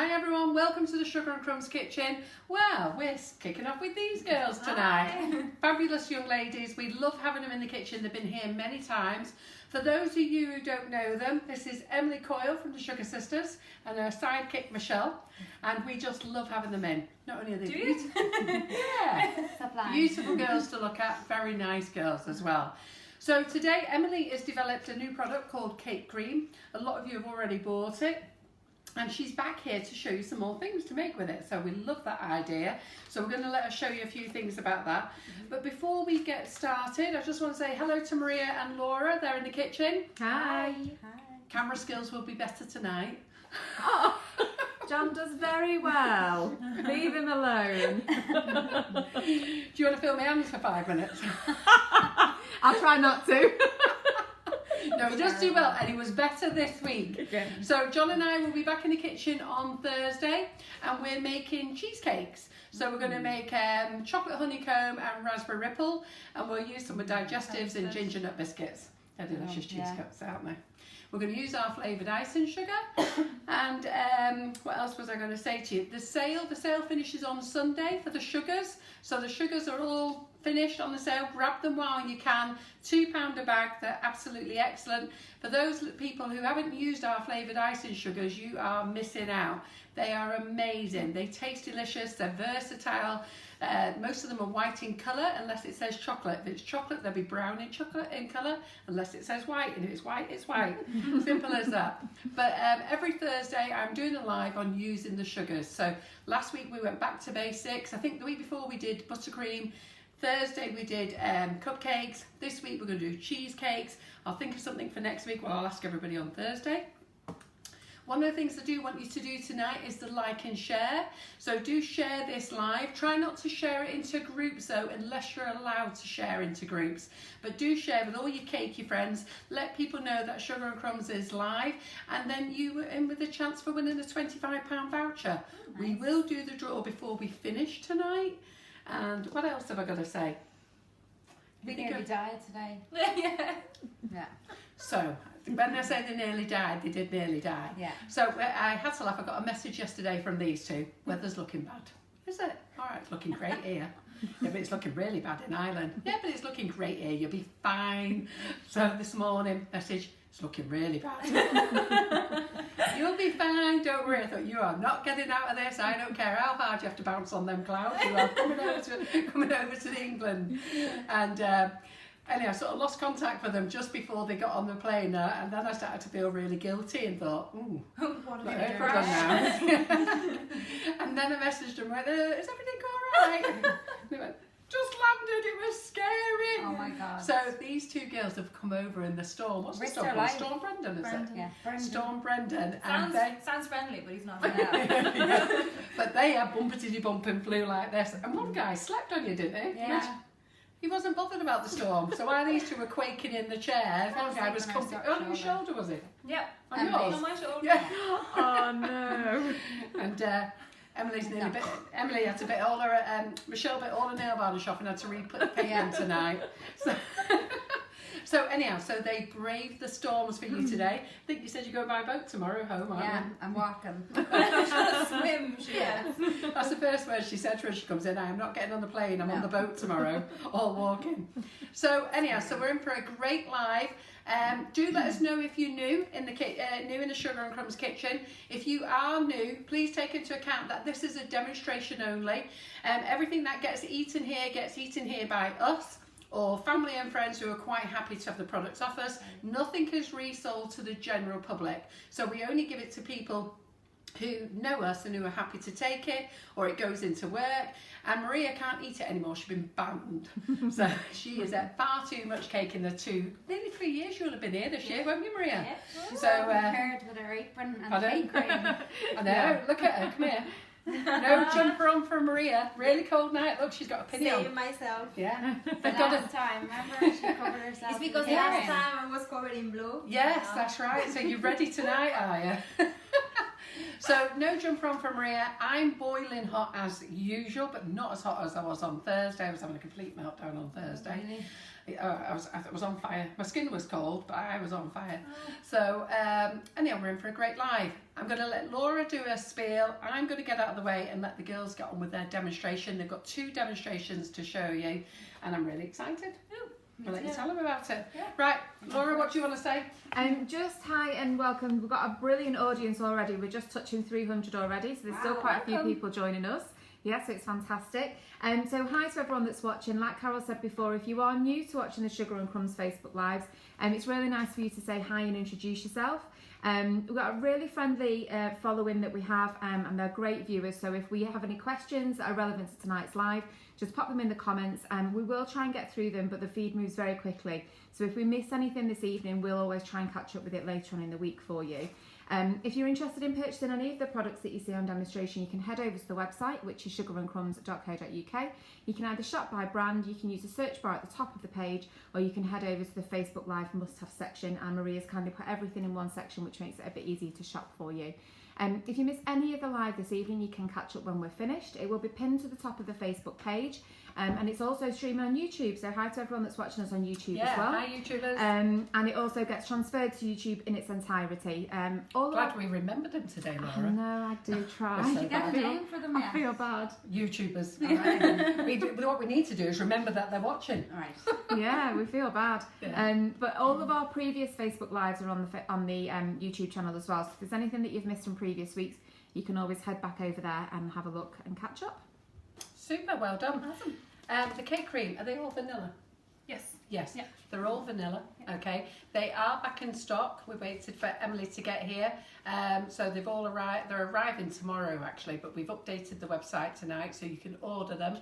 Hi everyone, welcome to the Sugar and Crumbs kitchen. Well, we're kicking off with these girls tonight. Hi. Fabulous young ladies. We love having them in the kitchen. They've been here many times. For those of you who don't know them, this is Emily Coyle from the Sugar Sisters and her sidekick Michelle, and we just love having them in. Not only are they beautiful, beautiful girls to look at, very nice girls as well. So today Emily has developed a new product called Cake Cream. A lot of you have already bought it. And she's back here to show you some more things to make with it. So we love that idea. So we're going to let her show you a few things about that. But before we get started, I just want to say hello to Maria and Laura. They're in the kitchen. Hi. Hi. Camera skills will be better tonight. Oh, John does very well. Leave him alone. Do you want to film my hands for 5 minutes? I'll try not to. No, he does do well, and he was better this week. Okay. So John and I will be back in the kitchen on Thursday, and we're making cheesecakes. So we're going to make chocolate honeycomb and raspberry ripple, and we'll use some with digestives and ginger nut biscuits. They're delicious cheesecakes, aren't they? We're going to use our flavoured icing sugar. And what else was I going to say to you? The sale finishes on Sunday for the sugars. So the sugars are all finished on the sale. Grab them while you can. £2 a bag. They're absolutely excellent. For those people who haven't used our flavoured icing sugars, you are missing out. They are amazing. They taste delicious. They're versatile. Most of them are white in colour unless it says chocolate. If it's chocolate, they'll be brown in colour unless it says white. And if it's white, it's white. Simple as that. But every Thursday I'm doing a live on using the sugars. So last week we went back to basics. I think the week before we did buttercream. Thursday we did cupcakes. This week we're going to do cheesecakes. I'll think of something for next week. Well, I'll ask everybody on Thursday. One of the things I do want you to do tonight is to like and share. So do share this live. Try not to share it into groups though, unless you're allowed to share into groups. But do share with all your cakey friends. Let people know that Sugar and Crumbs is live. And then you were in with a chance for winning a £25 voucher. Nice. We will do the draw before we finish tonight. And what else have I got to say? We nearly died today. Yeah. So, when I say they nearly died, they did nearly die. Yeah. So, I had to laugh. I got a message yesterday from these two. Weather's looking bad. Is it? All right, it's looking great here. Yeah, but it's looking really bad in Ireland. Yeah, but it's looking great here. You'll be fine. So, this morning, message, it's looking really bad. You'll be fine, don't worry. I thought, you are not getting out of this. I don't care how hard you have to bounce on them clouds. You are coming over to England. And anyway, I sort of lost contact with them just before they got on the plane. And then I started to feel really guilty and thought, ooh, what have I done now? And then I messaged them, went, is everything all right? And they went, just landed, it was scary. Oh my God. So these two girls have come over in the storm. What's the storm called? Storm Brendan, is it? Yeah. Brendan. Storm Brendan. Sounds friendly, but he's not. Yeah. But they had bumpity bump and flew like this. And one guy slept on you, didn't he? Yeah. He wasn't bothered about the storm. So while these two were quaking in the chair, one guy was comfy. On your shoulder, was it? Yep. On yours? On my shoulder. Yeah. Oh no. And Emily had to bit all her, Michelle bit all her nail varnish off and had to re-paint them tonight. So anyhow, so they braved the storms for you today. I think you said you're going by boat tomorrow home, aren't you? I'm walking. Swim, That's the first word she said to her. She comes in, I am not getting on the plane, I'm on the boat tomorrow, all walking. So anyhow, so we're in for a great live. Do let us know if you're new in the Sugar and Crumbs kitchen. If you are new, please take into account that this is a demonstration only. Everything that gets eaten here by us or family and friends who are quite happy to have the products off us. Nothing is resold to the general public. So we only give it to people who know us and who are happy to take it, or it goes into work. And Maria can't eat it anymore, she's been banned. So she is at far too much cake in the nearly 3 years you'll have been here this year, won't you, Maria? Yeah. So prepared with her apron and cake cream. I know, look at her, come here. No jumper on for Maria. Really cold night. Look, she's got a pinny on. Saving myself. Yeah. Last time, remember? She covered herself. It's because last time I was covered in blue. Yes, that's right. So you're ready tonight, are you? So no jumper on from Maria. I'm boiling hot as usual, but not as hot as I was on Thursday. I was having a complete meltdown on Thursday. Really? I was on fire. My skin was cold, but I was on fire. So anyhow, we're in for a great live. I'm going to let Laura do her spiel. I'm going to get out of the way and let the girls get on with their demonstration. They've got 2 demonstrations to show you, and I'm really excited. I'll let you tell them about it. Yeah. Right, Laura, what do you want to say? Just hi and welcome. We've got a brilliant audience already. We're just touching 300 already, so there's still quite a few people joining us. Yeah, so it's fantastic. So hi to everyone that's watching. Like Carol said before, if you are new to watching the Sugar and Crumbs Facebook Lives, it's really nice for you to say hi and introduce yourself. We've got a really friendly following that we have, and they're great viewers. So if we have any questions that are relevant to tonight's live, just pop them in the comments, and we will try and get through them, but the feed moves very quickly. So if we miss anything this evening, we'll always try and catch up with it later on in the week for you. If you're interested in purchasing any of the products that you see on demonstration, you can head over to the website, which is sugarandcrumbs.co.uk. You can either shop by brand, you can use the search bar at the top of the page, or you can head over to the Facebook Live must-have section, and Maria's kindly put everything in one section, which makes it a bit easier to shop for you. If you miss any of the live this evening, you can catch up when we're finished. It will be pinned to the top of the Facebook page, and it's also streaming on YouTube. So hi to everyone that's watching us on YouTube as well. Hi YouTubers. And it also gets transferred to YouTube in its entirety. Glad we remembered them today, Laura. No, I do try. We're so Did you get bad. a name for them I yet? feel bad. YouTubers. Right. What we need to do is remember that they're watching. All right. Yeah, we feel bad. Yeah. But all of our previous Facebook Lives are on the YouTube channel as well. So if there's anything that you've missed from previous weeks, you can always head back over there and have a look and catch up. Super, well done. Awesome. The cake cream, are they all vanilla? Yes. Yes, Yeah. they're all vanilla. Yeah. Okay, they are back in stock. We waited for Emily to get here, so they've all arrived. They're arriving tomorrow actually, but we've updated the website tonight so you can order them.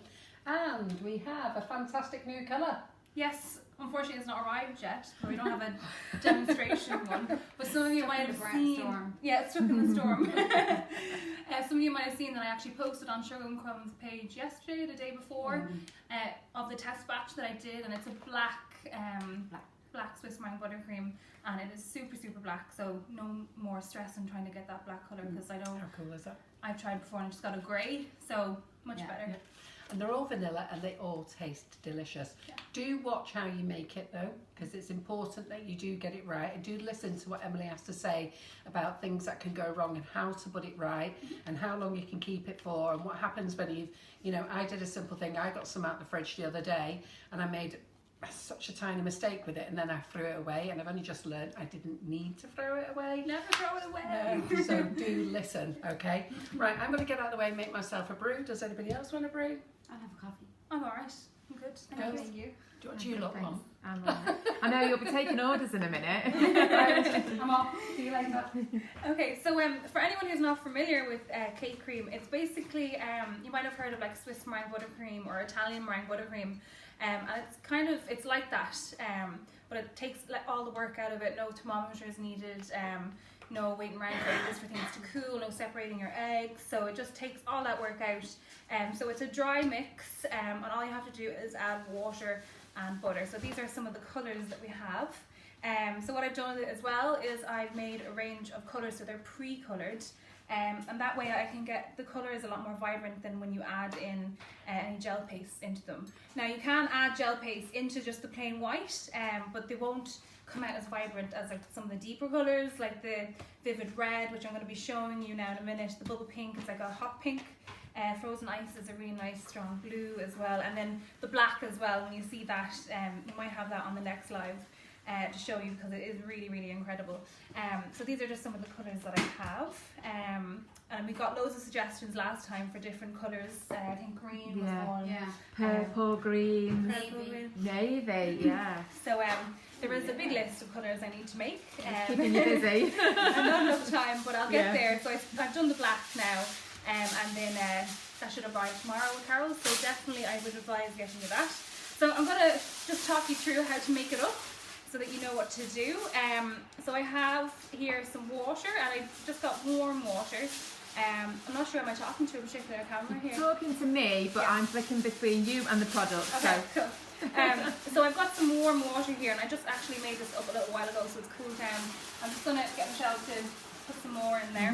And we have a fantastic new colour. Yes. Unfortunately, it's not arrived yet, but we don't have a demonstration one. But some of you might have seen. Storm. Yeah, it's stuck in the storm. Some of you might have seen that I actually posted on Sugar and Crumbs page yesterday, the day before, of the test batch that I did, and it's a black Swiss Meringue Buttercream, and it is super black. So no more stress in trying to get that black colour, because I know How cool is that? I've tried before and just got a grey, so much better. Yeah. And they're all vanilla and they all taste delicious. Yeah. Do watch how you make it though, because it's important that you do get it right, and do listen to what Emily has to say about things that can go wrong and how to put it right, and how long you can keep it for, and what happens when I did a simple thing. I got some out the fridge the other day and I made such a tiny mistake with it, and then I threw it away, and I've only just learned I didn't need to throw it away. Never throw it away. No, so do listen, okay? Right, I'm going to get out of the way and make myself a brew. Does anybody else want a brew? I'll have a coffee. I'm alright. I'm good. Girls? Thank you. What do you look on? I'm all right. I know you'll be taking orders in a minute. I'm off. See you later. Okay, so for anyone who's not familiar with cake cream, it's basically you might have heard of like Swiss Meringue Buttercream or Italian Meringue Buttercream, and it's like that, but it takes all the work out of it. No thermometers needed. No waiting around for ages for things to cool, no separating your eggs, so it just takes all that work out. So it's a dry mix, and all you have to do is add water and butter. So these are some of the colours that we have. So what I've done as well is I've made a range of colours, so they're pre-coloured, and that way I can get the colours a lot more vibrant than when you add in any gel paste into them. Now you can add gel paste into just the plain white, but they won't come out as vibrant as like some of the deeper colours, like the vivid red, which I'm going to be showing you now in a minute. The bubble pink is like a hot pink. Frozen ice is a really nice strong blue as well, and then the black as well. When you see that, you might have that on the next live to show you, because it is really incredible. So these are just some of the colours that I have, and we got loads of suggestions last time for different colours. I think green was one. Yeah. Purple, green, Navy. navy, yeah. So there is a big list of colours I need to make. Keeping you busy. I've not enough time, but I'll get Yeah. there. So I've done the black now, and then that should arrive tomorrow with Carol. So definitely I would advise getting to that. So I'm going to just talk you through how to make it up, so that you know what to do. So I have here some water, and I just got warm water. I'm not sure, am I talking to a particular camera here? Talking to me, but Yeah. I'm flicking between you and the product. Okay, So cool. So I've got some warm water here, and I just actually made this up a little while ago, so it's cooled down. I'm just going to get Michelle to put some more in there.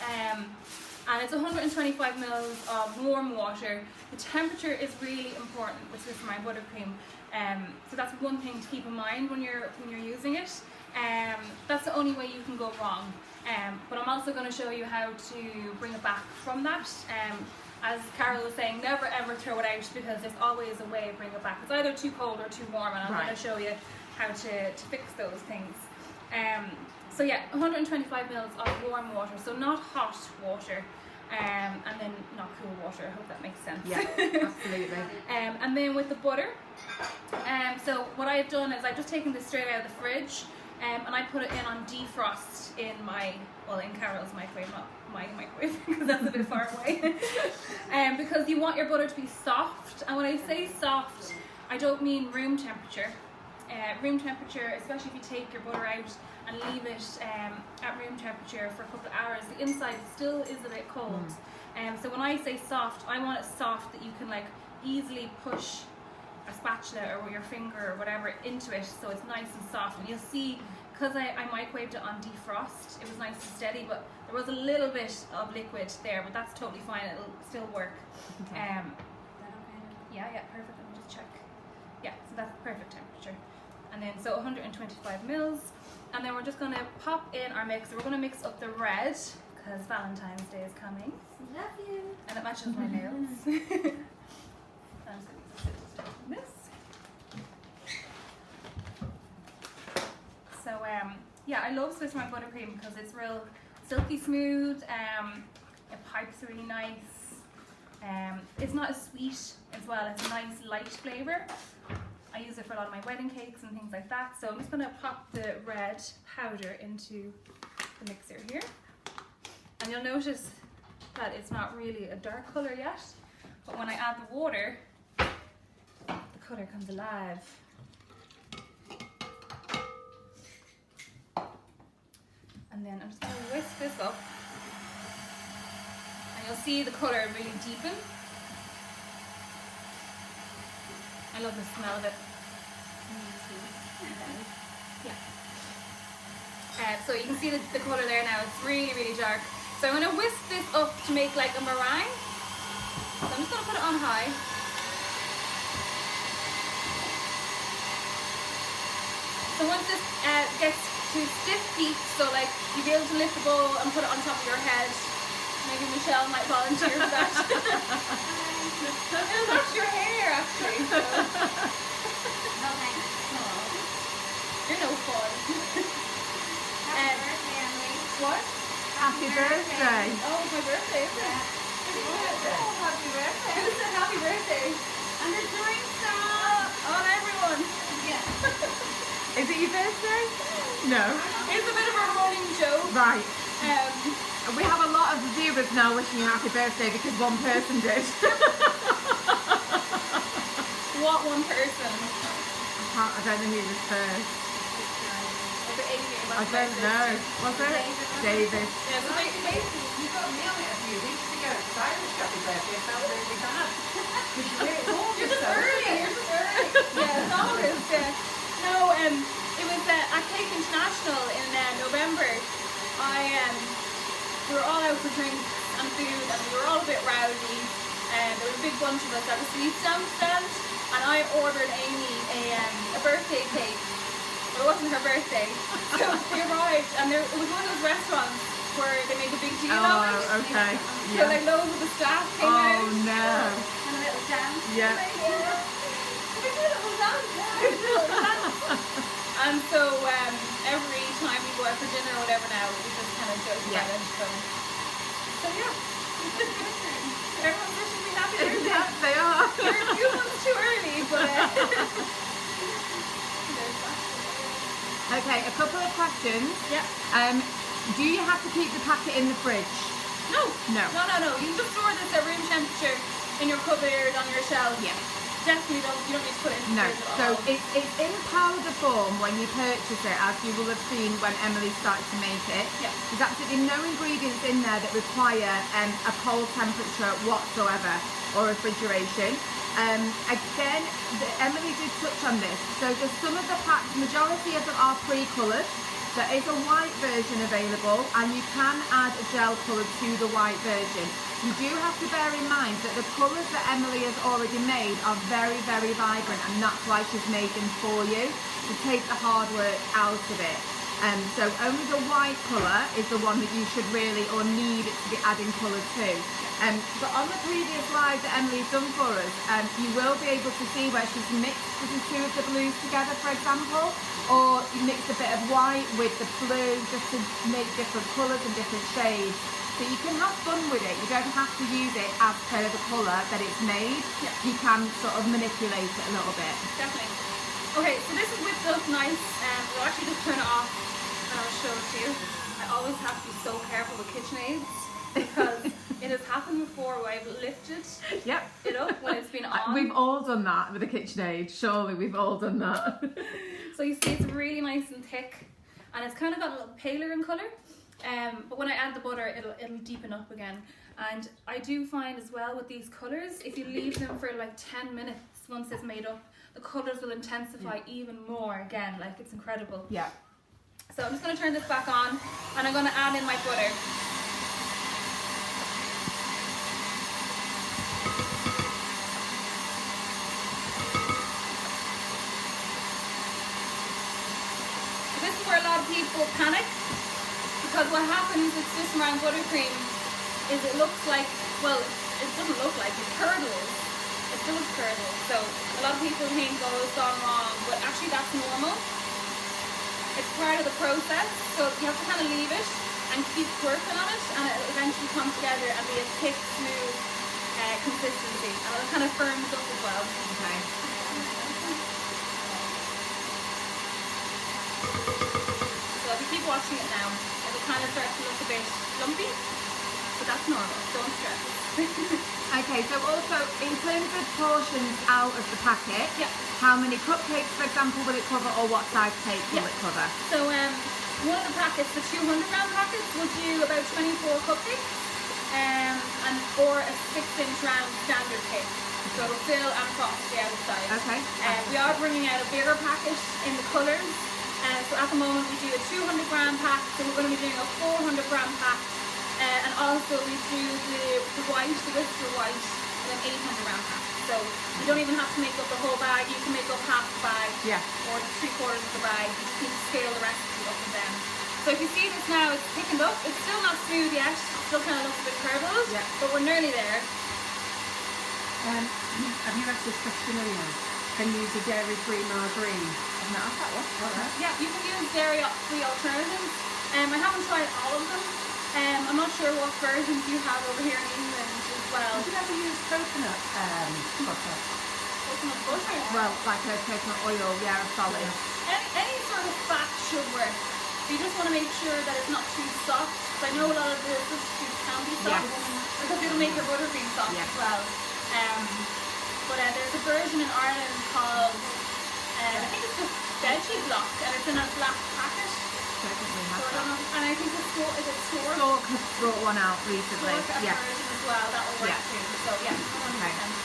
And it's 125 mils of warm water. The temperature is really important with Swiss Meringue Buttercream. So that's one thing to keep in mind when you're using it. That's the only way you can go wrong. But I'm also going to show you how to bring it back from that. As Carol was saying, never ever throw it out because there's always a way to bring it back. It's either too cold or too warm, and I'm going to show you how to fix those things. So yeah, 125 mils of warm water, so not hot water, and then not cool water. I hope that makes sense. Yeah, absolutely. And then with the butter, so what I've done is I've just taken this straight out of the fridge, and I put it in on defrost in in Carol's microwave, not my microwave, because that's a bit far away. Because you want your butter to be soft, and when I say soft, I don't mean room temperature. Room temperature, especially if you take your butter out and leave it at room temperature for a couple of hours, the inside still is a bit cold. So when I say soft, I want it soft that you can like easily push a spatula or your finger or whatever into it, so it's nice and soft. And you'll see, because I microwaved it on defrost, it was nice and steady, but there was a little bit of liquid there, but that's totally fine, it'll still work. Yeah, perfect. Let me just check. Yeah, so that's perfect temperature. And then so 125 mils, and then we're just going to pop in our mixer. We're going to mix up the red because Valentine's Day is coming. Love you. And it matches my nails. I'm just going to this. So yeah, I love Swiss Meringue Buttercream because it's real silky smooth. It pipes really nice. It's not as sweet as well. It's a nice light flavour. I use it for a lot of my wedding cakes and things like that. So I'm just going to pop the red powder into the mixer here. And you'll notice that it's not really a dark colour yet. But when I add the water, the colour comes alive. And then I'm just going to whisk this up. And you'll see the colour really deepen. I love the smell of it. Yeah. So you can see the colour there now, it's really, really dark. So I'm going to whisk this up to make like a meringue. So I'm just going to put it on high. So once this gets to stiff peak, so like you'll be able to lift the bowl and put it on top of your head. Maybe Michelle might volunteer for that. It'll touch your hair actually. So. No thanks. You're no fun. Happy birthday, Emily. What? Happy birthday. Oh, it's my birthday, isn't it? Oh, happy birthday. Who said happy birthday? And the drinks are... On everyone. Yeah. Is it your birthday? No. It's a bit of a running joke. Right. We have a lot of viewers now wishing you happy birthday because one person did. What one person? I don't know who was first. Was it Amy? I don't know. Was it? David. Yeah, so basically, You got me on it a few weeks ago because I wished happy birthday. I felt really bad. Because you're really gorgeous. You're just early. Yeah, it's always. No, it was at Cake International in November. We were all out for drinks and food, and we were all a bit rowdy. There was a big bunch of us at a sweet stamp stand, and I ordered Amy a birthday cake, but it wasn't her birthday. So we arrived, and it was one of those restaurants where they make a big deal of it. Oh, okay. So like loads of the staff came out. Oh no. And a little dance. Yeah. We did a little dance. And so every time we go out for dinner or whatever now, we just kind of joke about it. So yeah. Everyone's wishing me happy birthday. Yes, they are. You're a few months too early, but Okay, a couple of questions. yeah. Do you have to keep the packet in the fridge? No. No. No. You can just store this at room temperature in your cupboard, on your shelf. Yeah. Definitely don't. You don't need to put it in the No, fridge at so all. it's in powder form when you purchase it, as you will have seen when Emily started to make it. Yeah. There's absolutely no ingredients in there that require a cold temperature whatsoever or refrigeration. Again, Emily did touch on this. So there's some of the packs, majority of them are pre-coloured. There is a white version available, and you can add a gel colour to the white version. You do have to bear in mind that the colours that Emily has already made are very, very vibrant, and that's why she's made them for you, to take the hard work out of it. So only the white colour is the one that you should really, or need to be adding colour to. But on the previous live that Emily's done for us, you will be able to see where she's mixed the two of the blues together, for example, or you mix a bit of white with the blue just to make different colours and different shades. So you can have fun with it. You don't have to use it as per the colour that it's made. Yeah. You can sort of manipulate it a little bit. Definitely. Okay, so this is whipped up nice. We'll actually just turn it off and I'll show it to you. I always have to be so careful with KitchenAids because it has happened before where I've lifted it up when it's been on. We've all done that with a KitchenAid. Surely we've all done that. So you see it's really nice and thick, and it's kind of got a little paler in colour. But when I add the butter, it'll deepen up again. And I do find as well with these colours, if you leave them for like 10 minutes once it's made up, the colours will intensify even more again. Like, it's incredible. Yeah. So I'm just going to turn this back on, and I'm going to add in my butter. This is where a lot of people panic, because what happens with Swiss Meringue Buttercream is it looks like, well, it doesn't look like, it curdles. It does curdle. So a lot of people think, oh, it's gone wrong, but actually that's normal. It's part of the process, so you have to kind of leave it and keep working on it, and it'll eventually come together and be a thick, smooth consistency, and it'll kind of firms up as well. Okay. So if you keep watching it now, it'll kind of start to look a bit lumpy, but that's normal, don't stress. Okay, so also in terms of portions out of the packet, how many cupcakes, for example, will it cover, or what size cake will it cover? So one of the packets, the 200-gram packets, will do about 24 cupcakes, or a 6-inch round standard cake. So it'll fill and frost the outside. Okay. We are bringing out a bigger packet in the colours. So at the moment we do a 200-gram pack, so we're going to be doing a 400-gram pack. And also we do the white, the whisper white, in an 800-gram pack. So you don't even have to make up the whole bag. You can make up half the bag, or 3/4 of the bag. You just need to scale the recipe up and down. So if you see this now, it's thickened up. It's still not smooth yet. It still kind of looks a bit curdled, but we're nearly there. Have you asked this question earlier? Can you use a dairy-free margarine? I've not asked that one. All right. Yeah, you can use dairy-free alternatives. I haven't tried all of them. I'm not sure what versions you have over here in England as well. Have you ever used coconut butter? Coconut butter? Well, like a coconut oil, a solid. Any sort of fat should work. You just want to make sure that it's not too soft. Because I know a lot of the substitutes can be soft, because it'll make your buttercream soft as well. But there's a version in Ireland called, I think it's just Veggie Block, and it's in a black packet. So I think we have So I don't know, and I think it's Stork, is it Stork? Stork has brought one out recently. Stork version as well, that will work too. So yeah, 100%.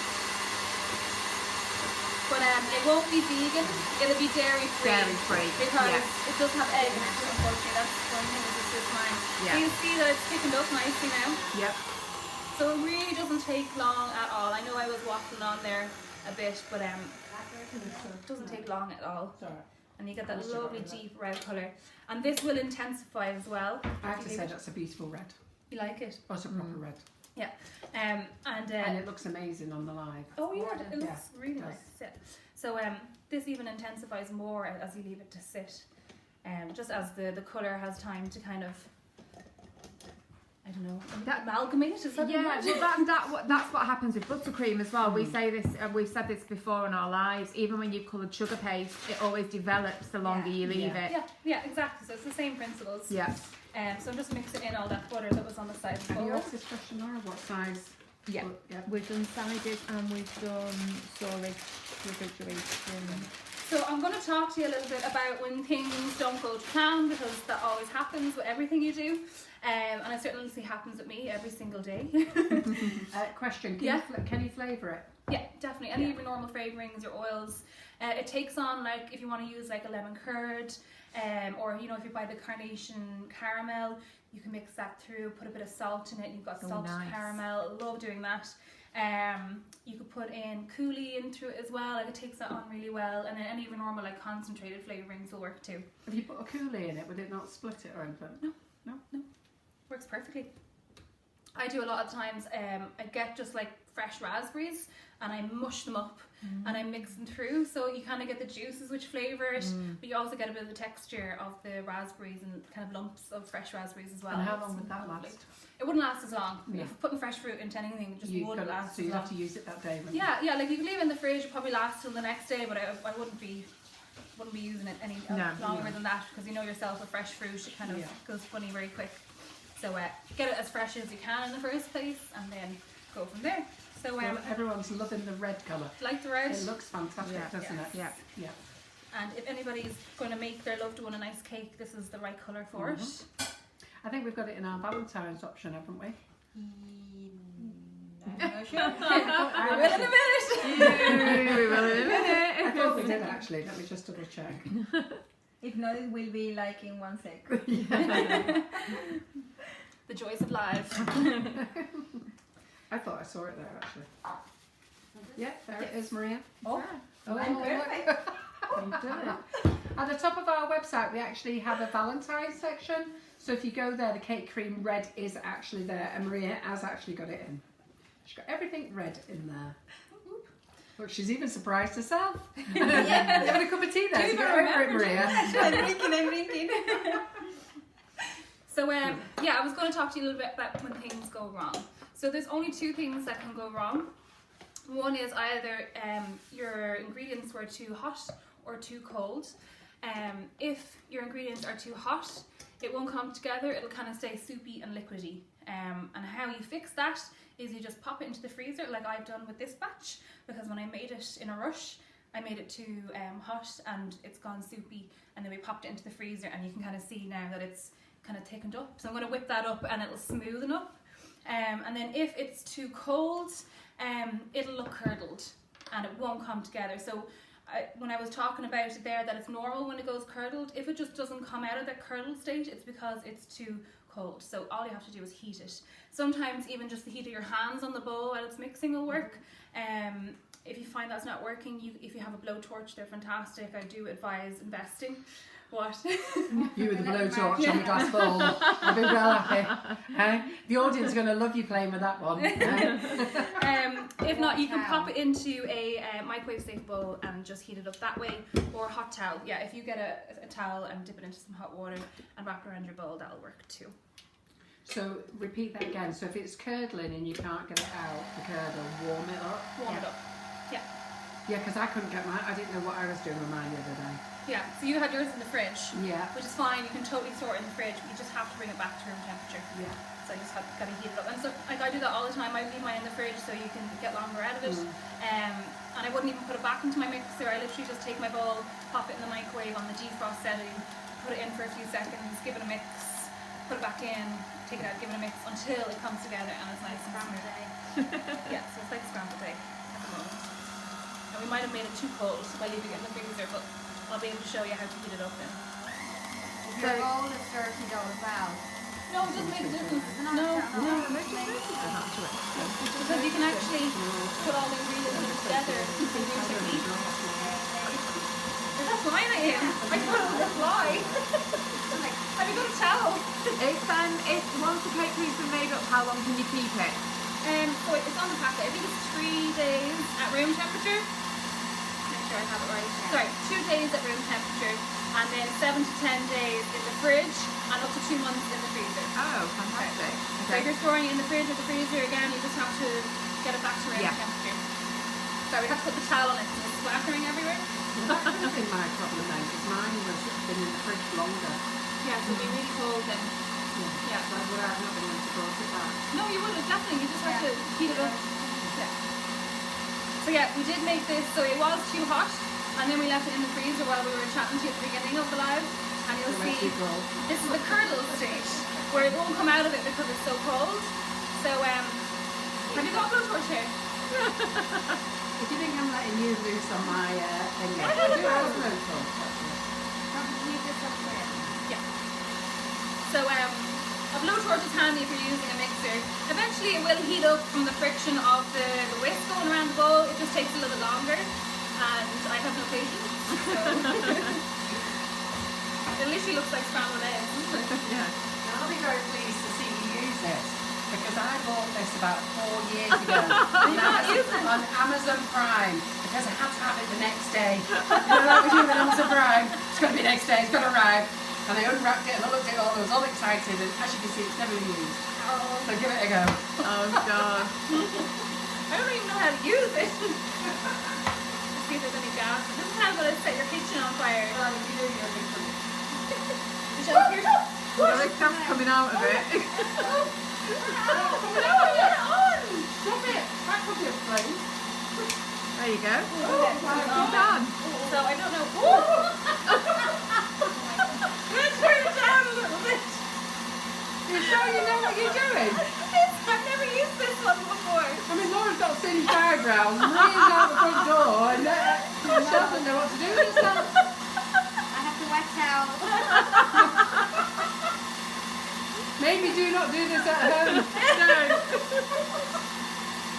But it won't be vegan, it'll be dairy-free. Dairy-free, Because it does have egg in it, unfortunately. That's one thing with the Swiss Meringue. So you see that it's thickened up nicely now. Yep. So it really doesn't take long at all. I know I was waffling on there a bit, but it doesn't take long at all. And you get that lovely deep red colour. And this will intensify as well. I have to say that's a beautiful red. You like it? Oh, it's a proper red. Yeah. And it looks amazing on the live. Oh yeah, it looks really it nice. Yeah. So this even intensifies more as you leave it to sit. Just as the colour has time to kind of, I don't know, amalgamate. Is that the word? That's what happens with buttercream as well. We say this, we've said this before in our lives. Even when you've coloured sugar paste, it always develops the longer you leave it. Yeah, exactly. So it's the same principles. Yeah. So I'm just mixing in all that butter that was on the side of the Have you bowl. asked this question, Laura? What size? Yeah. We've done sided and we've done storage, refrigeration. So I'm going to talk to you a little bit about when things don't go to plan, because that always happens with everything you do. And it certainly happens with me every single day. Question, can you flavour it? Yeah, definitely. Any Yeah. of your normal flavourings, your oils. It takes on, like, if you want to use like a lemon curd, or you know, if you buy the carnation caramel, you can mix that through, put a bit of salt in it. You've got salted caramel. Love doing that. You could put in coulis into it as well. Like, it takes that on really well. And then any of your normal like concentrated flavourings will work too. If you put a coulis in it, would it not split it or anything? No. Works perfectly. I do a lot of times. I get just like fresh raspberries and I mush them up and I mix them through, so you kind of get the juices which flavour it, but you also get a bit of the texture of the raspberries and kind of lumps of fresh raspberries as well. And how long would that last? It wouldn't last as long. Yeah. If putting fresh fruit into anything, it just wouldn't last So as you'd long. have to use it that day. wouldn't you? Yeah, like you could leave it in the fridge, it'd probably last till the next day, but I wouldn't be using it any longer than that, because you know yourself with fresh fruit, it kind of goes funny very quick. So get it as fresh as you can in the first place, and then go from there. So Well, everyone's loving the red colour. like the red. It looks fantastic, doesn't it? Yeah. Yeah. And if anybody's going to make their loved one a nice cake, this is the right colour for it. I think we've got it in our Valentine's option, haven't we? I'm not sure. We will in a minute. We will in a minute. I thought we did actually. Let me just double check. If not, it will be like in 1 sec. The joys of life. I thought I saw it there actually. Yeah, there it is, Maria. Oh, Oh, I'm look. perfect. You've done it. At the top of our website, we actually have a Valentine's section. So if you go there, the cake cream red is actually there, and Maria has actually got it in. She's got everything red in there. Look, she's even surprised herself. Yeah. Having a cup of tea there. So get over it, Maria. I'm drinking. So yeah, I was going to talk to you a little bit about when things go wrong. So there's only two things that can go wrong. One is either your ingredients were too hot or too cold. If your ingredients are too hot, it won't come together. It'll kind of stay soupy and liquidy. And how you fix that is you just pop it into the freezer, like I've done with this batch, because when I made it in a rush, I made it too hot and it's gone soupy, and then we popped it into the freezer, and you can kind of see now that it's kind of thickened up. So I'm going to whip that up and it'll smoothen up. And then if it's too cold, it'll look curdled and it won't come together. So when I was talking about it there, that it's normal when it goes curdled, if it just doesn't come out of that curdled state, it's because it's too cold. So all you have to do is heat it. Sometimes even just the heat of your hands on the bowl while it's mixing will work. If you find that's not working, if you have a blowtorch, they're fantastic. I do advise investing. What? You with the blowtorch on the glass bowl. I'll be well happy. The audience are going to love you playing with that one. If not, you can pop it into a microwave safe bowl and just heat it up that way, or a hot towel. Yeah, if you get a towel and dip it into some hot water and wrap it around your bowl, that'll work too. So repeat that again. So if it's curdling and you can't get it out, the curdle, warm it up. Warm it up. Yeah. Yeah, because I couldn't get mine. I didn't know what I was doing with mine the other day. Yeah, so you had yours in the fridge, Yeah. which is fine. You can totally store it in the fridge, but you just have to bring it back to room temperature. Yeah. So you just got to heat it up. And so, like, I do that all the time. I leave mine in the fridge so you can get longer out of it. And I wouldn't even put it back into my mixer. I literally just take my bowl, pop it in the microwave on the defrost setting, put it in for a few seconds, give it a mix, put it back in, take it out, give it a mix until it comes together and it's nice and smooth. Yeah, so it's like scrambled egg at the moment. And we might have made it too cold by leaving it in the freezer, but I'll be able to show you how to heat it up then. If your bowl is dirty though as well. No, it doesn't make a difference. No, because you can actually put all the ingredients together and use your heat. Is that flying at you? I thought it was a fly. Have you got a towel? If once the cake cream's been made up, how long can you keep it? So it's on the packet. I think it's 3 days at room temperature. Make sure I have it right. Sorry, 2 days at room temperature, and then 7 to 10 days in the fridge, and up to 2 months in the freezer. Oh, fantastic. So if you're storing it in the fridge or the freezer, again, you just have to get it back to room Yeah. temperature. Sorry, we have to put the towel on it because it's splattering everywhere. That could have been my problem then, because mine was been in the fridge longer. Yeah, so it'll be really cold then. Yeah. So I would have not been able to brought it back. No, you wouldn't, definitely. You just have to heat it up. Yeah. So yeah, we did make this, so it was too hot, and then we left it in the freezer while we were chatting to you at the beginning of the live, and you'll So let's see keep going. this is the curdle stage, where it won't come out of it because it's so cold. So, have you got a blowtorch here? If you think I'm letting you loose on my thing, I do have a blowtorch. Yeah. So a blowtorch is handy if you're using a mixer. Eventually it will heat up from the friction of the whisk going around the bowl. It just takes a little bit longer, and I have no patience. So it literally looks like scrambled eggs. Yeah. Now I'll be very pleased to see you use this, because I bought this about 4 years ago on Amazon Prime, because I had to have it the next day. You know, like we do with Amazon Prime, it's got to be next day, it's got to arrive. And I unwrapped it and I looked at it all, I was all excited, and as you can see, it's never been used. So give it a go. Oh God. I don't even know how to use it. Let's see if there's any gas. This is how to set your kitchen on fire. Well, if you do, you're a big fan. Well, the gas coming out of it. Stop it! That could be a flame. There you go. Oh, Done. So I don't know. Let's turn it down a little bit. You're sure you know what you're doing? I've never used this one before. I mean, Laura's got singed eyebrows, Maria's out the front door, and she doesn't know what to do with herself. I have to wet towel. Maybe do not do this at home. No.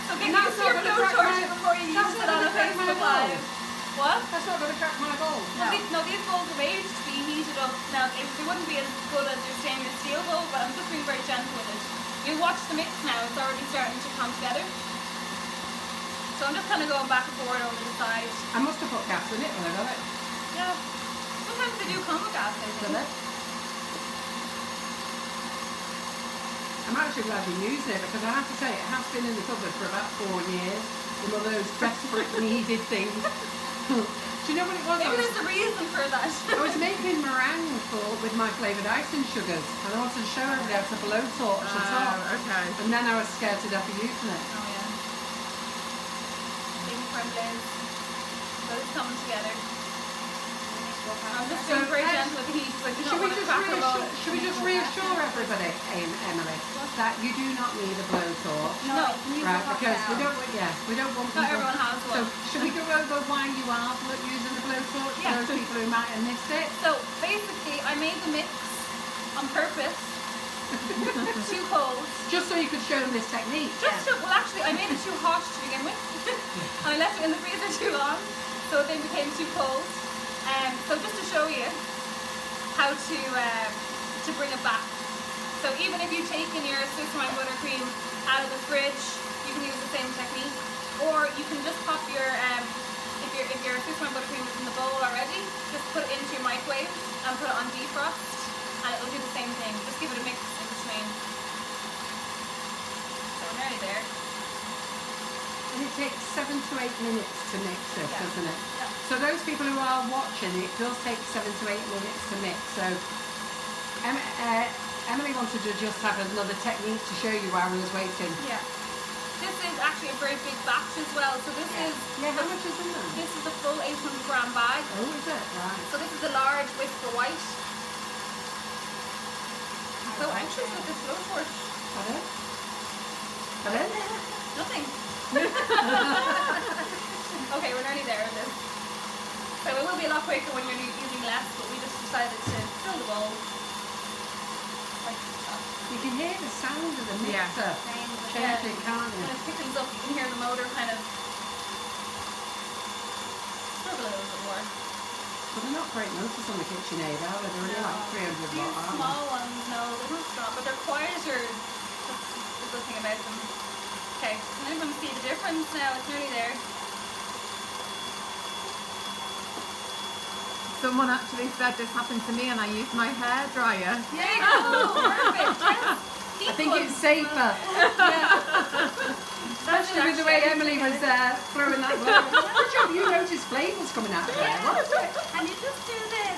So get That's used to not your gonna crack blowtorch my- before you that's use not it on gonna a crack my Facebook balls. Live. What? That's not going to crack my bowl. No, these bowls have aged to be heated up. Now, they wouldn't be as good as your stainless steel bowl, but I'm just being very gentle with it. You watch the mix now, it's already starting to come together. So I'm just kind of going back and forward over the side. I must have put gas in it when I got it. Yeah. Sometimes they do come with gas, I think. Did it? I'm actually glad you used it, because I have to say it has been in the cupboard for about 4 years. One of those desperate needed things. Do you know what it was? Maybe there's a reason for that. I was making meringue with my flavoured icing sugars, and I wanted to show everybody how to blowtorch the top. Okay. And then I was scared to death of using it. Oh yeah. Big crumbles. So it's coming together. I'm just being very gentle with the heat, so I do not want to crack the bowl. Should we just reassure everybody, Emily, that you do not need a blowtorch? No. Right, because we don't want people. Not everyone has So one. should we go over why you are using the blowtorch Yeah. for those people who might have missed it? So basically, I made the mix on purpose. Too cold. Just so you could show them this technique. Well, actually, I made it too hot to begin with, and I left it in the freezer too long, so they became too cold. So just to show you how to bring it back. So even if you've taken your Swiss Meringue Buttercream out of the fridge, you can use the same technique, or you can just pop your if your Swiss Meringue Buttercream is in the bowl already, just put it into your microwave and put it on defrost, and it will do the same thing. Just give it a mix in between. So we're nearly there. And it takes 7 to 8 minutes to mix this, Yeah. doesn't it? Yeah. So those people who are watching, it does take 7 to 8 minutes to mix. So Emily wanted to just have another technique to show you while we was waiting. Yeah. This is actually a very big batch as well. So this is Yeah, how much is in there? this is the full 800 gram bag. Oh, is it? Right. So this is the large Whisper White. So like anxious with this blowtorch. Pardon? Pardon? Nothing. Okay, we're nearly there with this. So it will be a lot quicker when you're using less, but we just decided to fill the bowl. Like that. You can hear the sound of the mixer changing, can't you? When it thickens up, you can hear the motor kind of struggle a little bit more. But they're not great motors on the KitchenAid, are they? They're only like 300 These watt, aren't small ones, no, they're not strong, but they're quieter. That's the good thing about them. Okay, can everyone see the difference now? It's nearly there. Someone actually said this happened to me and I used my hair dryer. There you go, perfect. Yes. I think it's safer. Especially with the way Emily was throwing that blow. Good job, you noticed flavours coming out of there. What was it? And you just do this.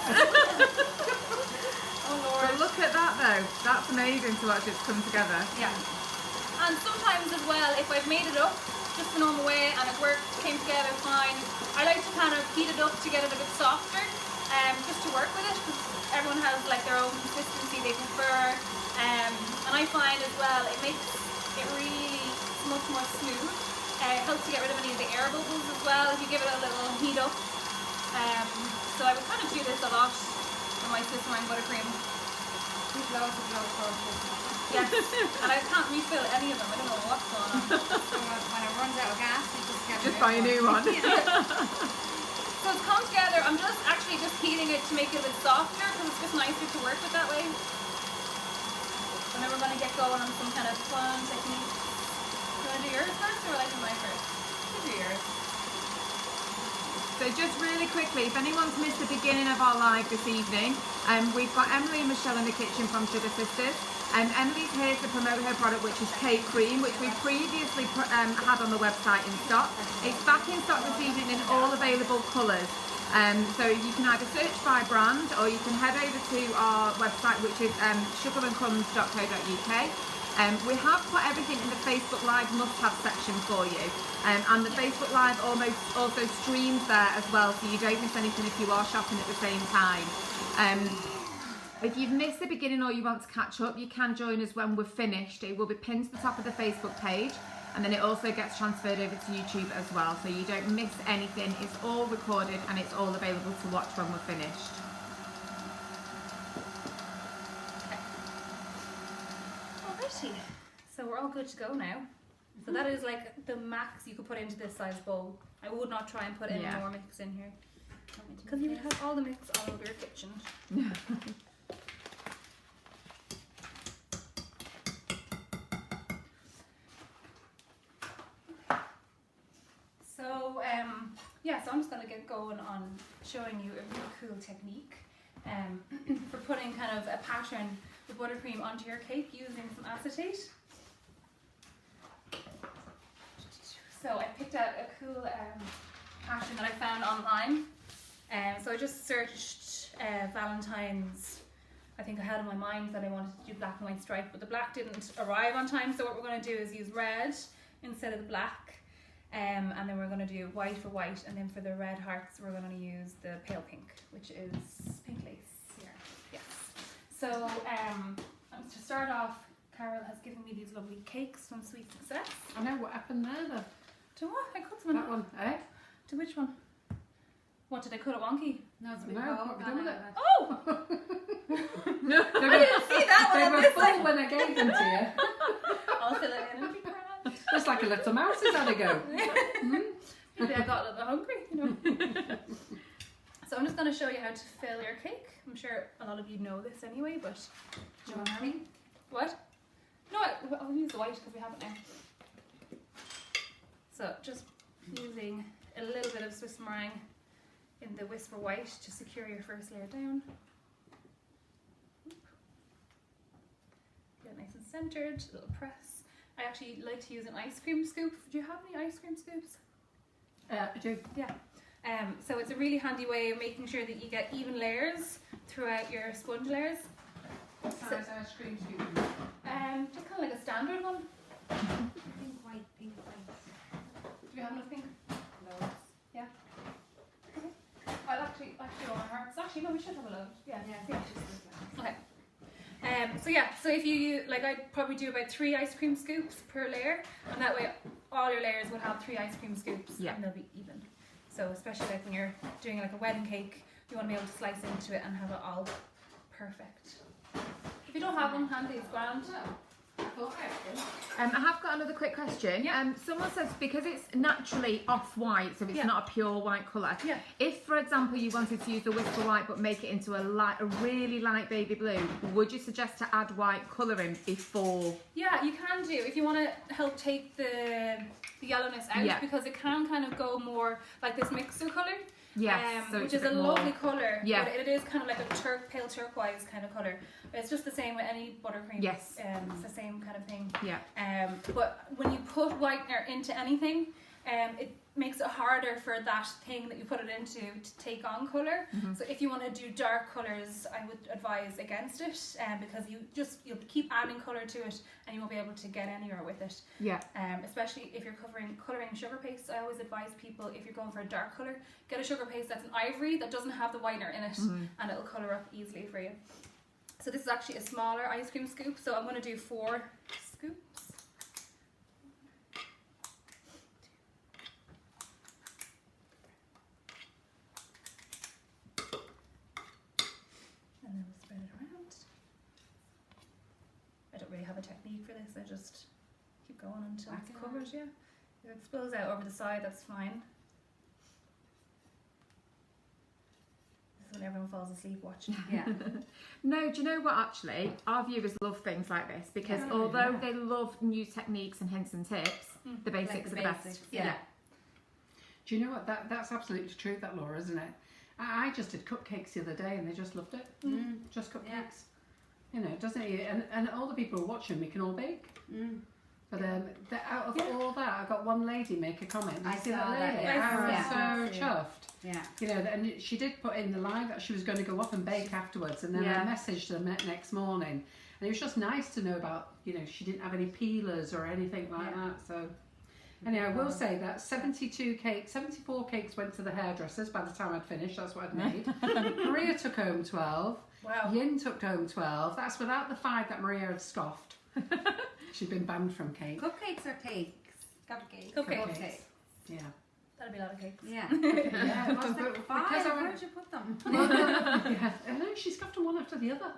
Oh Lord. But look at that though. That's amazing to watch it come together. Yeah. And sometimes as well, if I've made it up just the normal way and it came together fine, I like to kind of heat it up to get it a bit softer, just to work with it, because everyone has like their own consistency they prefer. And I find as well, it makes it really much more smooth helps to get rid of any of the air bubbles as well if you give it a little heat up. So I would kind of do this a lot with my Swiss Meringue Buttercream. We've loads of low coaches. Yes, and I can't refill any of them. I don't know what's going on. So when it runs out of gas, you just get Just buy a new one. So it's come together. I'm just heating it to make it a bit softer because it's just nicer to work with that way. And then we're going to get going on some kind of fun technique. Do you want to do yours first or will I do mine first? You do yours. So just really quickly, if anyone's missed the beginning of our live this evening, we've got Emily and Michelle in the kitchen from Sugar Sisters. Emily's here to promote her product, which is cake cream, which we previously had on the website in stock. It's back in stock this evening in all available colours. So you can either search by brand or you can head over to our website, which is sugarandcrumbs.co.uk. We have put everything in the Facebook Live must-have section for you, and the Facebook Live also streams there as well, so you don't miss anything if you are shopping at the same time. If you've missed the beginning or you want to catch up, you can join us when we're finished. It will be pinned to the top of the Facebook page, and then it also gets transferred over to YouTube as well, so you don't miss anything. It's all recorded and it's all available to watch when we're finished. Alrighty, so we're all good to go now. So that is like the max you could put into this size bowl. I would not try and put any more mix in here, because you would have all the mix all over your kitchen. So so I'm just going to get going on showing you a really cool technique for putting kind of a pattern with buttercream onto your cake using some acetate. So I picked out a cool pattern that I found online. So I just searched Valentine's. I think I had in my mind that I wanted to do black and white stripe, but the black didn't arrive on time. So what we're going to do is use red instead of the black. And then we're going to do white for white, and then for the red hearts we're going to use the pale pink, which is pink lace here. Yes. So to start off, Carol has given me these lovely cakes from Sweet Success. I know what happened there though. To what? I cut them. That one, eh? To which one? What, did I cut it wonky? No, it's a bit No, what have we done with it? Oh! I didn't see that one. They were This full side. when I gave them to you. I'll fill it in and be grand. Just like a little mouse has had a go. Maybe I got a little bit hungry, you know. So I'm just going to show you how to fill your cake. I'm sure a lot of you know this anyway, but Do you want honey? what? No, I'll use the white because we have it now. So just using a little bit of Swiss meringue in the Whisper White to secure your first layer down. Get it nice and centered, a little press. I actually like to use an ice cream scoop. Do you have any ice cream scoops? I do. Yeah. So it's a really handy way of making sure that you get even layers throughout your sponge layers. What size ice cream scoop? Just kind of like a standard one. Pink, white, pink, white. Do you have enough pink? Loads. Yeah. I'll actually on my hearts. Actually, no, we should have a load. Yeah. Yeah, just like that. Okay. So if you like, I'd probably do about 3 ice cream scoops per layer, and that way all your layers would have 3 ice cream scoops, and they'll be even. So especially like when you're doing like a wedding cake, you want to be able to slice into it and have it all perfect. If you don't have one handy, it's grand. I have got another quick question. Yeah. Someone says because it's naturally off-white, so it's not a pure white colour. Yeah. If, for example, you wanted to use the Whisper White but make it into a really light baby blue, would you suggest to add white colouring before? Yeah, you can do if you want to help take the yellowness out, because it can kind of go more like this mixer colour. Yes, so which it's is a more lovely colour. Yeah. But it is kind of like a pale turquoise kind of colour. It's just the same with any buttercream. Yes. It's the same kind of thing. Yeah. But when you put whitener into anything, it makes it harder for that thing that you put it into to take on colour. So if you want to do dark colours, I would advise against it, because you'll keep adding colour to it and you won't be able to get anywhere with it. Yeah. Especially if you're colouring sugar paste, I always advise people, if you're going for a dark colour, get a sugar paste that's an ivory that doesn't have the whitener in it, and it'll colour up easily for you. So this is actually a smaller ice cream scoop, so I'm going to do 4 scoops. 2, heat for this. I just keep going until it's covered. Yeah, if it spills out over the side, that's fine. This is when everyone falls asleep watching. Yeah. No, do you know what, actually? Our viewers love things like this because although they love new techniques and hints and tips, the basics are the best. Yeah. Do you know what? That's absolutely true, that, Laura, isn't it? I just did cupcakes the other day and they just loved it. Just cupcakes. Yeah. You know, doesn't it? And all the people who are watching, we can all bake. But out of all that, I got one lady make a comment. I See saw that that, lady? yeah. I was so chuffed. Yeah. You know, and she did put in the line that she was going to go off and bake afterwards, and then I messaged her next morning, and it was just nice to know about, you know, she didn't have any peelers or anything like that. So anyway, I will say that 74 cakes went to the hairdressers by the time I'd finished. That's what I'd made. Maria took home 12. Wow. Yin took home 12. That's without the 5 that Maria had scoffed. She'd been banned from cake. Cupcakes or cakes? Cupcakes. Cupcakes. Yeah. That'd be a lot of cakes. Yeah. Yeah, What's the five? because I Where'd you put them? yeah, I know, she scoffed them one after the other.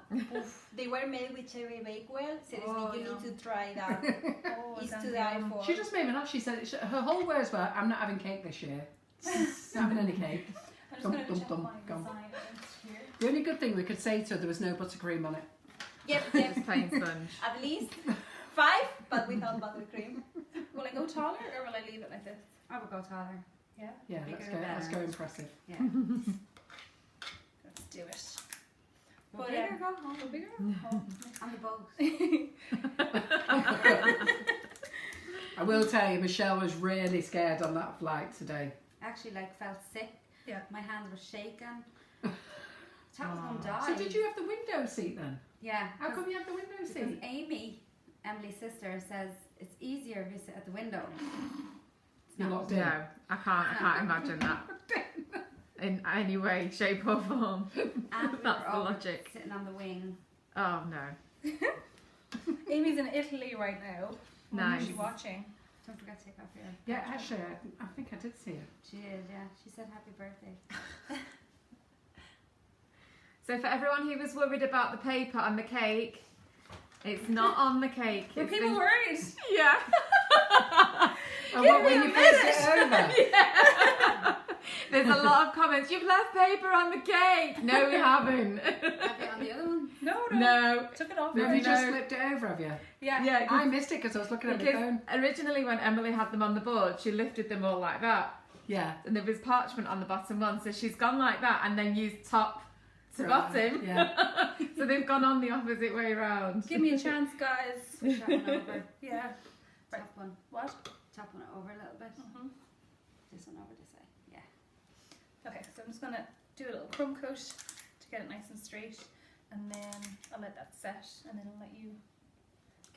They were made with cherry bakewell. Seriously, you need to try that. Oh, It's sounds to die yum. for. She just made me laugh. She said her whole words were, "I'm not having cake this year. Not having any cake." I'm just Dum, going to dum, check dum, my gum. design here. The only good thing we could say to her, there was no buttercream on it. Yep, Just plain sponge. At least 5, but without buttercream. Will I go taller or will I leave it like this? I would go taller. Yeah. Yeah, Bigger, let's go better. impressive. Yeah. Let's do it. Go But, bigger, go home. Go bigger? Oh. On the boat. I will tell you, Michelle was really scared on that flight today. Actually, felt sick. Yeah. My hands were shaking. Thought I was going to die. So did you have the window seat then? Yeah. How come you had the window Because seat? Amy, Emily's sister, says it's easier if you sit at the window. It's You're not. locked in. No, I can't imagine that in any way, shape or form. And we That's were the all logic. sitting on the wing. Oh no. Amy's in Italy right now. Nice. Who's she watching? Don't forget to take off your... Yeah, actually, I think I did see it. She did, yeah. She said happy birthday. So for everyone who was worried about the paper on the cake, it's not on the cake. Were It's people been- worried? Yeah. Oh, what, when you flipped it over? Yeah. There's a lot of comments. You've left paper on the cake. No, we haven't. Have you on the other one? No. No. Took it off. Have you No. just flipped it over, have you? Yeah. Yeah. I missed it because I was looking at my Because phone. originally when Emily had them on the board, she lifted them all like that. Yeah. And there was parchment on the bottom one, so she's gone like that and then used top to Right. bottom. Yeah. So they've gone on the opposite way round. Give me a chance, guys. Push that one over. Yeah. Top one. What? Top one over a little bit. Mm-hmm. This one over this way. Yeah. Okay, so I'm just gonna do a little crumb coat to get it nice and straight, and then I'll let that set, and then I'll let you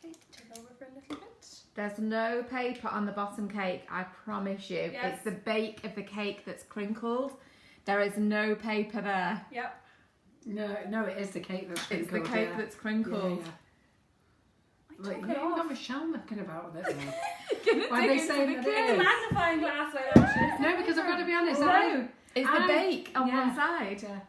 take over for a little bit. There's no paper on the bottom cake, I promise you. Yes. It's the bake of the cake that's crinkled. There is no paper there. Yep. No, it is the cake that's It's the crinkled, cake yeah. that's crinkled. Yeah, I Like, took you it ain't got off. Michelle looking about with it now. Gonna Why dig they into saying the that cake. it The is? magnifying glass right actually. No, because I've got to be honest. No, it's the I- bake on yeah. one side. Yeah.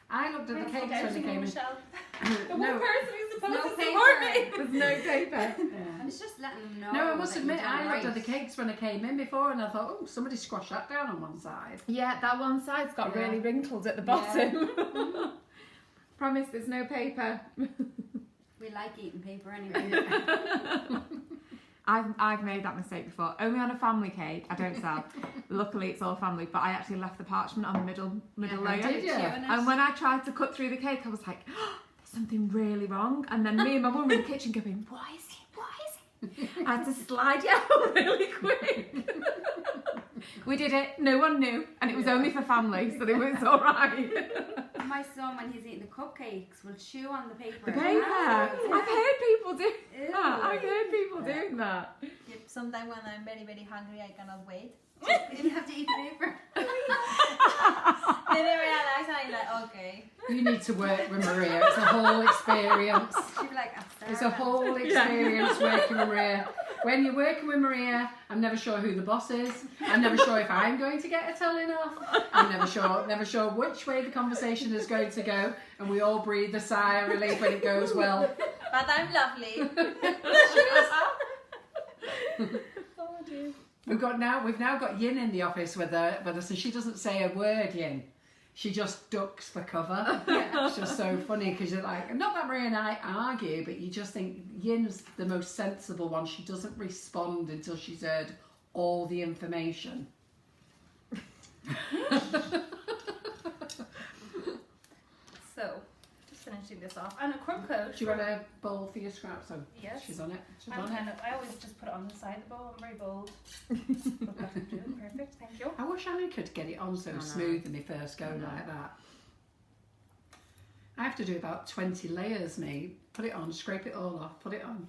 I looked at the cakes when they came in. Michelle. The No, one person who's supposed No to paper. support me. There's no paper. yeah. And it's just letting them know. No, I must that admit, you've done I looked at the right. cakes when I came in before, and I thought, oh, somebody squashed that down on one side. Yeah, that one side's got Yeah. really wrinkled at the bottom. Promise there's no paper. We like eating paper anyway. I've made that mistake before. Only on a family cake. I don't sell. Luckily, it's all family. But I actually left the parchment on the middle layer. did you? And when I tried to cut through the cake, I was like, oh, "There's something really wrong." And then me and my mum in the kitchen going, "What is it? What is it?" I had to slide it out really quick. We did it. No one knew, and it was only for family, so it was all right. My son, when he's eating the cupcakes, will chew on the paper. The paper. I've heard people do Ew. that. I've heard people doing that. Yep, sometimes when I'm very, very hungry, I cannot wait. You have to eat the paper. Then I realize and I'm like, okay. You need to work with Maria. It's a whole experience. She'd be like, It's a whole experience working with Maria. When you're working with Maria, I'm never sure who the boss is. I'm never sure if I'm going to get a telling off. I'm never sure which way the conversation is going to go. And we all breathe a sigh of relief when it goes well. But I'm lovely. Oh dear. We've now got Yin in the office with us, and she doesn't say a word, Yin. She just ducks for cover. It's just so funny because you're like, not that Maria and I argue, but you just think Yin's the most sensible one. She doesn't respond until she's heard all the information. So, just finishing this off. And a crumb coat. Do you want a bowl for your scraps? Oh, Yes. she's on it. She's I'm on it. kind of, I always just put it on the side of the bowl. I'm very bold. Look what I'm doing. Perfect. Thank you. I wish I could get it on so smooth when they first go like that. I have to do about 20 layers, me. Put it on, scrape it all off, put it on.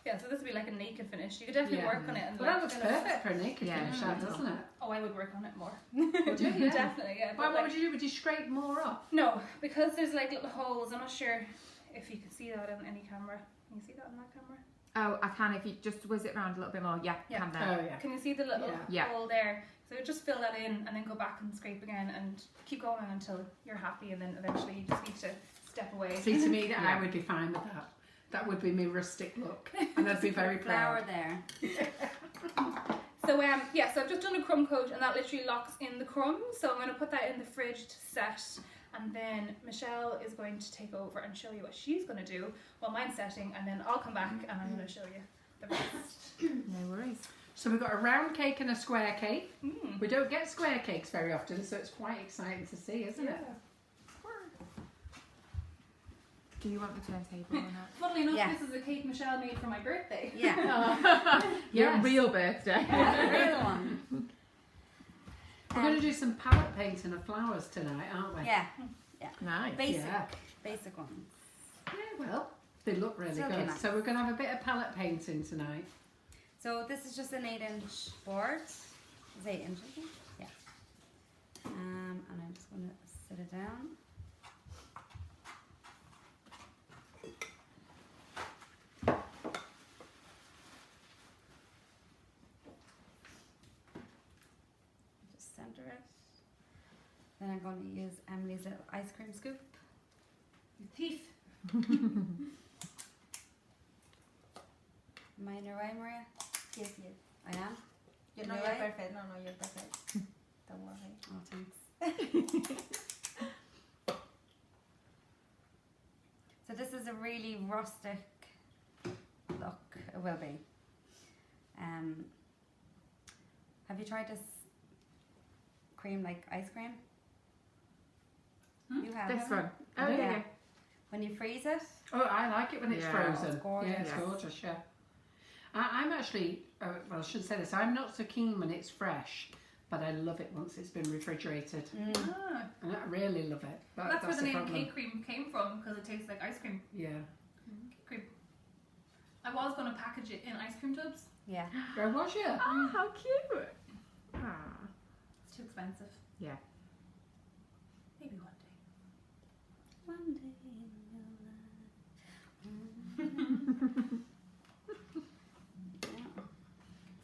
Yeah, so this would be like a naked finish. You could definitely work on it. And Well, that like, looks fill it. perfect for a naked finish, that, doesn't it? Oh, I would work on it more. Would you? Yeah. Definitely, yeah. Why, But what like, would you do? Would you scrape more off? no, because there's like little holes. I'm not sure if you can see that on any camera. Can you see that on that camera? Oh, I can if you just whiz it around a little bit more. Yeah, Yeah. can there. Oh, yeah. Can you see the little Yeah. hole there? So just fill that in and then go back and scrape again and keep going until you're happy, and then eventually you just need to step away. See, to me, Yeah. I would be fine with that. That would be my rustic look. And I'd be very Flour proud. there. So yeah, so I've just done a crumb coat, and that literally locks in the crumbs. So I'm going to put that in the fridge to set, and then Michelle is going to take over and show you what she's going to do while mine's setting, and then I'll come back and I'm going to show you the rest. No worries. So we've got a round cake and a square cake. Mm. We don't get square cakes very often, so it's quite exciting to see, isn't it? Do you want the turntable or not? Funnily enough, Yeah. this is a cake Michelle made for my birthday. Yeah. Your Yes. real birthday. The real one. We're going to do some palette painting of flowers tonight, aren't we? Yeah. Nice. Basic. Yeah. Basic ones. Yeah, well, they look really So good. nice. So we're going to have a bit of palette painting tonight. So this is just an 8-inch board. Is 8 inches? I think? Yeah. And I'm just going to sit it down. Just center it. Then I'm going to use Emily's little ice cream scoop. Your teeth. Am I in your way, Maria? Yes, yes. I am? You're In not your you're way? perfect. No, you're perfect. Don't worry. Oh, thanks. So this is a really rustic look. It will be. Have you tried this cream like ice cream? You have. This haven't one. you? Oh, Yeah. yeah. When you freeze it. Oh, I like it when it's Yeah. frozen. It's gorgeous. Yeah, it's gorgeous, yeah. I'm actually, well, I should say this, I'm not so keen when it's fresh, but I love it once it's been refrigerated. Ah, And I really love it. that's where the name problem. cake cream came from, because it tastes like ice cream. Yeah. Cake cream. I was going to package it in ice cream tubs. Yeah. Where was you? Oh, how cute. Ah. It's too expensive. Yeah. Maybe one day. One day in your life.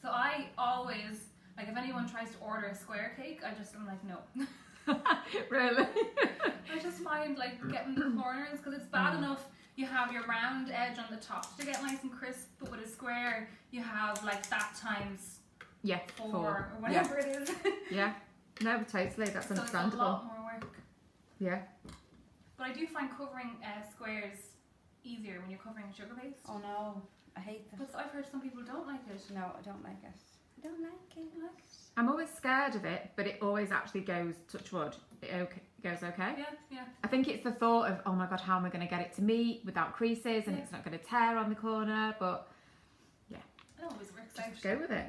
So I always, like, if anyone tries to order a square cake, I'm like, no. Really? I just find, like, getting the corners, because it's bad enough you have your round edge on the top to get nice and crisp, but with a square, you have, like, that times Yeah. 4 4. or whatever it is. Yeah. No, totally. That's So it's a understandable. lot more work. Yeah. But I do find covering squares easier when you're covering a sugar base. Oh no, I hate this. But I've heard some people don't like it. No, I don't like it. I don't like it. I like it. I'm always scared of it, but it always actually goes, touch wood, it goes okay. Yeah, yeah. I think it's the thought of, oh my god, how am I going to get it to meet without creases and Yeah. it's not going to tear on the corner, but It always works out. just go with it.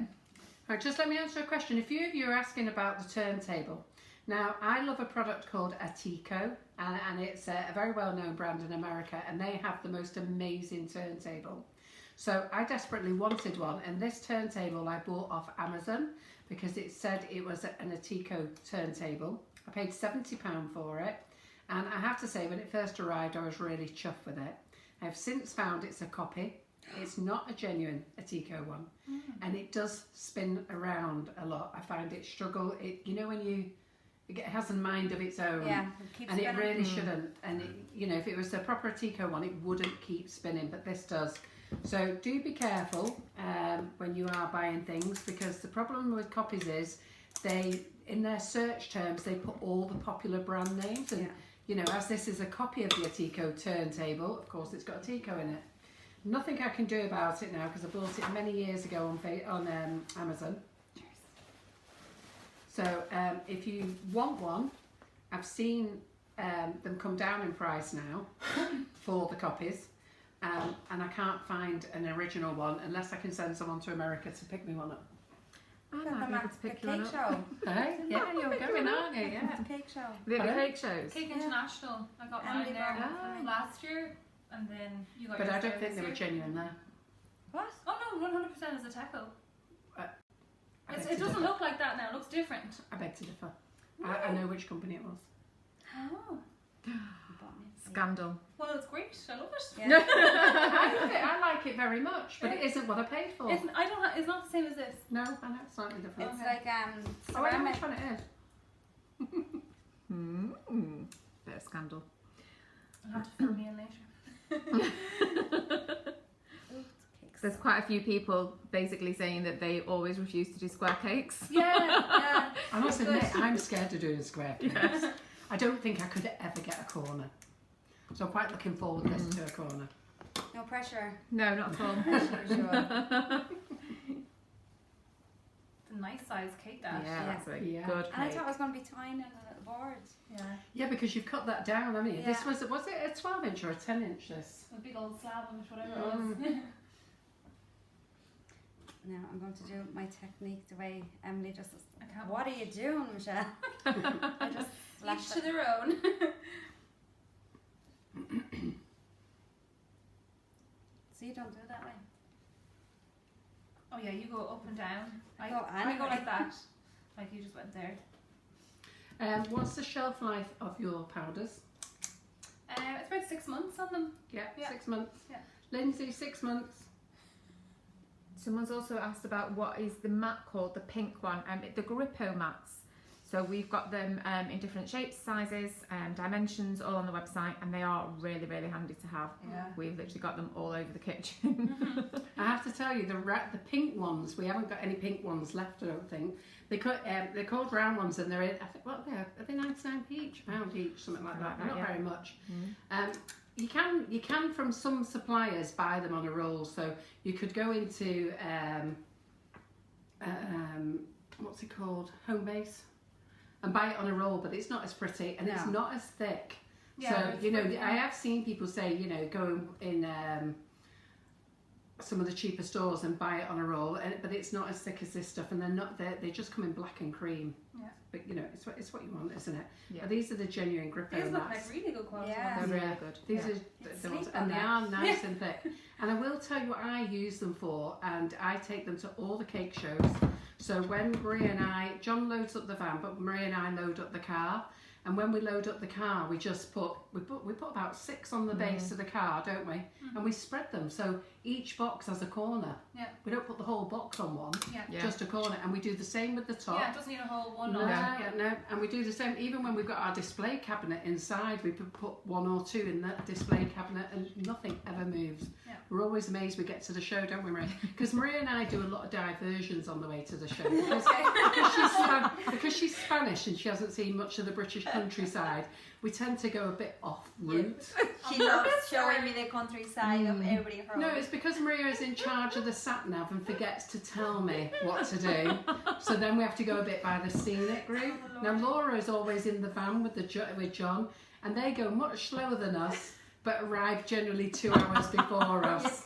Right, just let me answer a question. A few of you are asking about the turntable. Now, I love a product called Atico, and it's a very well-known brand in America, and they have the most amazing turntable. So I desperately wanted one, and this turntable I bought off Amazon because it said it was an Atico turntable. I paid £70 for it, and I have to say, when it first arrived, I was really chuffed with it. I've since found it's a copy. It's not a genuine Atico one, and it does spin around a lot. I find it struggle. You know when It has a mind of its own. Yeah, it keeps And it spinning. really shouldn't. And it, you know, if it was a proper Tico one, it wouldn't keep spinning, but this does. So do be careful when you are buying things, because the problem with copies is they, in their search terms, they put all the popular brand names. And you know, as this is a copy of the Tico turntable, of course it's got a Tico in it. Nothing I can do about it now because I bought it many years ago on Amazon. So if you want one, I've seen them come down in price now for the copies, and I can't find an original one unless I can send someone to America to pick me one up. I might be able to pick you one cake up. show. Hey, yeah, you're going, aren't you? Yeah. Cake show. The cake shows. Cake International. I got Emily mine there bought last year, and then you got But yours I don't there think this they were year. genuine there. What? Oh no, 100% is a taco. I beg It to doesn't differ. look like that now. It looks different. I beg to differ. I know which company it was. Oh. You bought me a cake. Scandal. Well, it's great. I love it. Yeah. I love it. I like it very much, but it isn't what I paid for. It's, it's not the same as this. No, I know it's slightly different. It's Okay. like Oh, I know ceramic. which one it is. Bit of scandal. I'll have to fill me in later. There's quite a few people basically saying that they always refuse to do square cakes. Yeah. I must admit, I'm scared of doing square cakes. I don't think I could ever get a corner. So I'm quite looking forward to a corner. No pressure. No, not at all. Sure. It's a nice size cake, that. Yeah, that's a Yeah. good And I cake. thought it was going to be tiny and a little board. Yeah. Yeah, because you've cut that down, haven't you? Yeah. This was it a 12 inch or a 10 inch this? A big old slab of it, whatever it was. Now I'm going to do my technique the way Emily just. I can't What are you doing, Michelle? I just Each slashed to it. their own. So you don't do it that way. Oh yeah, you go up and down. I go go anyway. like that. Like you just went there. What's the shelf life of your powders? It's about 6 months on them. Yeah, Yeah. 6 months. Yeah. Lindsay, 6 months. Someone's also asked about what is the mat called, the pink one, the Grippo mats. So we've got them in different shapes, sizes, dimensions, all on the website, and they are really, really handy to have. Yeah. We've literally got them all over the kitchen. I have to tell you, the pink ones, we haven't got any pink ones left, I don't think. They're called round ones, and they're in, I think, what are they 99p each, £1 each, something like that. Like that, Not yeah. very much. You can from some suppliers buy them on a roll, so you could go into what's it called, Homebase, and buy it on a roll, but it's not as pretty and it's No. not as thick. Yeah, So it's you know, pretty, I have seen people say, you know, go in some of the cheaper stores and buy it on a roll, but it's not as thick as this stuff, and they just come in black and cream. Yeah. But you know, it's what you want, isn't it? Yeah. But these are the genuine Grippo These look mats. like really good quality Yeah. ones. They're really Yeah. good. These Yeah. are It's the ones, sleep and on they that. are nice and thick. And I will tell you what I use them for, and I take them to all the cake shows. So when Maria and John loads up the van, but Maria and I load up the car. And when we load up the car, we put about 6 on the base of the car, don't we? And we spread them, so each box has a corner. Yeah. We don't put the whole box on one, Yeah. Yeah. just a corner. And we do the same with the top. Yeah, it doesn't need a whole one No, on it. no, and we do the same even when we've got our display cabinet inside. We put 1 or 2 in that display cabinet, and nothing ever moves. Yeah. We're always amazed we get to the show, don't we, Maria? Because Maria and I do a lot of diversions on the way to the show because she's Spanish and she hasn't seen much of the British countryside. We tend to go a bit off route. She loves showing me the countryside of every home. No, it's because Maria is in charge of the sat nav and forgets to tell me what to do. So then we have to go a bit by the scenic route. Now Laura is always in the van with John, and they go much slower than us, but arrive generally 2 hours before us.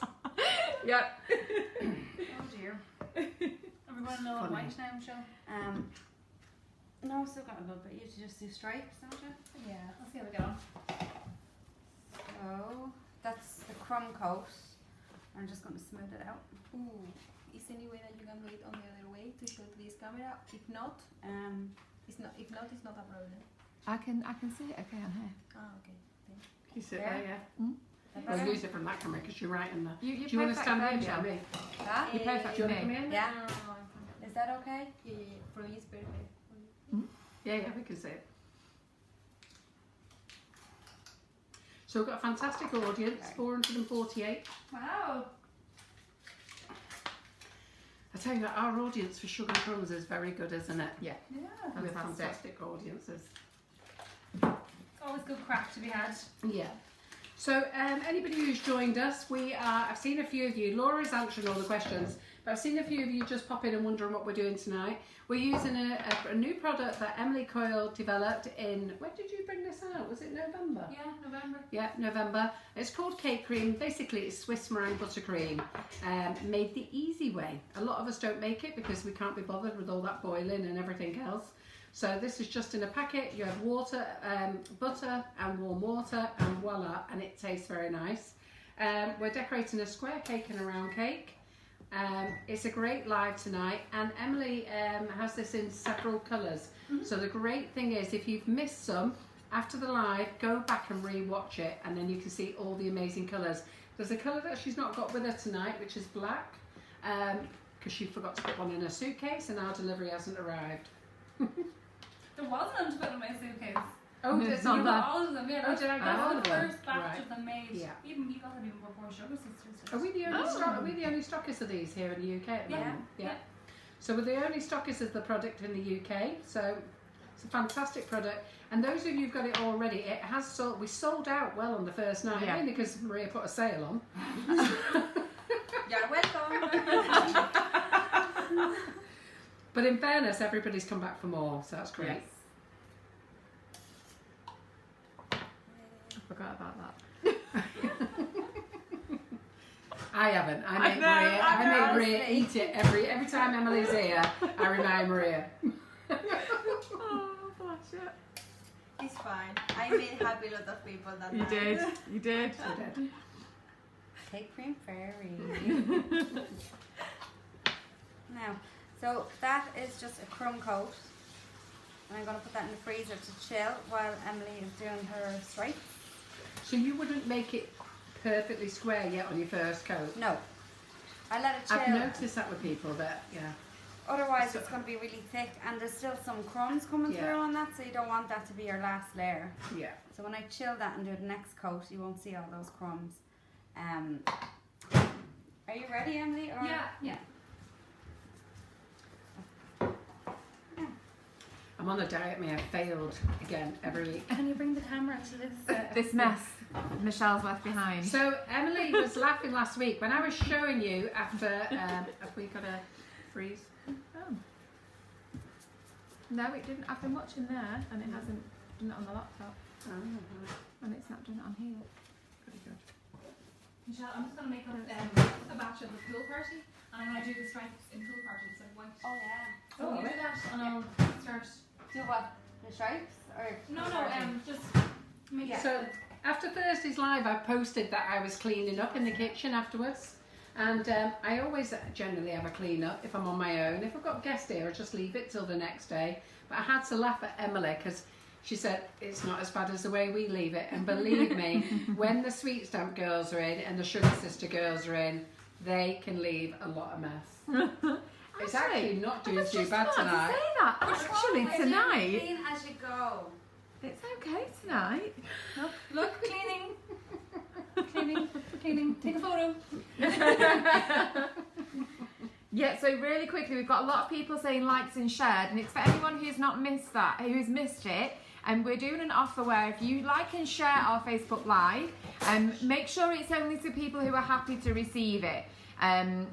Yep. Oh dear. Everyone know what Funny. white now, Michelle? No, I've still got a little bit. You just do stripes, don't you? Yeah, let's see how we get on. So that's the crumb coat. I'm just going to smooth it out. Ooh, is any way that you can do it on the other way to show to this camera? If not, it's not. If not, it's not a problem. I can see it okay on here. Ah, okay. You sit there, yeah. That We'll better? use it from that camera because you're right in there. You're Do you want to perfect stand there, in, Michelle. shall we? That? You're perfect Do you for want to come me. in? Yeah. No, Is that okay? yeah. For me, it's perfect. Yeah, we can see it. So we've got a fantastic audience, 448. Wow. I tell you what, our audience for Sugar and Crumbs is very good, isn't it? Yeah. Yeah. With Fantastic. fantastic audiences. Always good crack to be had. Yeah. So anybody who's joined us, I've seen a few of you. Laura's answering all the questions, but I've seen a few of you just pop in and wondering what we're doing tonight. We're using a new product that Emily Coyle developed in, when did you bring this out? Was it November? Yeah, November. Yeah, November. It's called Cake Cream. Basically, it's Swiss Meringue Buttercream, made the easy way. A lot of us don't make it because we can't be bothered with all that boiling and everything else. So this is just in a packet. You have water, butter and warm water, and voila, and it tastes very nice. We're decorating a square cake and a round cake. It's a great live tonight, and Emily has this in several colours. So the great thing is, if you've missed some, after the live, go back and re-watch it, and then you can see all the amazing colours. There's a colour that she's not got with her tonight, which is black, because she forgot to put one in her suitcase, and our delivery hasn't arrived. There wasn't to put in my suitcase. Oh, It's there's not You not. got all of them, yeah. Oh, did I get That's all the of them? first batch Right. of them made. Yeah. Even you got them even before Sugar Sisters. Are we the only Oh. are we the only stockers of these here in the UK at the Yeah. moment? Yeah. So we're the only stockers of the product in the UK. So it's a fantastic product. And those of you who've got it already, it has sold. We sold out well on the first night, Yeah. mainly because Maria put a sale on. You're welcome. But in fairness, everybody's come back for more, so that's great. Yes. I forgot about that. I haven't. I make know, Maria. I make honestly. Maria eat it every time Emily's here. I remind Maria. Oh, bless you. It's fine. I made happy lot of people that You night. did. You did. I did. Cake cream fairy. Now, so that is just a crumb coat. And I'm going to put that in the freezer to chill while Emily is doing her stripe. So you wouldn't make it perfectly square yet on your first coat? No. I let it chill. I've noticed that with people that, yeah. Otherwise So- it's going to be really thick and there's still some crumbs coming Yeah. through on that, so you don't want that to be your last layer. Yeah. So when I chill that and do the next coat, you won't see all those crumbs. Are you ready, Emily? Or? Yeah. I'm on a diet, may have failed again every week. Can you bring the camera to this? This mess Michelle's left behind. So Emily was laughing last week when I was showing you after, have we got a freeze? Oh. No, it didn't. I've been watching there and it hasn't done it on the laptop. Oh, right. And it's not done it on here. Pretty good. Michelle, I'm just going to make up a batch of the pool party, and I'm going to do the stripes in pool party instead of white. Oh yeah. So you do that, and I'll start. Do what? The stripes? Or No, just make Yeah. it. So after Thursday's live, I posted that I was cleaning up in the kitchen afterwards. And I always generally have a clean up if I'm on my own. If I've got guests here, I just leave it till the next day. But I had to laugh at Emily because she said it's not as bad as the way we leave it. And believe me, when the Sweet Stamp girls are in and the Sugar Sister girls are in, they can leave a lot of mess. It's actually not doing too bad To tonight. say that. Actually, tonight, Clean as you go. it's okay tonight. Look, cleaning. Take a photo. Yeah, so really quickly, we've got a lot of people saying likes and shared, and it's for anyone who's not missed that, who's missed it. And we're doing an offer where if you like and share our Facebook Live, make sure it's only to people who are happy to receive it.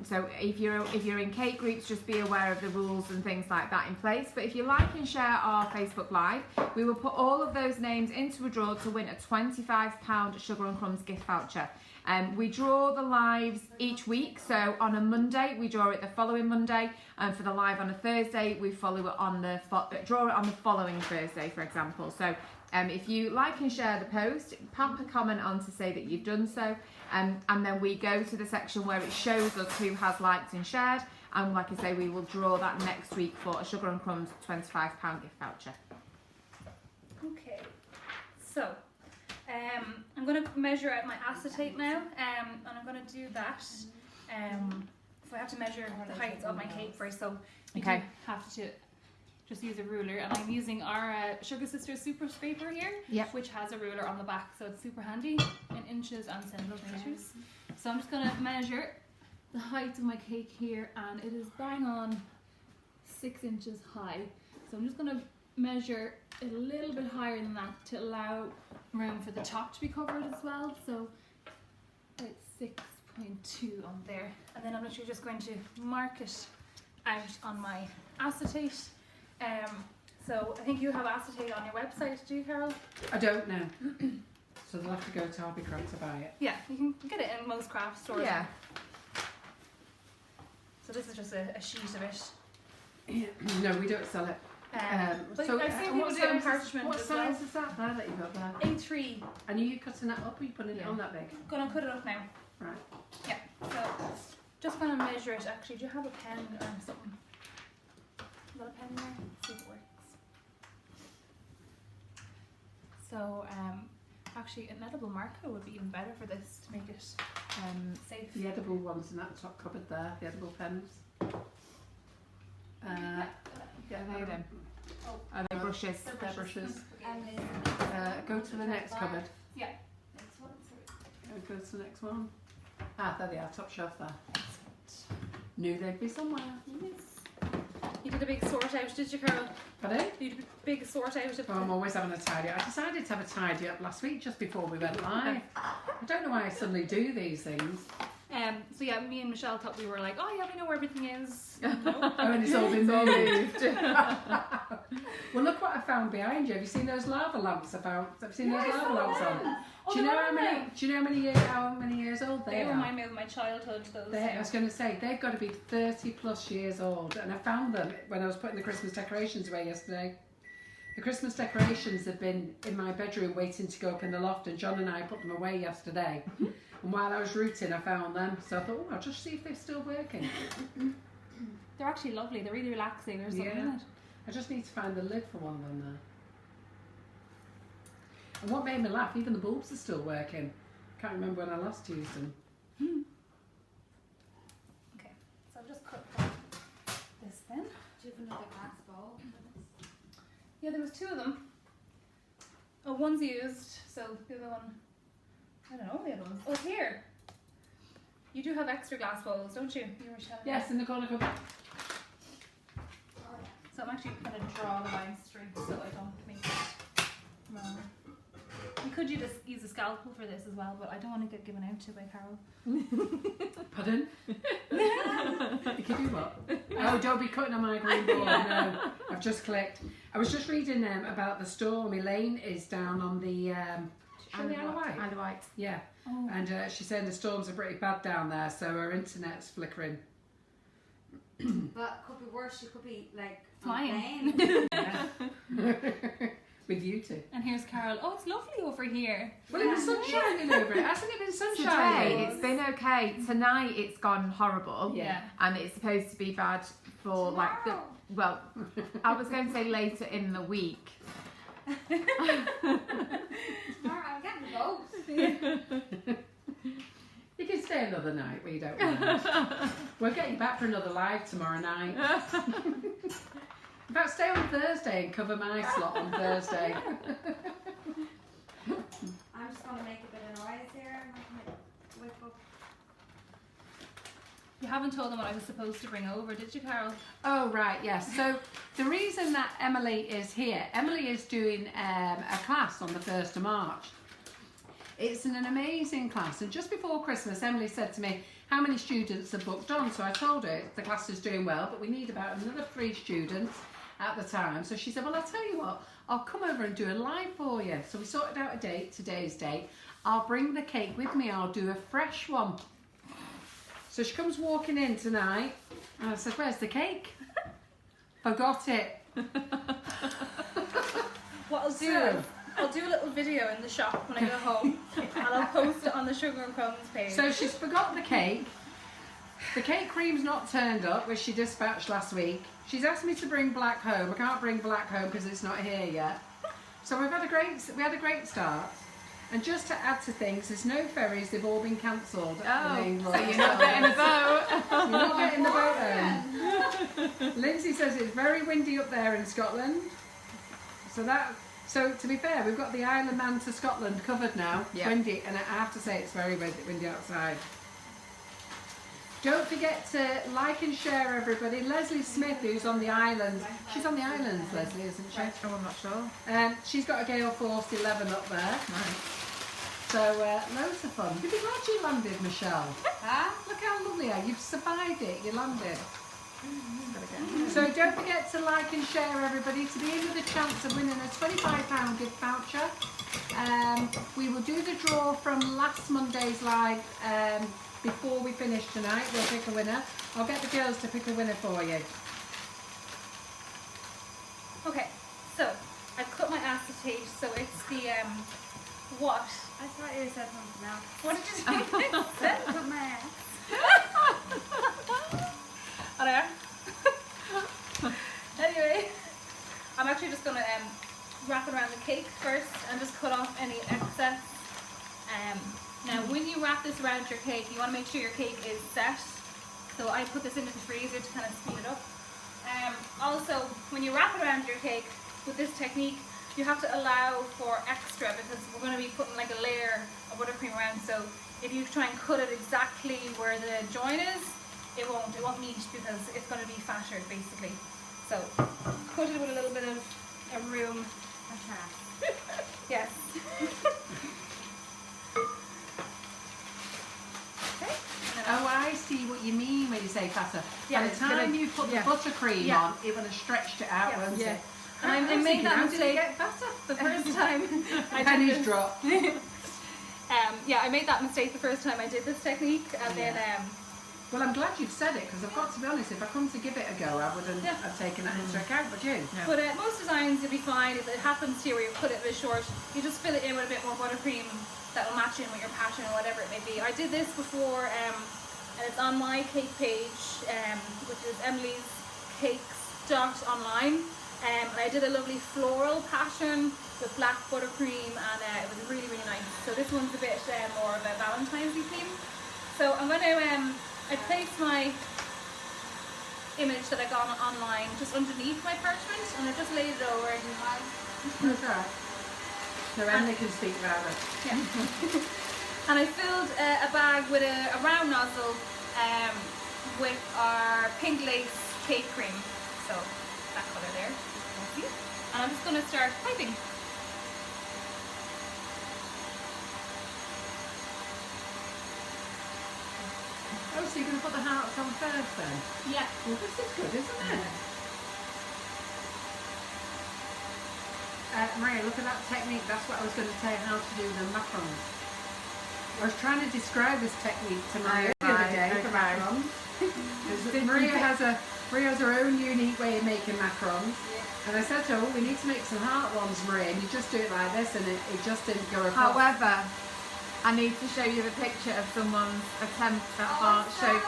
So if you're in cake groups, just be aware of the rules and things like that in place. But if you like and share our Facebook Live, we will put all of those names into a draw to win a £25 Sugar and Crumbs gift voucher. We draw the lives each week, so on a Monday we draw it the following Monday, and for the live on a Thursday we follow it on the draw it on the following Thursday, for example. So if you like and share the post, pop a comment on to say that you've done so, and then we go to the section where it shows us who has liked and shared, and like I say, we will draw that next week for a Sugar and Crumbs £25 gift voucher. Okay, so I'm going to measure out my acetate now, and I'm going to do that. So I have to measure the height of my cake first, so you Okay. do have to just use a ruler, and I'm using our Sugar Sisters Super Scraper here, Yep. which has a ruler on the back, so it's super handy in inches and centimeters. So I'm just going to measure the height of my cake here, and it is bang on 6 inches high. So I'm just going to measure it a little bit higher than that to allow room for the top to be covered as well. So it's 6.2 on there, and then I'm literally just going to mark it out on my acetate. So I think you have acetate on your website, do you, Carol? I don't know. So they'll have to go to Hobby Craft to buy it. Yeah, you can get it in most craft stores. Yeah. So this is just a sheet of it. No, we don't sell it. But So I've seen and people what do it in size parchment what as well. size is that there that you've got there? A3. And are you cutting that up or are you putting it Yeah. on that big? Gonna put it up now. Right. Yeah. So just gonna measure it. Actually, do you have a pen or something? You got a pen there? See if it works. So actually, an edible marker would be even better for this to make it safe. The edible ones in that top cupboard there, the edible pens. Are they them? Oh. Are they brushes? They're brushes. And Go to the next cupboard. Yeah. next one. Go to the next one. Ah, there they are, top shelf there. Knew they'd be somewhere. You did a big sort out, did you, Carol? Pardon? You did a big sort out of Oh, I'm always having a tidy up. I decided to have a tidy up last week just before we went live. I don't know why I suddenly do these things. So yeah, me and Michelle thought we were like, oh yeah, we know where everything is. No. Oh, and it's all been moved. Well, look what I found behind you. Have you seen those lava lamps I found? Have you seen those lava lamps on? Oh, Do you know they how were many? now. Do you know how many years old They they are? remind me of my childhood. Those. I was going to say they've got to be 30 plus years old, and I found them when I was putting the Christmas decorations away yesterday. The Christmas decorations have been in my bedroom waiting to go up in the loft, and John and I put them away yesterday. And while I was rooting, I found them, so I thought, oh, I'll just see if they're still working. They're actually lovely. They're really relaxing. There's something in Yeah. it. I just need to find the lid for one of them there. And what made me laugh, even the bulbs are still working. Can't remember when I last used them. Okay, so I'll just cut this then. Do you have another glass bowl? Yeah, there was 2 of them. Oh, one's used, so the other one, I don't know the other ones. Oh, it's here. You do have extra glass bowls, don't you? You were telling me. Yes, in the corner cupboard. So I'm actually going to draw the line straight so I don't make it wrong. You could use a scalpel for this as well, but I don't want to get given out to by Carol. Pardon? You can do what? Oh, don't be cutting on my green board. No, I've just clicked. I was just reading about the storm. Elaine is down on the on the Isle of Wight. Isle of Wight. Yeah, Oh. and she's saying the storms are pretty bad down there, so her internet's flickering. But could be worse. She could be like Flying. Yeah. With you two. And here's Carol. Oh, it's lovely over here. Well, it was sun shining over it. Hasn't it been Today sunshine? it's been okay. Tonight it's gone horrible. Yeah. And it's supposed to be bad for like the well, I was going to say later in the week. Tomorrow I'm getting both. You can stay another night, we don't mind. We'll get you back for another live tomorrow night. In fact, stay on Thursday and cover my slot on Thursday. I'm just gonna make a bit of noise here. Wake up. You haven't told them what I was supposed to bring over, did you, Carol? Oh, right, yes. So the reason that Emily is here, Emily is doing a class on the 1st of March. It's an amazing class, and just before Christmas, Emily said to me, how many students are booked on? So I told her the class is doing well, but we need about another 3 students at the time. So she said, well, I'll tell you what, I'll come over and do a live for you. So we sorted out a date, today's date. I'll bring the cake with me, I'll do a fresh one. So she comes walking in tonight, and I said, where's the cake? Forgot it. What I'll do So- is I'll do a little video in the shop when I go home, and I'll post it on the Sugar and Crumbs page. So she's forgot the cake. The cake cream's not turned up, which she dispatched last week. She's asked me to bring black home. I can't bring black home because it's not here yet. So we had a great start. And just to add to things, there's no ferries, they've all been cancelled. Oh, so you're not getting the boat. You're not getting the boat home. Lindsay says it's very windy up there in Scotland. So to be fair, we've got the Isle of Man to Scotland covered now. It's windy, and I have to say it's very windy outside. Don't forget to like and share, everybody. Leslie Smith, who's on the islands. She's on the islands, Leslie, isn't she? Oh, I'm not sure. She's got a gale force 11 up there. Right. So loads of fun. You'll be glad you landed, Michelle. Huh? Look how lovely you are. You've survived it. You landed. So don't forget to like and share, everybody, to be in with a chance of winning a £25 gift voucher. We will do the draw from last Monday's live before we finish tonight. We'll pick a winner. I'll get the girls to pick a winner for you. Okay, so I cut my acetate, so it's the what? I thought you said something else. What did you say? Put my ass. Oh, there. Anyway, I'm actually just gonna wrap it around the cake first and just cut off any excess. Now, when you wrap this around your cake, you want to make sure your cake is set. So I put this into the freezer to kind of speed it up. Also, when you wrap it around your cake with this technique, you have to allow for extra because we're going to be putting like a layer of buttercream around. So if you try and cut it exactly where the join is, it won't meet because it's going to be fatter basically. So cut it with a little bit of room. Yes. Okay. Oh, I see what you mean when you say fatter. Yeah, By the time you put the buttercream on, it would have stretched it out, wouldn't it? And I made that mistake get fatter? the first time I did Pennies this. drop. Yeah, I made that mistake the first time I did this technique, and then Well, I'm glad you've said it because I've got to be honest. If I come to give it a go, I wouldn't have taken that into account. Would you? But most designs you'll be fine. If it happens to you where you cut it a bit short, you just fill it in with a bit more buttercream that will match in with your pattern or whatever it may be. I did this before, and it's on my cake page, which is Emily's Cakes.online. And I did a lovely floral pattern with black buttercream, and it was really, really nice. So this one's a bit more of a Valentine's theme. So I'm going to I placed my image that I got online just underneath my parchment, and I just laid it over. That's right. So Emily can speak about it. Yeah. And I filled a bag with a round nozzle with our pink lace cake cream. So that colour there. And I'm just going to start piping. Oh, so you're going to put the hearts on first then? Yeah. Well, this is good, isn't it? Maria, look at that technique. That's what I was going to tell you how to do the macarons. I was trying to describe this technique to Maria the other day for macarons. Maria has her own unique way of making macarons. And I said to her, oh, we need to make some heart ones, Maria, and you just do it like this, and it just didn't go across. However, I need to show you the picture of someone's attempt at heart shape.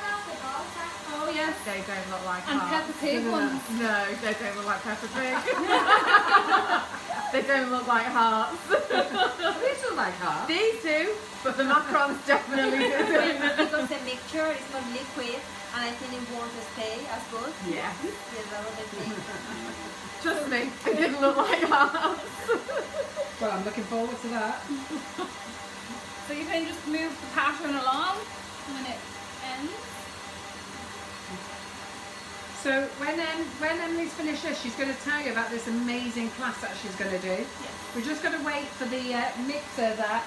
Oh yes. They don't look like And hearts. Peppa Pig ones. No, they don't look like Peppa Pig. They don't look like hearts. These look like hearts. These do, but the macarons definitely do. Because the mixture is not liquid, and I think it won't stay as good. Yeah. Yes, that's what I think. Trust me, they didn't look like hearts. Well, I'm looking forward to that. So you can just move the pattern along when it ends. So when Emily's finished this, she's going to tell you about this amazing class that she's going to do. Yes. We're just going to wait for the mixer that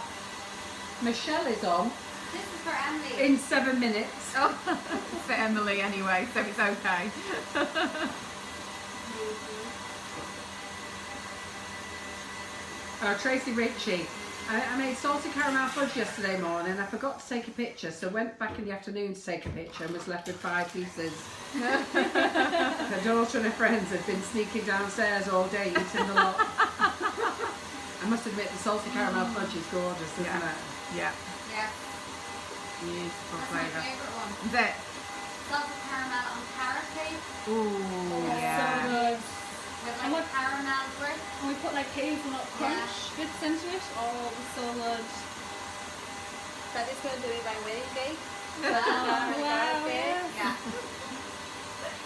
Michelle is on This is for Emily. in 7 minutes. Oh, for Emily anyway, so it's okay. Tracy Ritchie. I made salted caramel fudge yesterday morning. I forgot to take a picture, so went back in the afternoon to take a picture and was left with 5 pieces. Her daughter and her friends had been sneaking downstairs all day eating the lot. I must admit the salted caramel fudge is gorgeous, isn't it? Yeah, Yeah, beautiful that's my flavour. favourite one. Is it? Salted caramel on carrot cake. Ooh, So yeah. good. With And like what- caramel drip. And we put like hazelnut crunch bits into it. Oh, it was so good. That is going to be my wedding cake. Wow, Yeah.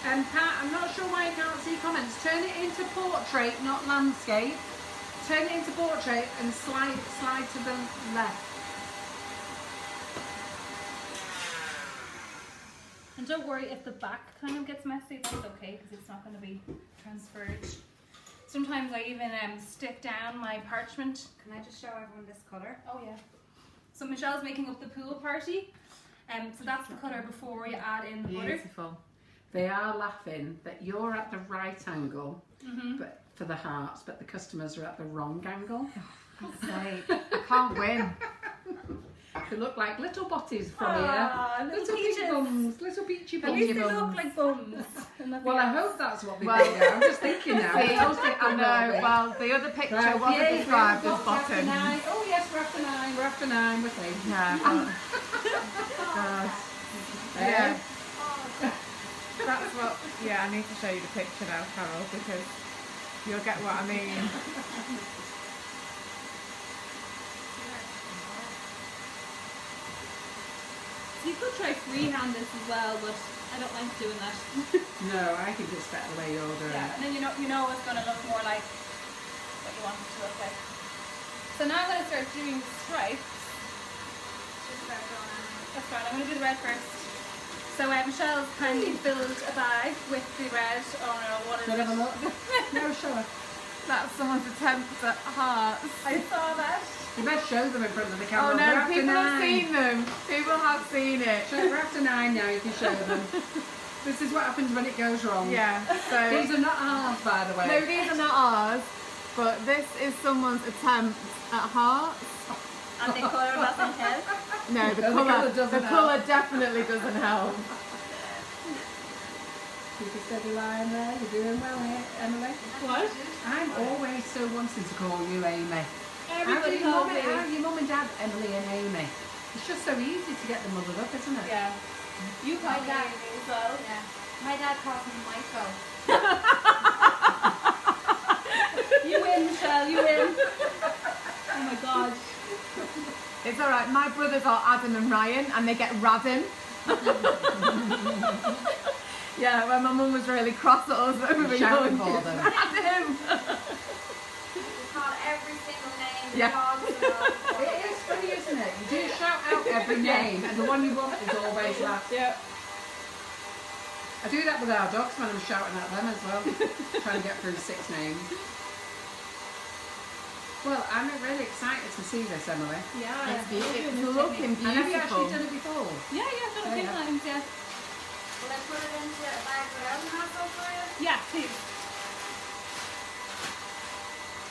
And Pat, I'm not sure why you can't see comments. Turn it into portrait, not landscape. Turn it into portrait and slide to the left. And don't worry if the back kind of gets messy, that's okay because it's not going to be transferred. Sometimes I even stick down my parchment. Can I just show everyone this colour? Oh yeah. So Michelle's making up the pool party. So that's the colour before you add in the butter. Beautiful. They are laughing that you're at the right angle, Mm-hmm. but for the hearts, but the customers are at the wrong angle. God's sake. I can't win. They look like little botties from Ah, here. little Peachy peaches. bums, little peachy At bums. least they bums. look like bums. in the Well, I fields. hope that's what they Well- think. I'm just thinking now. See, I was thinking I know. what Well, the other picture Right, wasn't yay, described we're as after bottom. 9. Oh yes, we're after 9. We're after 9. We're safe. Yeah. God. Yeah. That's what. Yeah, I need to show you the picture now, Carol, because you'll get what I mean. You could try freehand this as well, but I don't like doing that. No, I think it's better the way you're doing Yeah, it. and then you know it's going to look more like what you want it to look like. So now I'm going to start doing the stripes. That's fine, I'm going to do the red first. So Michelle's kindly filled a bag with the red. Oh no, what is Should I have a it? look? No, show her. That's someone's attempt at hearts. I saw that. You best show them in front of the Oh camera. We're no, after people have 9. seen them. People have seen it. So we're after 9 now, you can show them. This is what happens when it goes wrong. Yeah. So These are not ours, by the way. no, these are not ours, but this is someone's attempt at hearts. And the colour doesn't help. No, the The colour. colour The doesn't colour definitely doesn't help. Keep a steady line there. You're doing well here, Emily. What? I'm always so wanting to call you Amy. Everybody how calls do me. your mum and dad, Emily and Amy? It's just so easy to get them muddled up, isn't it? Yeah. You call me dad. Amy as well. Yeah. My dad calls me Michael. You win, Michelle, you win. Oh my god. It's all right. My brothers are Adam and Ryan, and they get Radin. Yeah, when my mum was really cross at us when we were Shouting young. for them. Radin. We call every single name. Yeah. Dogs and all. It is funny, isn't it? You do shout out every name, and the one you want is always last. Yeah. I do that with our dogs when I'm shouting at them as well, trying to get through 6 names. Well, I'm really excited to see this, Emily. Yeah. It's looking And have you actually beautiful. done it before? Yeah, I've done it a few Yeah. times, yeah. Will I put it into a bag without an apple for you? Yeah, please.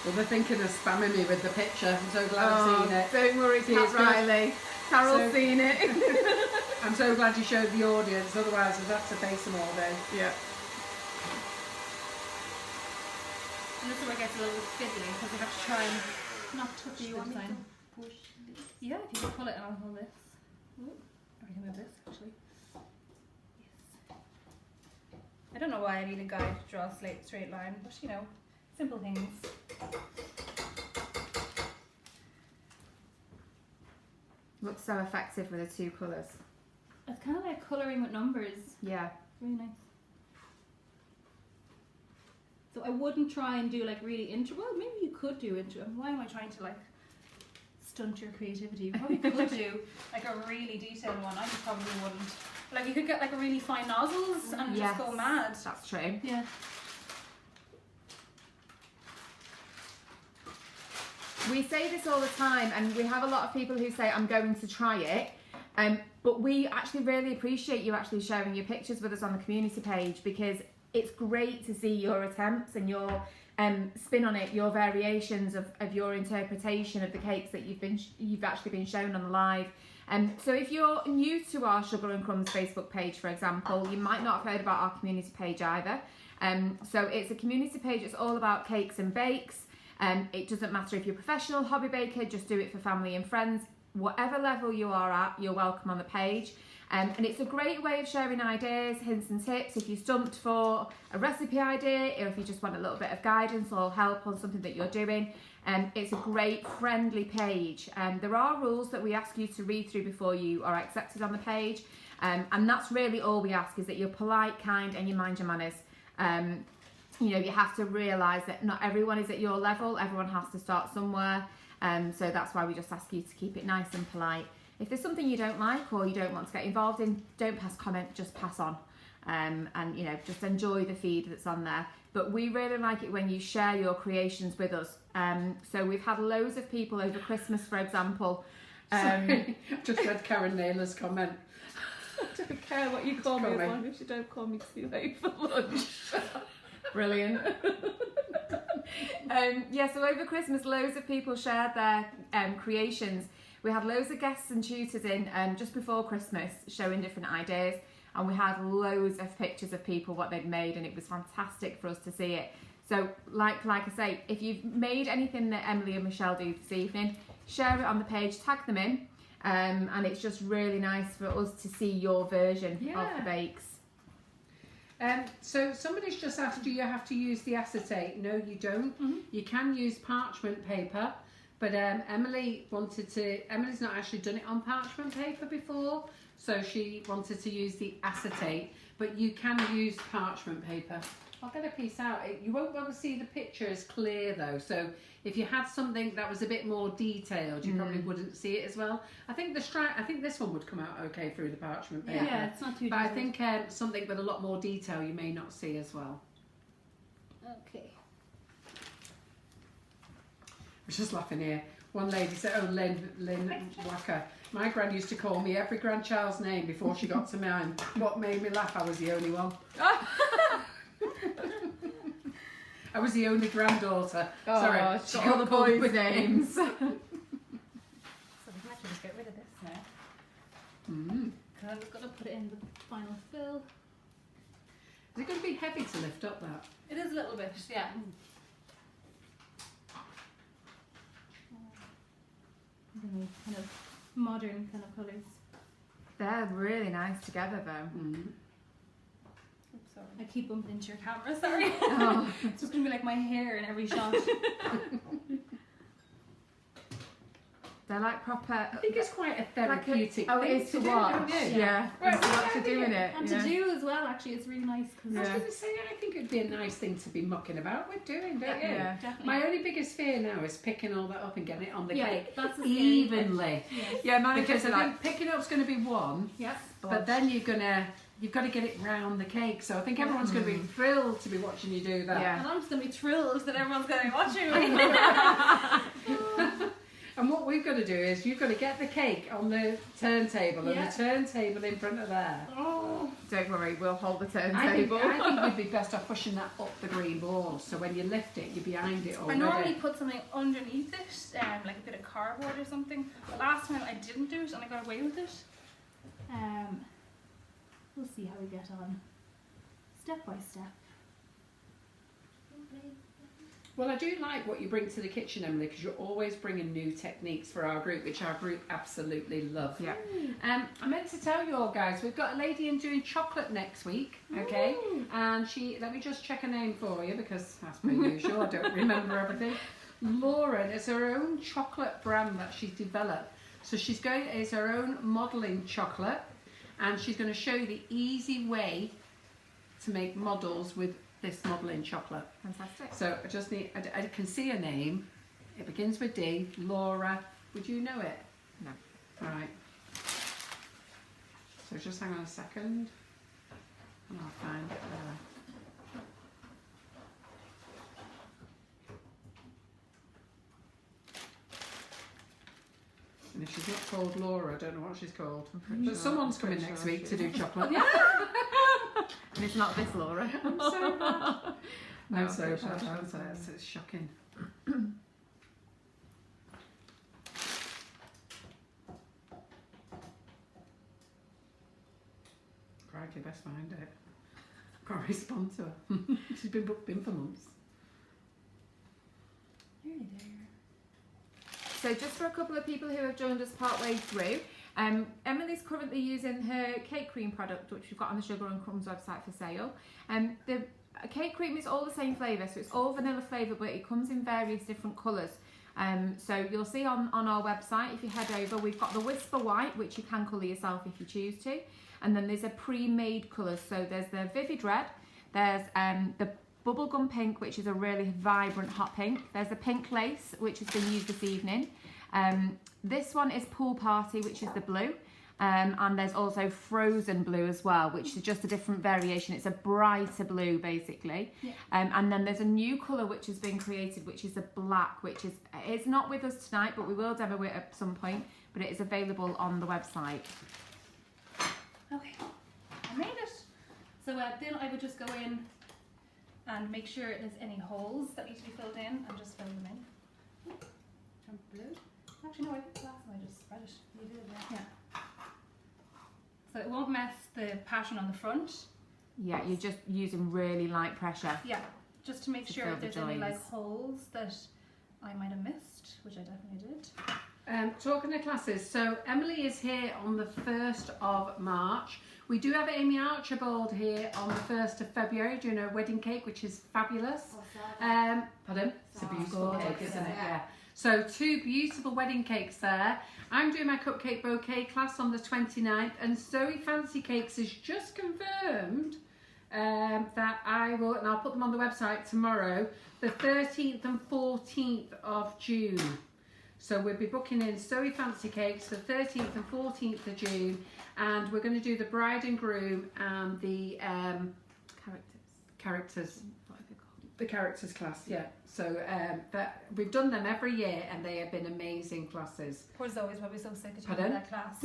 Well, they're thinking of spamming me with the picture. I'm so glad I've seen it. Don't worry, See, Kat it's good. Riley. Carol's So- seen it. I'm so glad you showed the audience, otherwise I'd have to face them all day. Yeah. And this is where it gets a little bit fiddly because you have to try and not touch Do you the want me design. to push this? Yeah, if you can pull it and I'll hold this. Ooh. Or you can move this, actually. Yes. I don't know why I need a guide to draw a straight line, but you know, simple things. Looks so effective with the 2 colours. It's kind of like colouring with numbers. Yeah. Really nice. So I wouldn't try and do like really well, maybe you could do why am I trying to like stunt your creativity? You probably could do like a really detailed one. I just probably wouldn't. Like you could get like a really fine nozzles and Yes. just go mad. That's true. Yeah. We say this all the time, and we have a lot of people who say, I'm going to try it. But we actually really appreciate you actually sharing your pictures with us on the community page, because it's great to see your attempts and your spin on it, your variations of your interpretation of the cakes that you've actually been shown on the live. So if you're new to our Sugar and Crumbs Facebook page, for example, you might not have heard about our community page either. So it's a community page. It's all about cakes and bakes. It doesn't matter if you're a professional hobby baker, just do it for family and friends. Whatever level you are at, you're welcome on the page. And it's a great way of sharing ideas, hints and tips if you're stumped for a recipe idea, or if you just want a little bit of guidance or help on something that you're doing. It's a great friendly page. There are rules that we ask you to read through before you are accepted on the page. And that's really all we ask, is that you're polite, kind, and you mind your manners. You know, you have to realise that not everyone is at your level. Everyone has to start somewhere. So that's why we just ask you to keep it nice and polite. If there's something you don't like or you don't want to get involved in, don't pass comment, just pass on. And, you know, just enjoy the feed that's on there. But we really like it when you share your creations with us. So we've had loads of people over Christmas, for example. Sorry, I've just read Karen Naylor's comment. I don't care what you call me, as long as you don't call me too late for lunch. Brilliant. Yeah, so over Christmas, loads of people shared their creations. We had loads of guests and tutors in just before Christmas showing different ideas, and we had loads of pictures of people, what they'd made, and it was fantastic for us to see it. So like I say, if you've made anything that Emily and Michelle do this evening, share it on the page, tag them in, and it's just really nice for us to see your version of the bakes. So somebody's just asked, do you have to use the acetate? No, you don't. You can use parchment paper, but Emily's not actually done it on parchment paper before, so she wanted to use the acetate, but you can use parchment paper. I'll get a piece out. You won't be able to see the picture as clear though, so if you had something that was a bit more detailed, you probably wouldn't see it as well. I think this one would come out okay through the parchment paper. Yeah, it's not too But I think something with a lot more detail you may not see as well. Okay. I was just laughing here. One lady said, oh, Lynn Wacker. My gran used to call me every grandchild's name before she got to mine. What made me laugh, I was the only one. I was the only granddaughter. Oh, sorry, she got all the boys' names. So we can actually just get rid of this now. Because I'm just going to put it in the final fill. Is it going to be heavy to lift up that? It is a little bit, yeah. Kind of modern kind of colours. They're really nice together though. Oops, sorry. I keep bumping into your camera, sorry. Oh. It's just going to be like my hair in every shot. They're like proper. I think it's quite a therapeutic it thing is to do, watch. don't you? Yeah, Right, there's a lot to do in it. And to do as well, actually, it's really nice. Cause I was going to say, I think it'd be a nice thing to be mucking about with doing, don't you? Yeah. Definitely. My only biggest fear now is picking all that up and getting it on the cake that's the scary evenly. Yes. Yeah, mine Because is I like. think picking up's going to be one, Yes. but then you've got to get it round the cake. So I think everyone's going to be thrilled to be watching you do that. Yeah. And I'm just going to be thrilled that everyone's going to be watching me. And what we've got to do is you've got to get the cake on the turntable and the turntable in front of there. Oh. Don't worry, we'll hold the I think turntable. you'd be best off pushing that up the green ball, so when you lift it, you're behind it I already. normally put something underneath it, like a bit of cardboard or something. But last time I didn't do it and I got away with it. We'll see how we get on. Step by step. Well, I do like what you bring to the kitchen, Emily, because you're always bringing new techniques for our group, which our group absolutely love. Yeah. I meant to tell you all, guys, we've got a lady in doing chocolate next week, okay? And let me just check her name for you, because as per usual, I don't remember everything. Lauren, it's her own chocolate brand that she's developed. So it's her own modelling chocolate, and she's going to show you the easy way to make models with this modelling chocolate. Fantastic. So I just need, I can see her name. It begins with D. Laura. Would you know it? No. All right. So just hang on a second. And I'll find it there. And if she's not called Laura, I don't know what she's called. But someone's coming next week to do chocolate. And it's not this, Laura. I'm so bad. I'm No, so pretty bad. sure It's shocking. Crikey, best find it. Can't respond to her. She's been booked in for months. Nearly there. So just for a couple of people who have joined us partway through, Emily's currently using her cake cream product, which we've got on the Sugar and Crumbs website for sale. The cake cream is all the same flavour, so it's all vanilla flavour, but it comes in various different colours. So you'll see on our website, if you head over, we've got the Whisper White, which you can colour yourself if you choose to. And then there's a pre-made colours. So there's the Vivid Red, there's the Bubblegum Pink, which is a really vibrant hot pink. There's the Pink Lace, which has been used this evening. This one is Pool Party, which is the blue. And there's also Frozen Blue as well, which is just a different variation. It's a brighter blue, basically. Yeah. And then there's a new colour which has been created, which is a black, which is, it's not with us tonight, but we will demo it at some point, but it is available on the website. Okay, I made it. So then I would just go in and make sure there's any holes that need to be filled in and just fill them in. From blue? Actually, no, I think the last time I just spread it. You did, Yeah. So it won't mess the pattern on the front. Yeah, you're just using really light pressure. Yeah, just to make To sure fill if the there's any like joins. holes that I might have missed, which I definitely did. Talking of classes, so Emily is here on the 1st of March. We do have Amy Archibald here on the 1st of February doing her wedding cake, which is fabulous. Pardon? It's a beautiful cake, isn't it? Yeah. So 2 beautiful wedding cakes there. I'm doing my cupcake bouquet class on the 29th, and Zoe Fancy Cakes has just confirmed that I will, and I'll put them on the website tomorrow, the 13th and 14th of June. So we'll be booking in Zoe Fancy Cakes for 13th and 14th of June, and we're going to do the bride and groom and the characters. What are they called? The characters class, yeah. So but we've done them every year, and they have been amazing classes. Poor Zoe's probably so sick of Pardon? doing that class.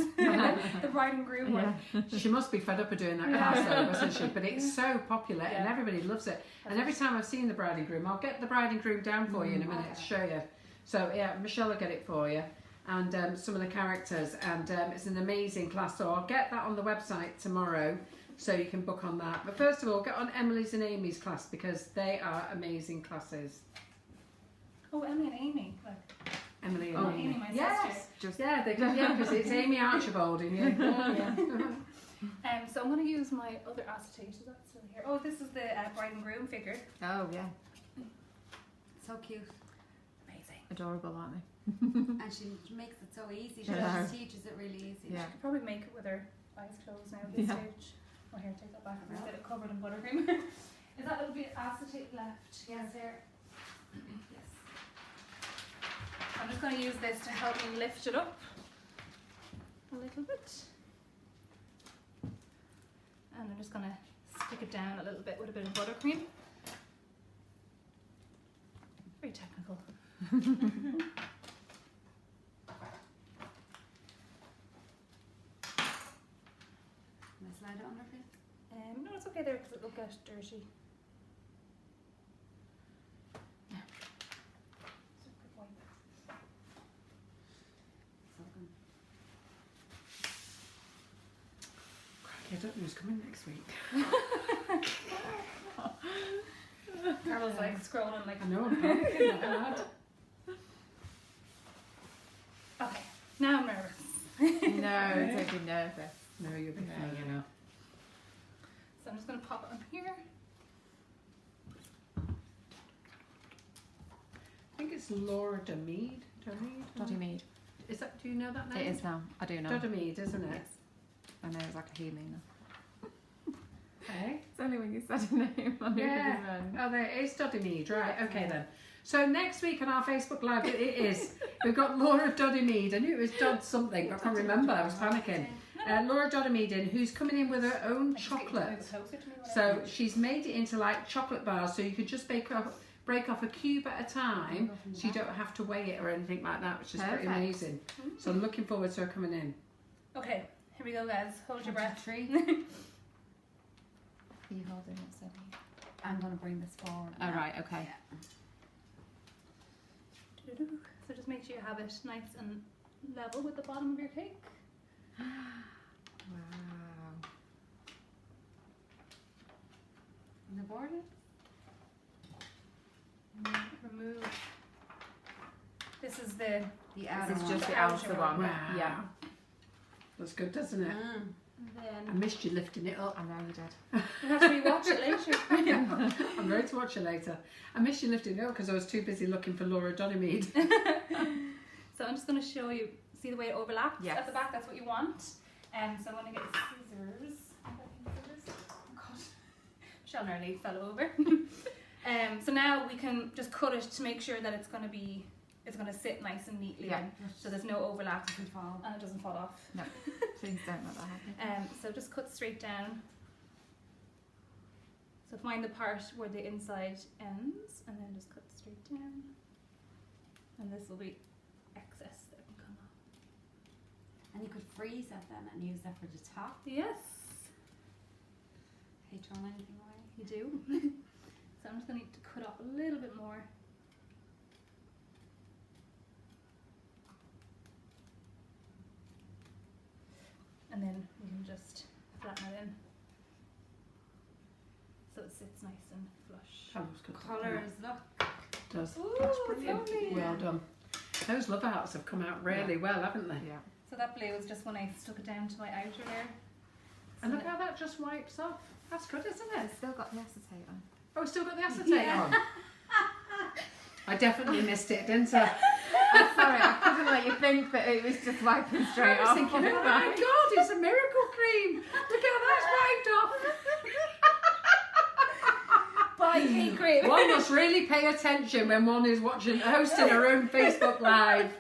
The bride and groom one. She must be fed up of doing that class, though, wasn't she? But it's so popular, and everybody loves it. And every time I've seen the bride and groom, I'll get the bride and groom down for you in a minute to show you. So yeah, Michelle will get it for you, and some of the characters, and it's an amazing class. So I'll get that on the website tomorrow, so you can book on that. But first of all, get on Emily's and Amy's class, because they are amazing classes. Oh, Emily and Amy. Like, Emily and Amy. Amy, my Yes. sister. Just Yeah, because it's Amy Archibald in you. So I'm going to use my other acetate. Is that still here? Oh, this is the bride and groom figure. oh yeah, So cute. Amazing. adorable, aren't they? And she makes it so easy. She Yeah. just teaches it really easy. Yeah. I could probably make it with her eyes closed now at this Yeah. stage. Oh, here, take that back. I'm going to get it covered in buttercream. Is that little bit of acetate left? Yes, here. Yes. I'm just going to use this to help me lift it up a little bit. And I'm just going to stick it down a little bit with a bit of buttercream. Very technical. Can I slide it under a bit? No, it's okay there because it'll get dirty. Yeah. So quick wipe. So good. I don't know who's coming next week. Carol's like scrolling like. I know, I'm panicking. Okay, now I'm nervous. No, don't be nervous. No, you'll be fine, you know. So I'm just going to pop it on here. I think it's Laura Domeed. Doddy Mead. Is that? Do you know that name? It is now. I do know. Domeed, isn't it? Yes. I know it's like a healing. Hey. It's only when you said a name. I knew it Yeah. was wrong. Oh, there it is, Doddymede. Right. Okay then. So next week on our Facebook Live, it is. We've got Laura Doddymede. I knew it was Dodd something, but I can't remember. I was panicking. Laura Doddymede, who's coming in with her own chocolate. So she's made it into like chocolate bars, so you could just break off a cube at a time, so you don't have to weigh it or anything like that, which is pretty Perfect. amazing. So I'm looking forward to her coming in. Okay, here we go, guys. Hold your breath. Tree. Are you holding it, Sophie? I'm going to bring this forward. Oh, now. right, okay. So just make sure you have it nice and level with the bottom of your cake. Wow. And the border? Remove. This is the The outer This is one. just the outer outer one. one. Wow. Yeah. Looks good, doesn't it? And I then missed you lifting it up. I know you did. we'll have to rewatch it later. I'm going to watch it later. I missed you lifting it up because I was too busy looking for Laura Donemead. So I'm just going to show you, see the way it overlaps Yes. at the back, that's what you want. So I'm going to get scissors. Oh God, Michelle nearly fell over. So now we can just cut it to make sure that it's going to sit nice and neatly Yeah. in, so there's no overlap Doesn't fall. and it doesn't fall off. No, please don't let that happen. So just cut straight down. So find the part where the inside ends and then just cut straight down. And this will be excess that can come off. And you could freeze that then and use that for the top. Yes, Have you thrown anything away? you do. So I'm just going to need to cut off a little bit more. And then we can just flatten it in so it sits nice and flush. That looks good. Colours, look. It does. Ooh, That's it's brilliant. lovely. Well done. Those love arts have come out really well, haven't they? Yeah. So that blue is just when I stuck it down to my outer there. And look how that just wipes off. That's good, isn't it? It's still got the acetate on. Oh, we still got the acetate Yeah. on. I definitely missed it, didn't I? I'm sorry, I couldn't let you think that it was just wiping straight I was off. thinking, oh my God, it's a miracle cream. Look how that's wiped off. Buy cake cream. One must really pay attention when one is hosting her own Facebook Live.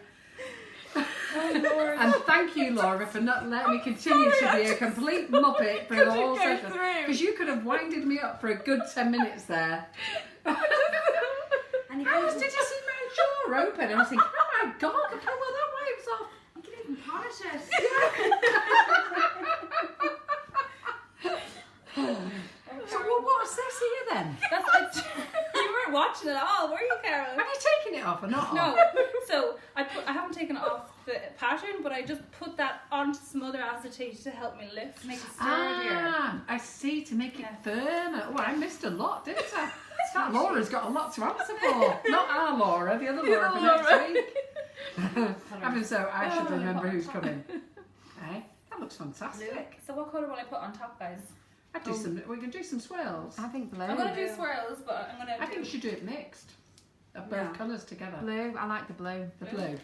Oh Lord. And thank you, Laura, for not letting me continue to be a complete muppet for the whole session. Because you could have winded me up for a good 10 minutes there. And you How can did you see my jaw open? I was thinking, oh my God, look how well that wipes off. you can even polish it. So what's this here then? That's you weren't watching it at all, were you, Carol? Have you taken it off or not? No. So I haven't taken it off the pattern, but I just put that onto some other acetate to help me lift. Make it sturdier. Ah, I see, to make it firmer. Oh, I missed a lot, didn't I? That Laura's got a lot to answer for. Not our Laura, the other Laura for next week. Having so, I should remember who's coming. Hey, that looks fantastic. So what colour will I put on top, guys? I'd do some. We can do some swirls. I think blue. I'm going to do swirls, but I'm going I to think do... we should do it mixed. Of both Yeah. colours together. Blue, I like the blue. The blue.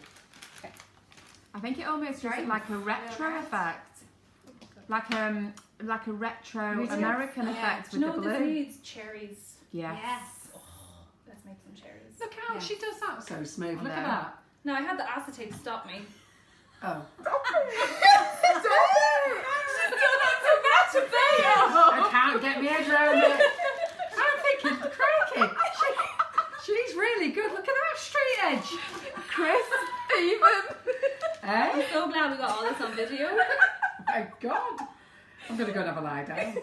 I think it almost gives it like a retro Yeah. effect. Like a retro Me too. American Yeah. effect Do with you know the what this blue. needs? Cherries. Yes. Yes. Let's make some cherries. Look how Yeah. she does that so smooth. I Look at know. that. No, I had the acetate stop me. Oh. I can't get my head around it. I'm thinking, crikey. She's really good. Look at that straight edge. Chris, even. Eh? I'm so glad we got all this on video. My God. I'm going to go and have a lie down.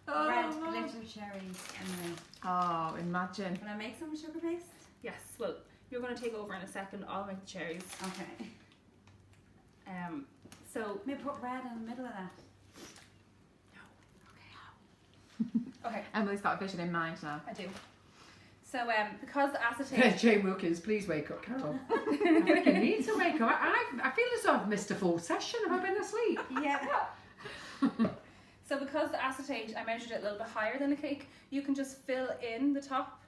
Red glitter cherries. Anyway, Oh, imagine. can I make some sugar paste? Yes, well, you're going to take over in a second. I'll make the cherries. Okay. So, Maybe put red in the middle of that. okay, Emily's got a vision in mind now. I do. So, because the acetate... Jane Wilkins, please wake up, Carol. I think you need to wake up. I feel as though I've missed a full session. Have I been asleep? Yeah. So because the acetate, I measured it a little bit higher than the cake, you can just fill in the top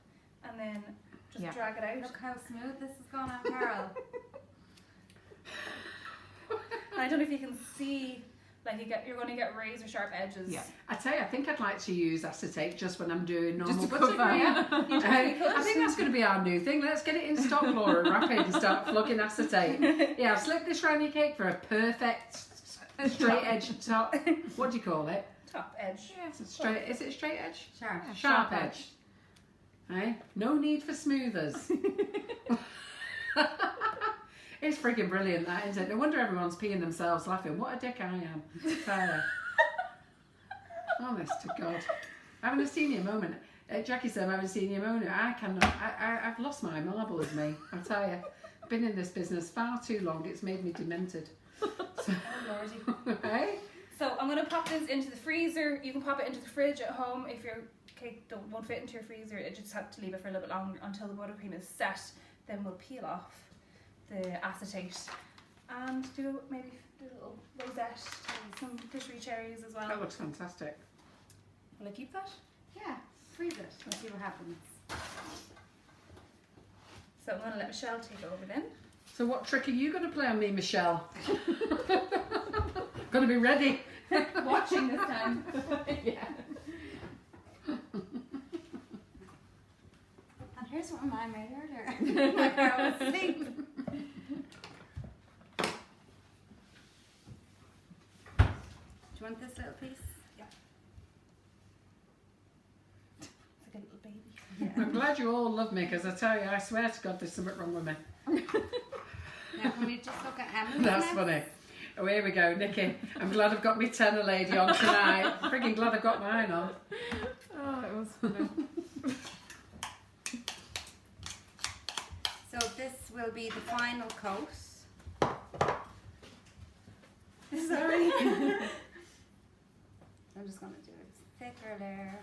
and then just Yeah. drag it out. Look how smooth this is going on, Carol. And I don't know if you can see, like you're going to get razor sharp edges. Yeah. I tell you, I think I'd like to use acetate just when I'm doing normal Just to cover. buttercream. Yeah, you totally could. I think that's going to be our new thing. Let's get it in stock, Laura, wrap it and start plugging acetate. Yeah, I'll slip this round your cake for a perfect straight edge top. What do you call it? Top edge. Is it straight? Is it straight edge? Sharp. Sharp edge. Eh? No need for smoothers. It's freaking brilliant, that, isn't it? No wonder everyone's peeing themselves laughing. What a dick I am. Tyler. Honest to God. Having a senior moment. Jackie said I'm having a senior moment. I cannot. I've lost my marble with me. I tell you. I've been in this business far too long. It's made me demented. So, Oh, Lordy. eh? So I'm going to pop this into the freezer. You can pop it into the fridge at home if your cake won't fit into your freezer. You just have to leave it for a little bit longer until the buttercream is set. Then we'll peel off the acetate and do maybe do a little rosette, some patisserie cherries as well. That looks fantastic. Will I keep that? Yeah. Freeze it and see what happens. So I'm gonna let Michelle take over then. So what trick are you going to play on me, Michelle? Got to be ready. Watching this time. Yeah. And here's what I made earlier. Like I was asleep. Do you want this little piece? It's like a little baby. I'm glad you all love me because I tell you, I swear to God, there's something wrong with me. Now can we just look at Emily's That's next? funny. Oh, here we go, Nikki. I'm glad I've got my tenor lady on tonight. Freaking glad I've got mine on. Oh, it was funny. So this will be the final coat. Sorry. I'm just going to do it thicker there.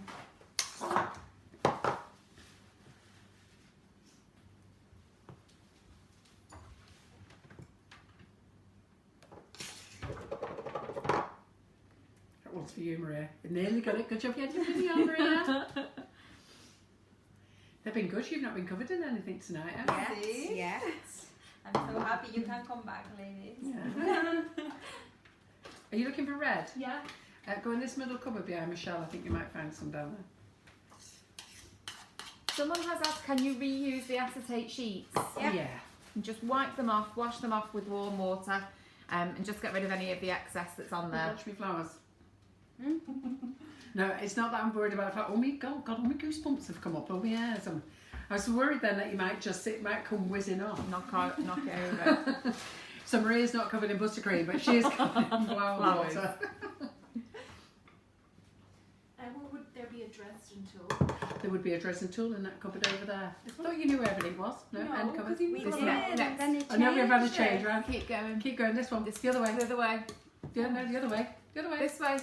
That one's for you, Maria. You nearly got it. Good job getting your video on, Maria. They've been good. You've not been covered in anything tonight, have you? Yes, See? yes. I'm so happy you can come back, ladies. Yeah. Are you looking for red? Yeah. Go in this middle cupboard behind Michelle. I think you might find some down there. Someone has asked, can you reuse the acetate sheets? Yeah. And just wipe them off, wash them off with warm water, and just get rid of any of the excess that's on there. Watch me flowers. No, it's not that I'm worried about that. Oh my God, all my goosebumps have come up. Oh my hairs. I was worried then that you might it might come whizzing off. Knock it over. So Maria's not covered in buttercream, but she is covered in flower Flowers. water. Would there be a dressing tool? There would be a dressing tool in that cupboard over there. I thought you knew where everything was. No, end cupboard. We This did, next. and then it I know we've had a changed change it. round. Keep going. Keep going. This one. The other way. The other way. Yeah, no, the other way. The other way. This way.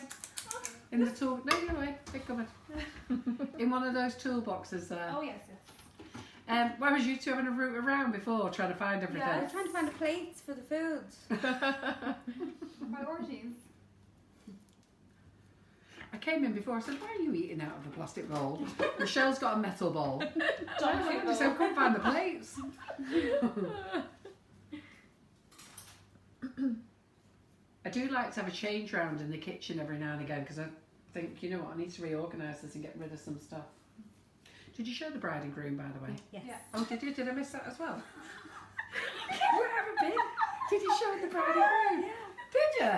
In the tool. No, the other way. Big cupboard. In one of those toolboxes there. Oh yes, yes. Where was you two having a route around before, trying to find everything? I was trying to find the plates for the food. Priorities. I came in before. I said, "Why are you eating out of the plastic bowl?" Michelle's got a metal bowl. I said, "I couldn't find the plates." I do like to have a change round in the kitchen every now and again because I think, you know what, I need to reorganise this and get rid of some stuff. Did you show the bride and groom, by the way? Yes. Yeah. Oh, did you? Did I miss that as well? Where have I been? Did you show the bride and groom? Yeah. Did you?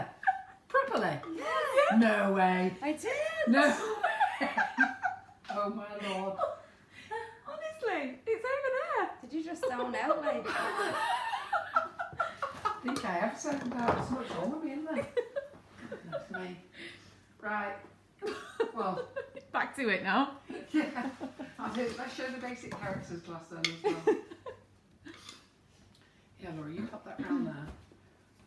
Properly? Yeah. No way. I did. No. Oh my lord. Honestly, it's over Did you just zone out like? I think I have said about so much wrong with me, isn't there? Goodness me. Right. Well, there. Back to it now. yeah. Let's show the basic characters class then as well. Yeah, Laura, you pop that round there.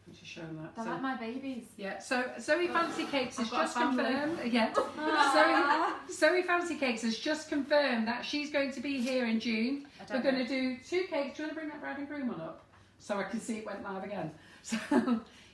And just show them that. They're like my babies. Yeah, so Zoe Fancy Cakes has I've got a just family. confirmed. Yeah. Zoe Fancy Cakes has just confirmed that she's going to be here in June. We're going to do 2 cakes. Do you want to bring that bride and groom one up so I can see it went live again? So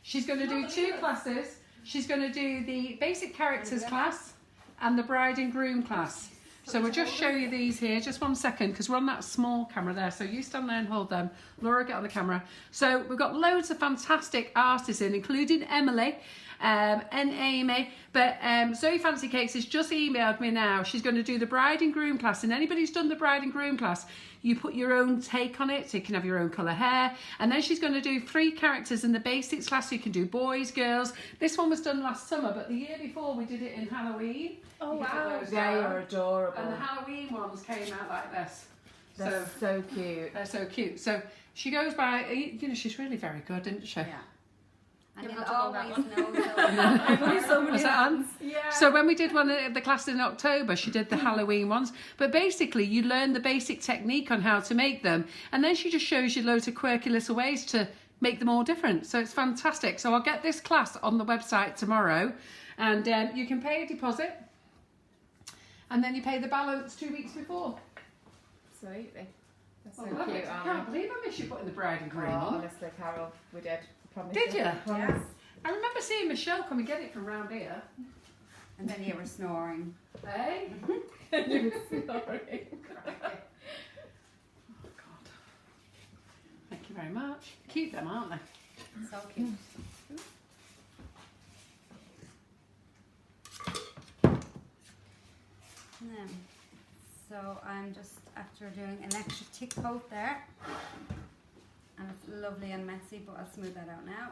she's going to do 2 classes. She's going to do the basic characters class and the bride and groom class. So we'll just show you these here. Just 1 second, because we're on that small camera there. So you stand there and hold them. Laura, get on the camera. So we've got loads of fantastic artists in, including Emily and Amy. But Zoe Fancy Cakes has just emailed me now. She's going to do the bride and groom class. And anybody who's done the bride and groom class, you put your own take on it. So you can have your own colour hair. And then she's going to do 3 characters in the basics class. So you can do boys, girls. This one was done last summer, but the year before we did it in Halloween. Oh You can put wow. those They down. are adorable. And the Halloween ones came out like this. They're so cute. They're so cute. So she goes by, you know, she's really very good, isn't she? Yeah. And You'll you'll have to hold that always one. know. I've only so many Was that Anne? Yeah. So when we did one of the class in October, she did the Halloween ones. But basically, you learn the basic technique on how to make them. And then she just shows you loads of quirky little ways to make them all different. So it's fantastic. So I'll get this class on the website tomorrow. And you can pay a deposit. And then you pay the balance 2 weeks before. Absolutely. They're so Oh, love cute, it. I aren't can't they? believe I missed you putting the bride and groom Oh, on. honestly, Carol, we did. Promise Did you? Promise. I remember seeing Michelle come and get it from round here. And then you were snoring. Hey? You were snoring. Oh, God. Thank you very much. Cute them, aren't they? So cute. So I'm just after doing an extra thick coat there. And it's lovely and messy, but I'll smooth that out now.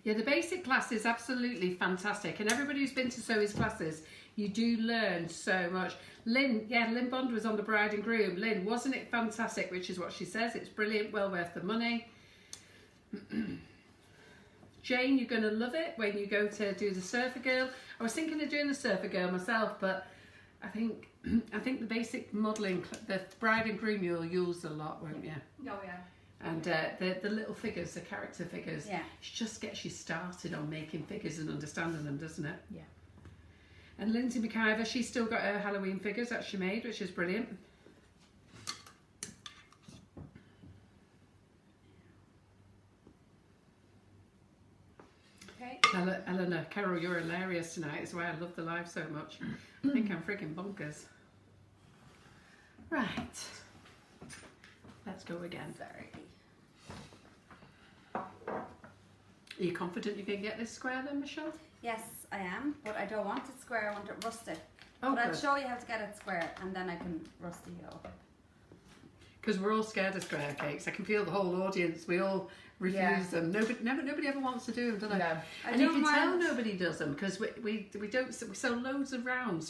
Yeah, the basic class is absolutely fantastic, and everybody who's been to Zoe's classes, you do learn so much. Lynn Bond was on the bride and groom. Lynn, wasn't it fantastic? Which is what she says. It's brilliant, well worth the money. Jane, you're going to love it when you go to do the Surfer Girl. I was thinking of doing the Surfer Girl myself, but I think the basic modelling, the bride and groom, you'll use a lot, won't you? Oh yeah. And the little figures, the character figures, Yeah. it just gets you started on making figures and understanding them, doesn't it? Yeah. And Lindsay McIver, she's still got her Halloween figures that she made, which is brilliant. Okay. Eleanor, Carol, you're hilarious tonight. It's why I love the live so much. I think I'm freaking bonkers. Right. Let's go again. Sorry. Are you confident you can get this square then, Michelle? Yes, I am, but I don't want it square, I want it rustic. Oh, but I'll good. show you how to get it square and then I can rusty it up. Because we're all scared of square cakes. I can feel the whole audience. We all refuse them. Nobody ever wants to do them, do they? No. And you can tell nobody does them because we don't. We sell loads of round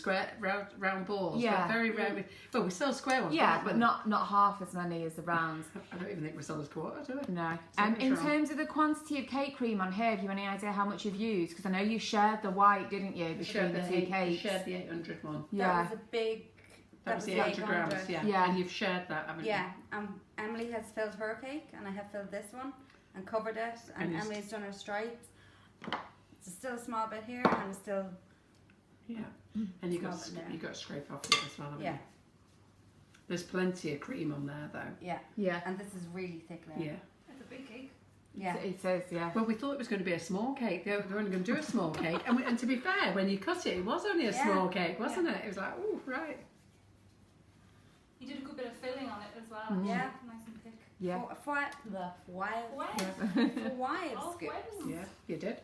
balls. Yeah. But very rarely. Well, we sell square ones. Yeah, don't but we? not half as many as the rounds. I don't even think we sell as quarter, do we? No. Something's In wrong. terms of the quantity of cake cream on here, have you any idea how much you've used? Because I know you shared the white, didn't you, between the two cakes? You shared the 800 one. Yeah. That was a big. That was the 800 grams. Yeah. Yeah. And you've shared that, haven't Yeah. Emily has filled her cake and I have filled this one and covered it. And And Emily's done her stripes. It's still a small bit here and it's still. you? Yeah. And you got Small bit there. you got to scrape off it as well, haven't Yeah. you? There's plenty of cream on there though. Yeah. Yeah. And this is really thick now. Yeah. It's a big cake. Yeah. It says, yeah. Well, we thought it was going to be a small cake. They were only going to do a small cake, and to be fair, when you cut it, it was only a Yeah. small cake, wasn't it? It was like, oh, right. You did a good bit of filling on it as well. Mm. Yeah. Nice and thick. Yeah. The wild. What? Yeah. Wild Oh, scoop. well. Yeah, you did.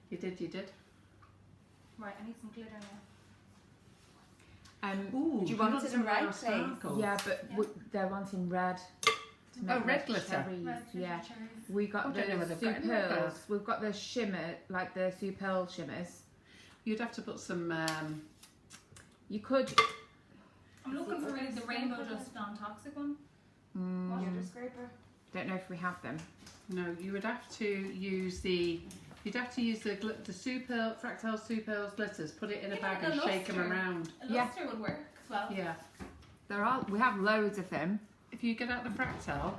You did. Right, I need some glitter now. Ooh, Do you want it in some red, more please? sparkles? Yeah, but they're wanting red. to make Oh, red those glitter. cherries. Red Yeah. cherries. We got I don't know the whether they've got any red Superls. there. We've got the shimmer, like the Superl shimmers. You'd have to put some. You could. I'm looking for really the rainbow just non-toxic one. Mm, Water scraper. don't know if we have them. No, you would have to use the. You'd have to use the Superl Fractal Superls glitters. Put it in a Yeah, bag like and a shake them luster. around. A Yeah. luster would work as well. Yeah. We have loads of them. If you get out the Fractal,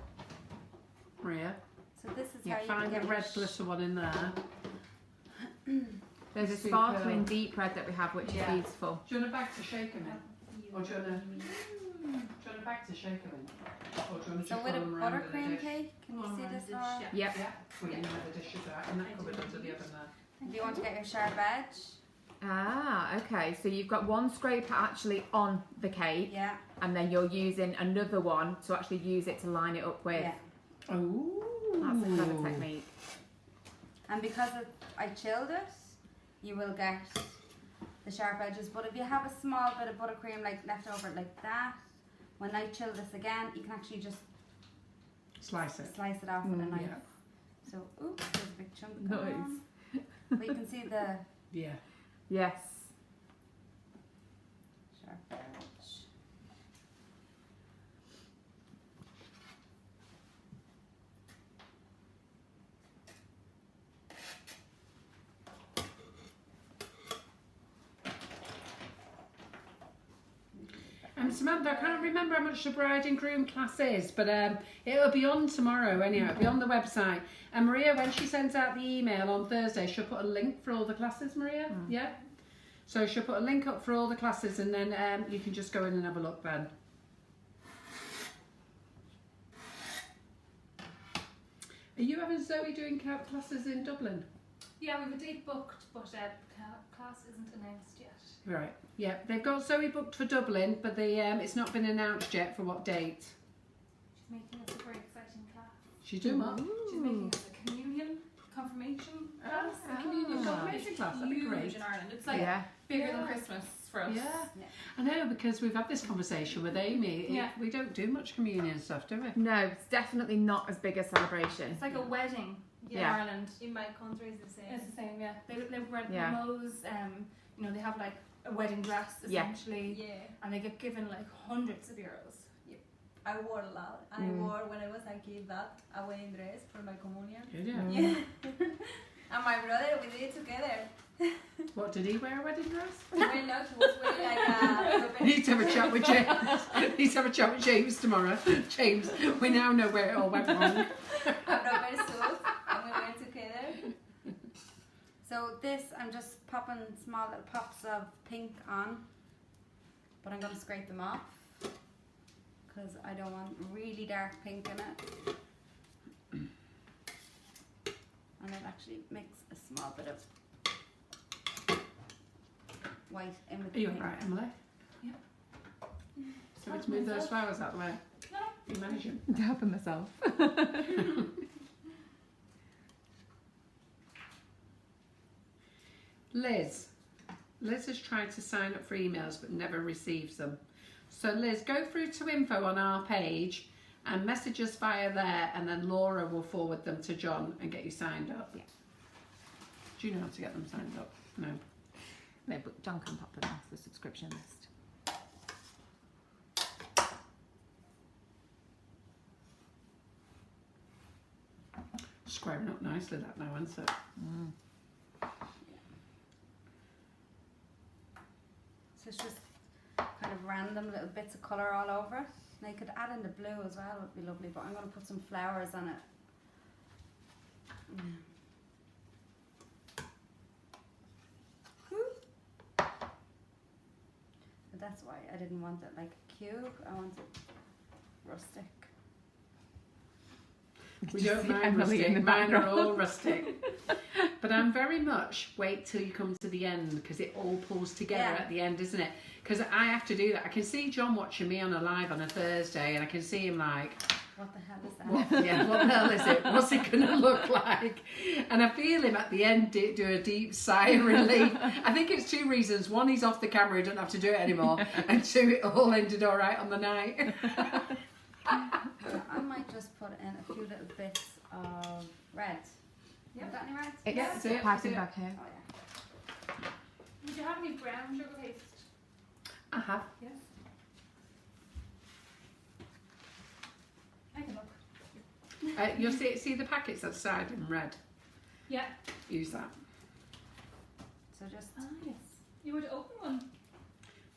Maria, So this is you how you find can the get red your glitter one in there. There's a Superl. sparkling deep red that we have, which Yeah. is beautiful. Do you want a bag to shake them in? Or do you want a bag to shake them in? Or do you want to So just with a roll them around in a buttercream dish? cake, can you see this, Laura? Yep. Yeah. Well, you know where the dishes are, and that cupboard under the oven there. Do you want to get your sharp edge? Ah, okay. So you've got one scraper actually on the cake, Yeah. and then you're using another one to actually use it to line it up with. Yeah. Oh. That's a clever technique. And because I chilled it, you will get the sharp edges. But if you have a small bit of buttercream like left over like that, when I chill this again, you can actually just Slice it. slice it off with a knife. Yeah. So, oops, there's a big chunk Nice. going on. But you can see the Yeah. Yes. sharp edge. And Samantha, I can't remember how much the bride and groom class is, but it'll be on tomorrow anyhow. It'll be on the website. And Maria, when she sends out the email on Thursday, she'll put a link for all the classes, Maria. Yeah? So she'll put a link up for all the classes, and then you can just go in and have a look then. Are you having Zoe doing classes in Dublin? Yeah, we have a date booked, but class isn't announced yet. Right. Yeah, they've got Zoe booked for Dublin, but it's not been announced yet for what date. She's making us a very exciting class. She's doing what? She's making us a communion confirmation class. A communion confirmation class. That'd be Huge great. in Ireland. It's like bigger than Christmas for us. Yeah. I know, because we've had this conversation with Amy. We don't do much communion stuff, do we? No, it's definitely not as big a celebration. It's like a wedding in Yeah. Ireland. In my country, it's the same. It's the same, yeah. They rent Yeah. limos, you know, they have like a wedding dress essentially, Yeah, and they get given like hundreds of euros. I wore a lot. I wore when I was a kid a wedding dress for my communion. Good, yeah. Yeah. And my brother, we did it together. What, did he wear a wedding dress? Well, no, he was wearing like a. I need to have a chat with James. Need to have a chat with James tomorrow. James, we now know where it all went wrong. A proper suit, and we went together. So this, I'm just popping small little pops of pink on, but I'm going to scrape them off because I don't want really dark pink in it. And it actually makes a small bit of white in with Are the you pink. alright, Emily? Yep. So let's move those flowers out of the way. No. You manage them. Helping myself. Liz has tried to sign up for emails but never receives them. So Liz, go through to info on our page and message us via there, and then Laura will forward them to John and get you signed up. Yeah. Do you know how to get them signed up? No. No, but John can pop them off the subscription list. Squaring up nicely that now, isn't it? So it's just kind of random little bits of colour all over it. Now you could add in the blue as well, would be lovely, but I'm going to put some flowers on it. But that's why I didn't want it like a cube, I want it rustic. We don't See mind Emily in rustic, the mine are background. all rustic. But I'm very much wait till you come to the end, because it all pulls together at the end, isn't it? Because I have to do that. I can see John watching me on a live on a Thursday, and I can see him like, What the hell is that? what the hell is it? What's it going to look like? And I feel him at the end do a deep sigh of relief. I think it's two reasons. One, he's off the camera, he doesn't have to do it anymore. And two, it all ended all right on the night. I might just put in a few little bits of red. Have you got any red? It's Yeah, that's it, piping that's back here. Oh yeah. Would you have any brown sugar paste? I have. Yes. I can look. You'll see the packets at the side in red. Yeah. Use that. So just Yes. You would open one.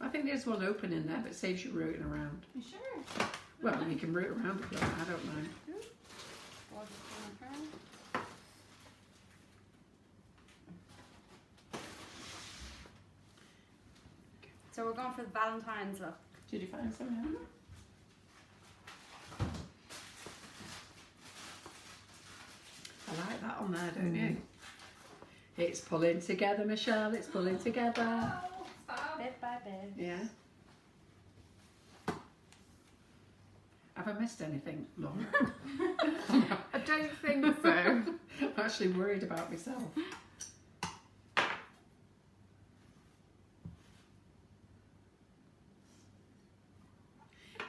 I think there's one open in there, but it saves you rooting around. You sure? Well, you can root around if you want, I don't mind. pour this in around. So we're going for the Valentine's look. Did you find some? Helen? I like that on there, don't you? It's pulling together, Michelle. It's pulling together. Oh, fab. Bit by bit. Yeah. Have I missed anything, Laura? I don't think so. I'm actually worried about myself.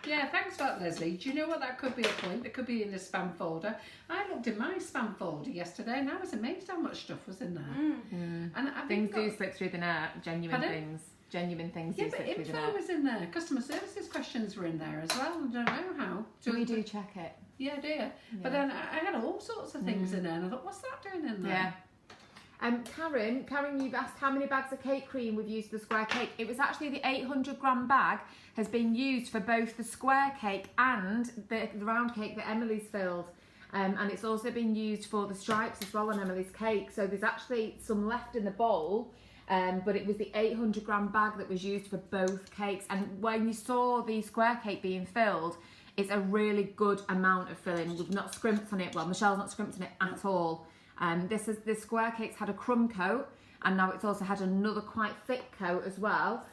Yeah, thanks for that, Leslie. Do you know what that could be a point? It could be in the spam folder. I looked in my spam folder yesterday and I was amazed how much stuff was in there. And I Things think do slip through the net. Genuine Pardon? things. Genuine things yeah, do but slip through the info net. was in there. Customer services questions were in there as well. I don't know how. We do check it. Yeah, do you? But then I had all sorts of things in there and I thought, what's that doing in there? Yeah. Karen, you've asked how many bags of cake cream we've used for the square cake. It was actually the 800-gram bag has been used for both the square cake and the round cake that Emily's filled. And it's also been used for the stripes as well on Emily's cake. So there's actually some left in the bowl. but it was the 800 gram bag that was used for both cakes. And when you saw the square cake being filled, it's a really good amount of filling. We've not scrimped on it. Well, Michelle's not scrimped on it at all. This square cake's had a crumb coat, and now it's also had another quite thick coat as well,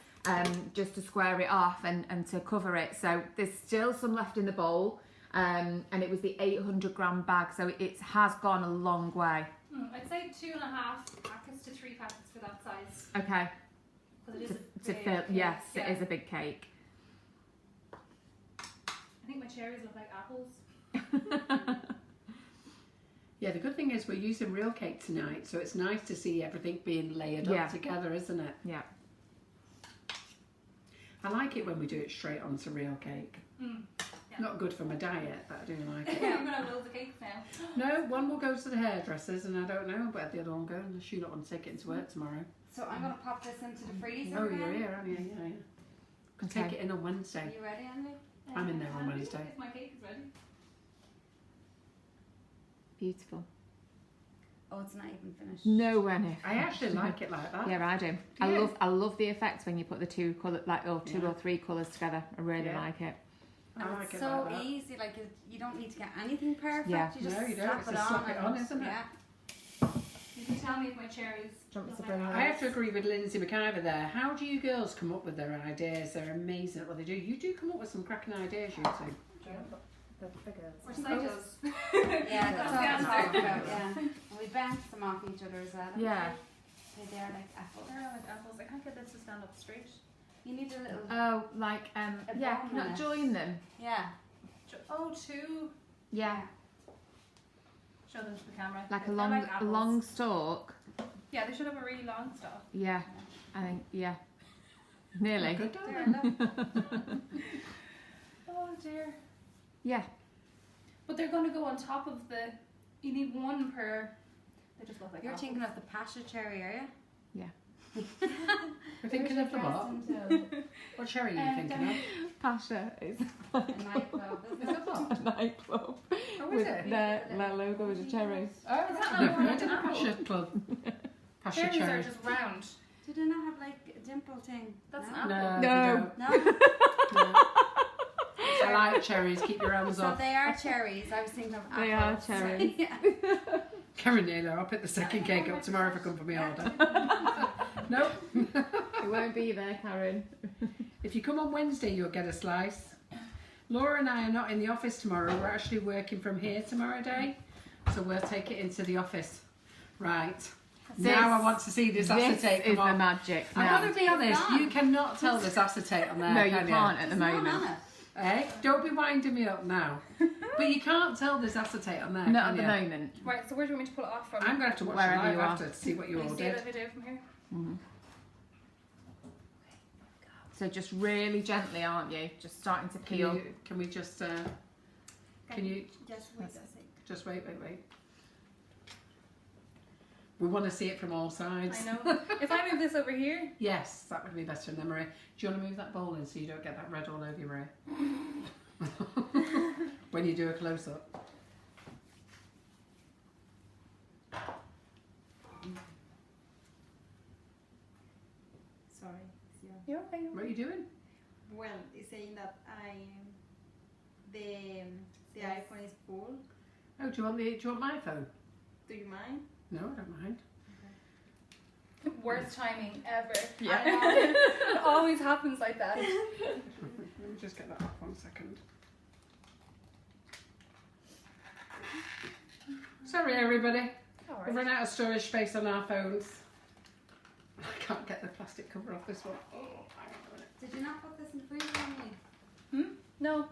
just to square it off and to cover it. So there's still some left in the bowl, and it was the 800 gram bag, so it has gone a long way. I'd say 2.5 packets to 3 packets for that size. Okay. Because it is To fill, yes, it is a big cake. I think my cherries look like apples. Yeah, the good thing is we're using real cake tonight, so it's nice to see everything being layered up together, isn't it? Yeah. I like it when we do it straight onto real cake. Yeah. Not good for my diet, but I do like it. I'm gonna have loads of cakes now. No, one will go to the hairdressers, and I don't know where the other one will go unless you don't want to take it into work tomorrow. So I'm going to pop this into the freezer. Oh, again. you're here, aren't you? Yeah, yeah. Can take it in on Wednesday. Are you ready, Andy? I'm in there on Wednesday. If my cake is ready. Beautiful. Oh, it's not even finished. Nowhere near. I actually like it like that. Yeah, I do. I love the effects when you put the two colour, two or three colours together. I really like it. I like It's it so like that. easy. Like you don't need to get anything perfect. Yeah. You just No, you don't. slap It's it a on. slap it and- on, isn't it? Yeah. You can tell me if my cherries. Do you want me to look bring like it? I have to agree with Lindsay McIver there. How do you girls come up with their ideas? They're amazing at what they do. You do come up with some cracking ideas, you two. The figures. We're psychos. Yeah, that's what I'm the talking about. Yeah. And we bounce them off each other as well. Yeah. They're like apples. They're like apples. I can't get this to stand up straight. You need a little. Oh, like yeah, bone not in it. join them. Yeah. Oh, 2. Yeah, Show them to the camera. like a They're long, like a apples. long stalk. Yeah, they should have a really long stalk. Yeah, I think nearly. Good, There, don't look. Oh dear. Yeah, But they're going to go on top of the. You need one per. They just look like You're apples. thinking of the passion cherry, are you? We're thinking of the what? What cherry are you thinking of? Pasha is A nightclub, isn't Is it? it what? a nightclub Oh, is with it? their logo is a cherry. Oh, Is that I've never not heard of the apple? Pasha Club. Pasha Cherries are cherry. just round. Do they not have like a dimple thing? That's no? an No, apple. No. they don't. No? No. I like cherries. Keep your hands So off. they are cherries. I was thinking of apples. They are cherries. Yeah. Karen Naylor, I'll pick the second cake up tomorrow if I come for my order. Nope. It won't be there, Karen. If you come on Wednesday, you'll get a slice. Laura and I are not in the office tomorrow. We're actually working from here tomorrow day. So we'll take it into the office. Right. Now I want to see this acetate is come the on. magic. I've Now. got to be honest, gone. you cannot tell there's acetate on there. No, you can can't at the There's none moment. on it. Eh? Don't be winding me up now. But you can't tell there's acetate on there. Not can at the you? moment. Right, so where do you want me to pull it off from? I'm going to have to watch Wherever the live you are. after to see what you Can all you see did. the video from here? So just really gently, aren't you? Just starting to peel. Can we just, can you Just wait a second. just wait. We want to see it from all sides. I know. If I move this over here, Yes, that would be better. And then Maria, do you want to move that bowl in so you don't get that red all over you, Maria? When you do a close-up. Sorry. it's your- you're okay. What are you doing? Well, it's saying that the iPhone is full. Oh, do you want my phone? Do you mind? No, I don't mind. Worst timing ever. Yeah. It always happens like that. Let me just get that off 1 second. Sorry, everybody. All We've right. run out of storage space on our phones. I can't get the plastic cover off this one. Oh, hang on a minute. Did you not put this in the freezer, Emily? No. Would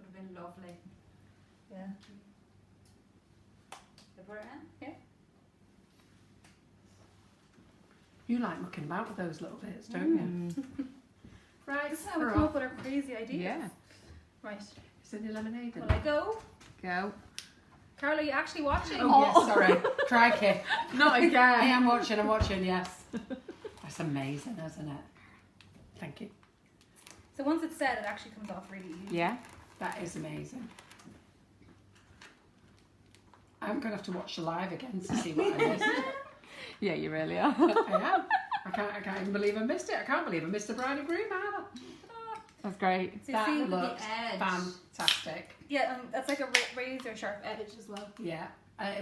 have been lovely. Yeah. They put it in? You like mucking about with those little bits, don't you? Right, This is how we we're come off. up with our crazy ideas. Yeah. Right. Is any lemonade in Will I it? go? Go. Carol, are you actually watching? Oh, yes, sorry. Crikey. Not I again. am watching, yes. That's amazing, isn't it? Thank you. So once it's set, it actually comes off really easy. Yeah. That is amazing. I'm going to have to watch the live again to see what I missed. Yeah, you really are. I am. I can't even believe I missed it. I can't believe I missed the bride and groom either. That's great. So That see, looks edge. fantastic. yeah, that's like a razor sharp edge as well. Yeah.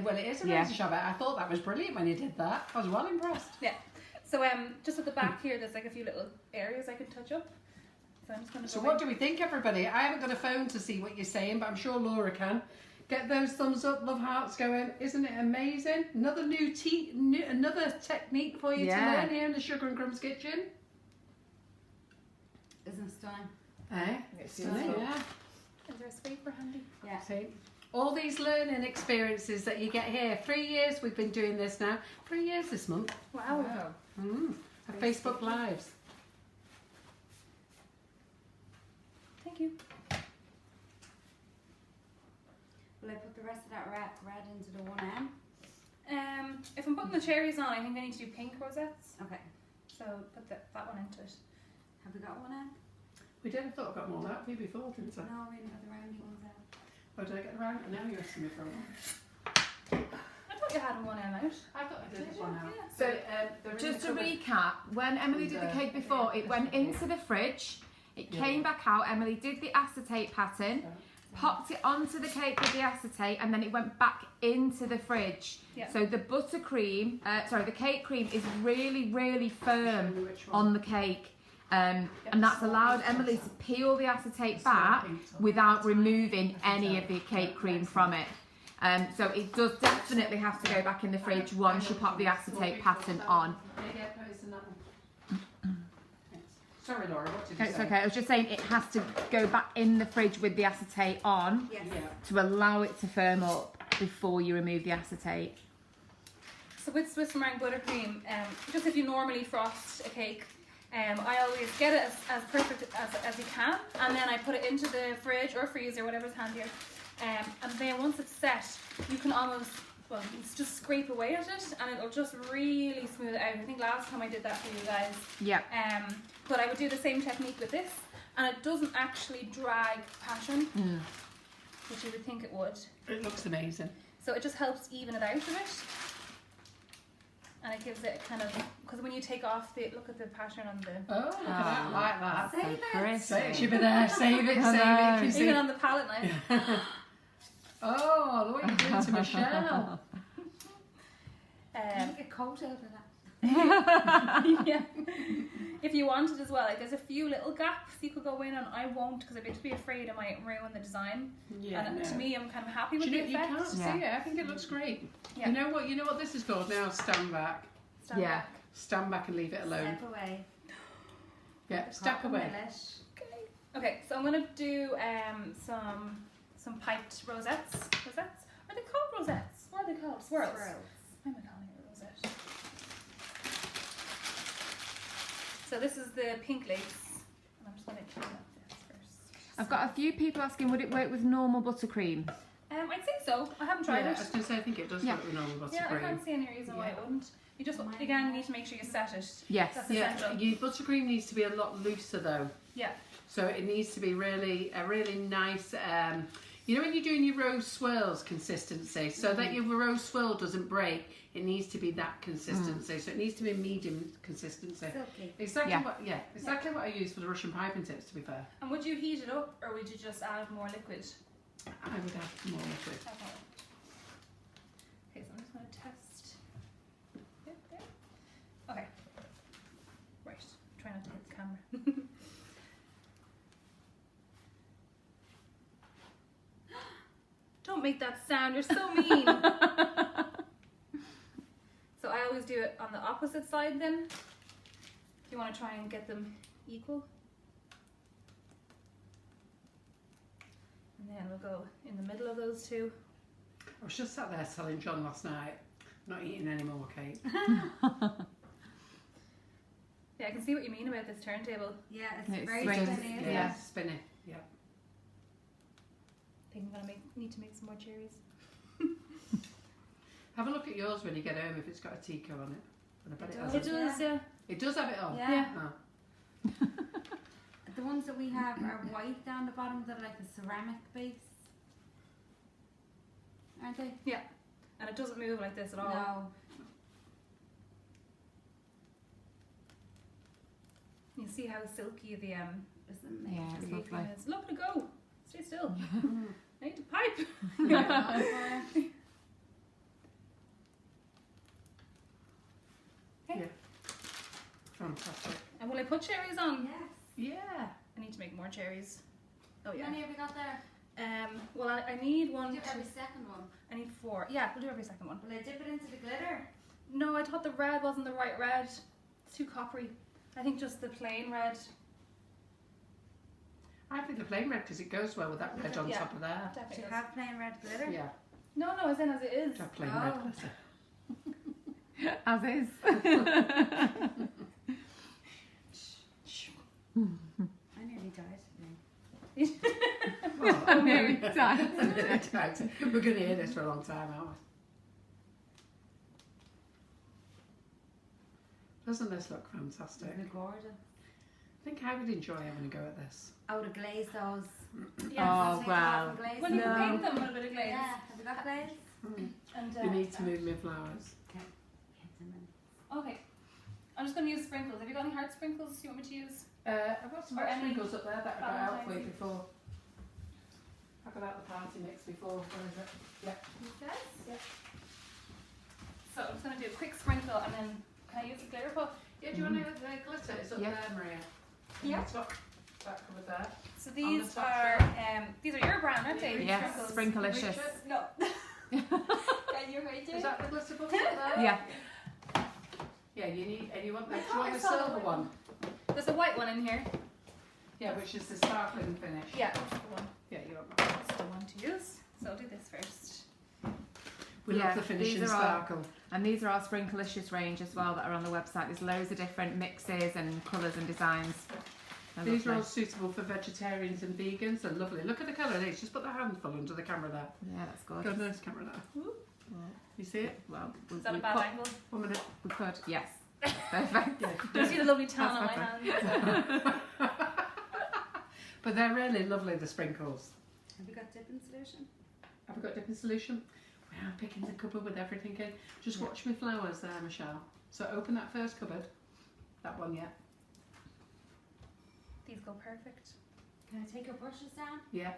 Well, it is a Yeah. razor sharp. I thought that was brilliant when you did that. I was well impressed. Yeah. So just at the back here, there's like a few little areas I can touch up. So I'm just going to. So what do we think, everybody? I haven't got a phone to see what you're saying, but I'm sure Laura can. Get those thumbs up, love hearts going. Isn't it amazing? Another another technique for you to learn here in the Sugar and Crumbs kitchen. Isn't it stunning? Eh? It's Stunning, beautiful. yeah. Is there a scraper handy? Yeah. See, all these learning experiences that you get here. 3 years we've been doing this now. 3 years this month. Wow. Our Facebook Lives. Thank you. Will I put the rest of that red into the 1M? If I'm putting the cherries on, I think I need to do pink rosettes. Okay. So put that one into it. Have we got 1M? We did. I thought I got more out of you before, didn't I? No, we didn't have the roundy ones out. Oh, did I get around? Now you're asking me for one. I thought you had one out. I thought I did one out. Yeah. So, they're in just the to cupboard. recap, when Emily did the cake before, it went into the fridge, it came back out, Emily did the acetate pattern, popped it onto the cake with the acetate, and then it went back into the fridge. Yeah. So the buttercream, the cake cream is really, really firm on the cake. And that's allowed Emily to peel the acetate back without removing any of the cake cream from it. So it does definitely have to go back in the fridge once you pop the acetate pattern on. Sorry, Laura, what did you It's say? okay, I was just saying it has to go back in the fridge with the acetate on Yes. Yeah. to allow it to firm up before you remove the acetate. So with Swiss Meringue Buttercream, just if you normally frost a cake, I always get it as perfect as you can, and then I put it into the fridge or freezer, whatever's handier. And then once it's set, you can almost, well, just scrape away at it, and it'll just really smooth it out. I think last time I did that for you guys. Yeah. But I would do the same technique with this, and it doesn't actually drag pattern, which you would think it would. It looks amazing. So it just helps even it out a bit. And it gives it kind of, because when you take off the, look at the pattern on the, Oh, look at that. I like that. Save it. It should be there. Save it, save it. Can you see? even on the palette knife. Oh, look what you're doing to Michelle. Make a coat out of that. Yeah. If you wanted as well, like there's a few little gaps you could go in, and I won't because I'd just be afraid I might ruin the design. Yeah, And to no. me, I'm kind of happy with Do the you, you effect. can't see it. I think it looks great. Yeah. You know what this is called now? Stand back. Stand Yeah. back. Stand back and leave it alone. Step away. Yeah, step away. Okay, so I'm gonna do some piped rosettes. Rosettes? Are they called rosettes? What are they called? Swirls. Why am I calling it a rosette? So this is the pink lace, and I'm just gonna clean up this first. I've got a few people asking, would it work with normal buttercream? I'd say so. I haven't tried Yeah, I it. was going to say, I think it does Yeah. work with normal Yeah, I buttercream. can't see any reason why it wouldn't. You just, again, you need to make sure you set it. Yes. That's Yeah, essential. your buttercream needs to be a lot looser though. Yeah. So it needs to be really nice. You know when you're doing your rose swirls consistency, so that your rose swirl doesn't break, it needs to be that consistency. So it needs to be medium consistency. Silky. Exactly Yeah. exactly what I use for the Russian piping tips. To be fair, And would you heat it up, or would you just add more liquid? I would add more liquid. Okay. Okay, so I'm just going to test. Yep, there. Okay. Right. Try not to hit the camera. Don't make that sound. You're so mean. So I always do it on the opposite side then. If you want to try and get them equal. And then we'll go in the middle of those two. I was just sat there telling John last night, not eating any more cake. Yeah, I can see what you mean about this turntable. Yeah, it's It's very swings, spinny, isn't yeah. it? Spinning. Yeah. I think I'm gonna need to make some more cherries. Have a look at yours when you get home if it's got a Tico on it. But I bet it, It has does. it. does, yeah. It does have it on. Yeah. Oh. The ones that we have are white down the bottom that are like a ceramic base. Aren't they? And it doesn't move like this at all. No. see how silky the Yeah, it's the lovely. is. Look at it go. Stay still. I need to pipe. Yeah. Fantastic. And will I put cherries on? Yes. Yeah. I need to make more cherries. Oh How yeah. many have we got there? Well, I need one. We do every second one. I need 4. Yeah, we'll do every second one. Will I dip it into the glitter? No, I thought the red wasn't the right red. It's too coppery. I think just the plain red. I think the plain red because it goes well with that red on Yeah. top of there. Do Definitely. you does. have plain red glitter? Yeah. No, as in as it is. Got plain Oh. red glitter. As is. I nearly died today. Well, I'm nearly done. We're going to hear this for a long time, aren't we? Doesn't this look fantastic? They're gorgeous. I think I would enjoy having a go at this. I would have glazed those. Yes. Oh, Take wow. off and glaze Well, you them. can No. paint them with a bit of glaze. Yeah, have you got glaze? And, You need to move my flowers. Okay. I'm just going to use sprinkles. Have you got any hard sprinkles you want me to use? I've got some Or hot any sprinkles up there that I got out for you Valentine's before. I got out the party mix before. Where is it? Yeah. So I'm just going to do a quick sprinkle and then can I use the glitter puff? Yeah, do you want to the glitter? It's up Yeah. there, Maria. Yeah. On the top. That covered there. So On these the top are your brand, aren't they? Yes, Sprinkles. Sprinkalicious. No. Can you rate Is it? that the glitter puff up there? Yeah. Yeah, you need, and you want, do you thought want I the saw the silver white one? There's a white one in here. Yeah, which is the sparkling finish. Yeah, that's the one. Yeah, you want that. That's the one to use. So I'll do this first. We Yeah, love the finish these and are all- sparkle. And these are our Sprinkalicious range as well that are on the website. There's loads of different mixes and colours and designs. They're These are all lovely. suitable for vegetarians and vegans. They're lovely. Look at the colour of these. Just put the handful under the camera there. Yeah, that's Got good. a nice camera there. Well, You see it? well, Is that a bad angle? 1 minute. we could, yes. Perfect. Do you see the lovely tan on my That's hands? But they're really lovely, the sprinkles. Have you got dipping solution? Have we got dipping solution? We are picking the cupboard with everything in. Just watch me flowers there, Michelle. So open that first cupboard. That one, yeah. These go perfect. Can I take your brushes down? Yeah.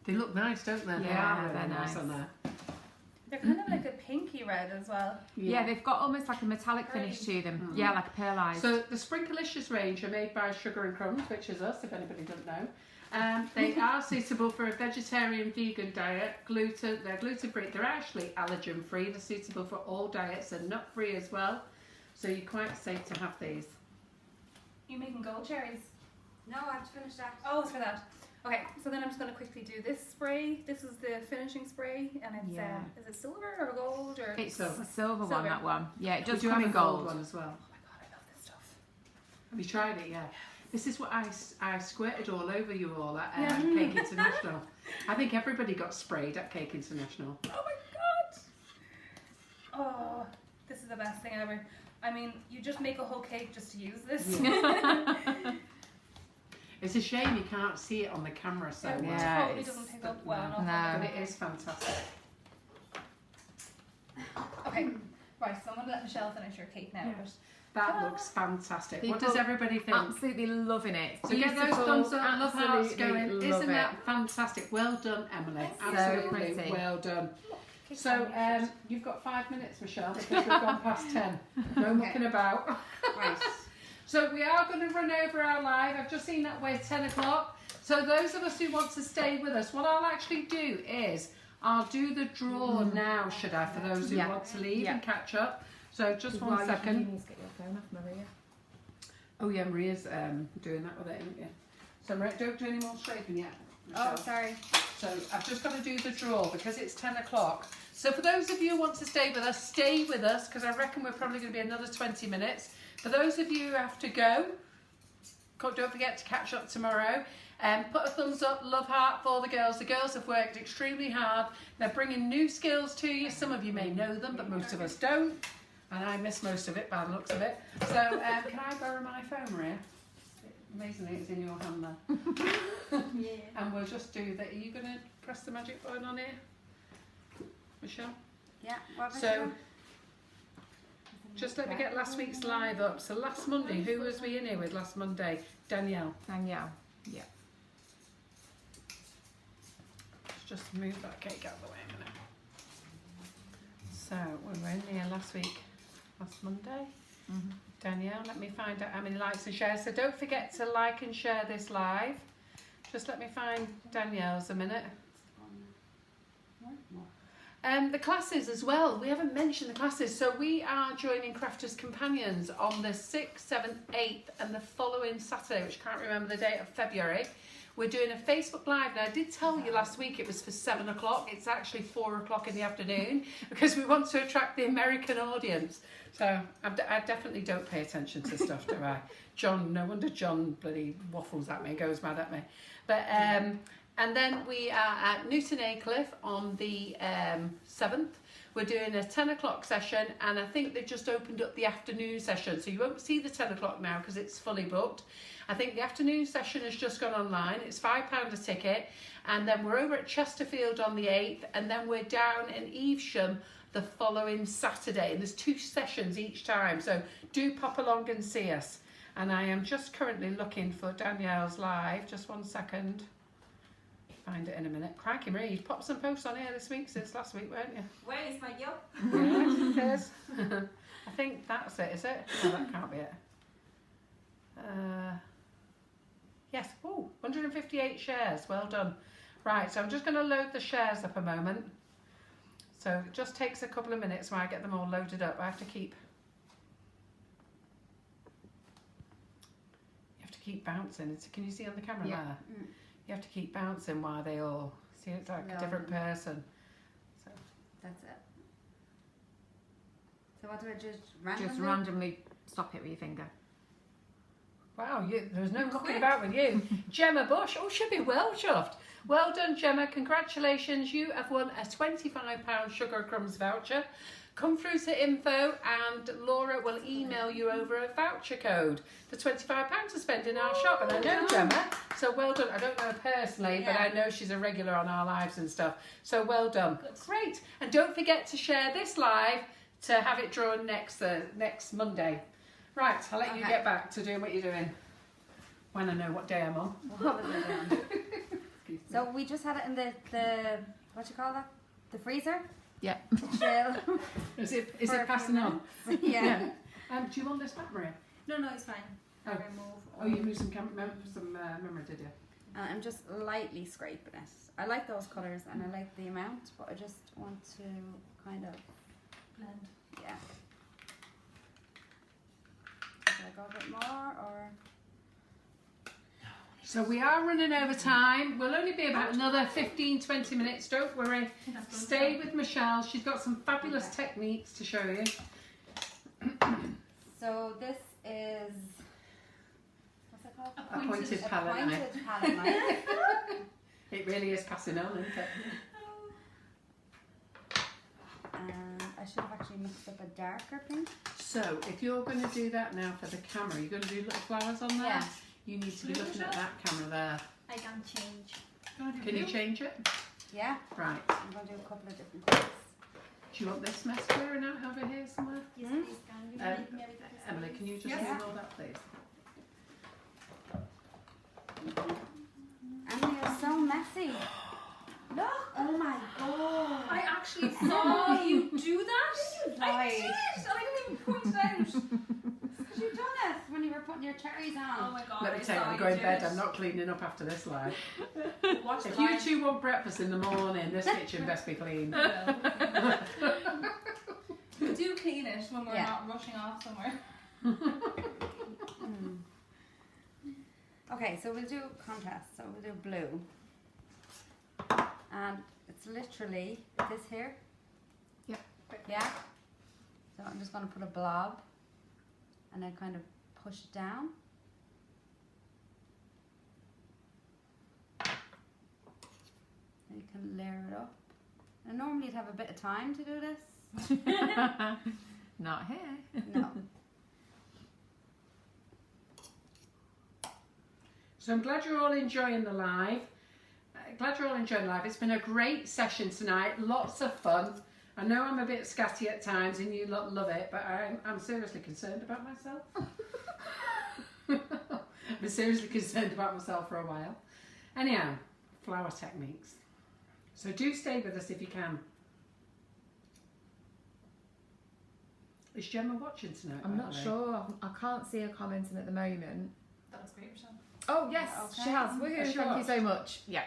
They look nice, don't they? They Yeah, are really they're nice nice. on there. They're kind of like a pinky red as well. Yeah, they've got almost like a metallic finish to them. Yeah, like pearlized. So the Sprinkalicious range are made by Sugar and Crumbs, which is us, if anybody doesn't know. They are suitable for a vegetarian, vegan diet. They're gluten free. They're actually allergen free. They're suitable for all diets and nut free as well. So you're quite safe to have these. You making gold cherries? No, I have to finish that. Oh, it's for that. Okay, so then I'm just going to quickly do this spray. This is the finishing spray, and it's Yeah. is it silver or gold or? it's silver. a silver one, Silver. that one. Yeah, it does Would you come have in a gold gold. one as well? Oh my god, I love this stuff. Have you tried it? Yeah. This is what I squirted all over you all at Yeah. Cake International. I think everybody got sprayed at Cake International. Oh my god! Oh, this is the best thing ever. I mean, you just make a whole cake just to use this. It's a shame you can't see it on the camera so It well. Yeah, totally it's- doesn't pick up well no. enough. No. But it is fantastic. Okay, right, so I'm going to let Michelle finish your cake now. Yeah. But That looks fantastic. What People does everybody think? Absolutely loving it. So get those Beautiful, thumbs up, love hearts absolutely going. love Isn't it. that fantastic? Well done, Emily. So Absolutely pretty. well done. Cake So sandwich. you've got 5 minutes, Michelle, because we've gone past 10. No mucking about. Right. So we are going to run over our live. I've just seen that we're 10 o'clock. So those of us who want to stay with us, what I'll actually do is I'll do the draw now, should I, for those who Yeah. want to leave Yeah. and catch up. So just While one you second. need to get your phone off, Maria. Oh yeah, Maria's doing that with it, isn't you? So Maria, don't do any more scraping yet. Oh, Michelle. sorry. So I've just got to do the draw because it's 10 o'clock. So for those of you who want to stay with us because I reckon we're probably going to be another 20 minutes. For those of you who have to go, don't forget to catch up tomorrow. Put a thumbs up, love heart for the girls. The girls have worked extremely hard. They're bringing new skills to you. Some of you may know them, but most of us don't. And I miss most of it by the looks of it. So can I borrow my phone, Maria? Amazingly, it's in your hand there. Yeah. And we'll just do that. Are you going to press the magic button on here, Michelle? Yeah. What was So- it? Just let me get last week's live up. So last Monday, who was we in here with last Monday? Danielle. Danielle. Yeah. Let's just move that cake out of the way a minute. So we were in here last Monday. Danielle, let me find out how many likes and shares. So don't forget to like and share this live. Just let me find Danielle's a minute. The classes as well. We haven't mentioned the classes. So we are joining Crafters Companions on the 6th, 7th, 8th and the following Saturday, which I can't remember the date of February. We're doing a Facebook Live. Now, I did tell you last week it was for 7 o'clock. It's actually 4 o'clock in the afternoon because we want to attract the American audience. So I definitely don't pay attention to stuff, do I? John, no wonder John bloody waffles at me, goes mad at me. But and then we are at Newton Aycliffe on the 7th. We're doing a 10 o'clock session, and I think they've just opened up the afternoon session. So you won't see the 10 o'clock now because it's fully booked. I think the afternoon session has just gone online. It's £5 a ticket. And then we're over at Chesterfield on the 8th, and then we're down in Evesham the following Saturday. And there's 2 sessions each time. So do pop along and see us. And I am just currently looking for Danielle's live. Just 1 second. Find it in a minute. Crikey Marie, you popped some posts on here this week since last week, weren't you? Where is my job? Yeah, it is. I think that's it, is it? No, that can't be it. Yes, oh, 158 shares, well done. Right, so I'm just going to load the shares up a moment. So it just takes a couple of minutes while I get them all loaded up. I have to keep... You have to keep bouncing. Can you see on the camera there? You have to keep bouncing while they all... See, it's like a different person. So That's it. So what do I just randomly? Just randomly stop it with your finger. wow, there's no mucking about with you. Gemma Bush, oh, should be well chuffed. Well done, Gemma. Congratulations. You have won a £25 Sugar Crumbs voucher. Come through to info and Laura will email you over a voucher code for £25 to spend in our shop. And I know Gemma, so well done. I don't know her personally, but I know she's a regular on our lives and stuff. So well done. Great. And don't forget to share this live to have it drawn next Monday. Right, I'll let you get back to doing what you're doing when I know what day I'm on. What was I doing? So we just had it in the what do you call that? The freezer? Yeah. Chill. Is it passing on? Yeah. Do you want this back, Maria? No, it's fine. Oh. I'll remove. Oh, you moved some memory, did you? And I'm just lightly scraping it. I like those colours and I like the amount, but I just want to kind of Blend. yeah. Should I go a bit more or? So we are running over time. We'll only be about another 15-20 minutes. Don't worry. Stay with Michelle. She's got some fabulous techniques to show you. So this is what's it called? Appointed palette knife. Appointed palette knife. It really is passing on, isn't it? And I should have actually mixed up a darker pink. So if you're going to do that now for the camera, you're going to do little flowers on there? Yeah. You need to be looking at that camera there. I can change. Can you change it? Yeah. Right. I'm going to do a couple of different things. Do you want this mascara now over here somewhere? Yes, please, can you make me a little bit Emily, can you just Yeah. remove all that, please? Emily, you're so messy. Look. Oh my god. I actually saw you do that. I lied. did. I didn't even point it out. You done it when you were putting your cherries Oh on. my god. Let me I tell you, saw I'm going do to bed. it. I'm not cleaning up after this live. Watch If the you live. two want breakfast in the morning, this kitchen best be clean. We do clean it when we're Yeah. not rushing off somewhere. Okay, so we'll do contrast. So we'll do blue. And it's literally this here. Yep. Yeah? So I'm just going to put a blob and then kind of push it down. And you can layer it up. And normally you'd have a bit of time to do this. Not here. No. So I'm glad you're all enjoying the live. It's been a great session tonight. Lots of fun. I know I'm a bit scatty at times and you love it, but I'm seriously concerned about myself. I've been seriously concerned about myself for a while. Anyhow, flower techniques. So do stay with us if you can. Is Gemma watching tonight? I'm by not the way? sure. I can't see her commenting at the moment. That was great, Michelle. Oh yes, Okay. she has. Woohoo! She Thank you watched. so much. Yeah.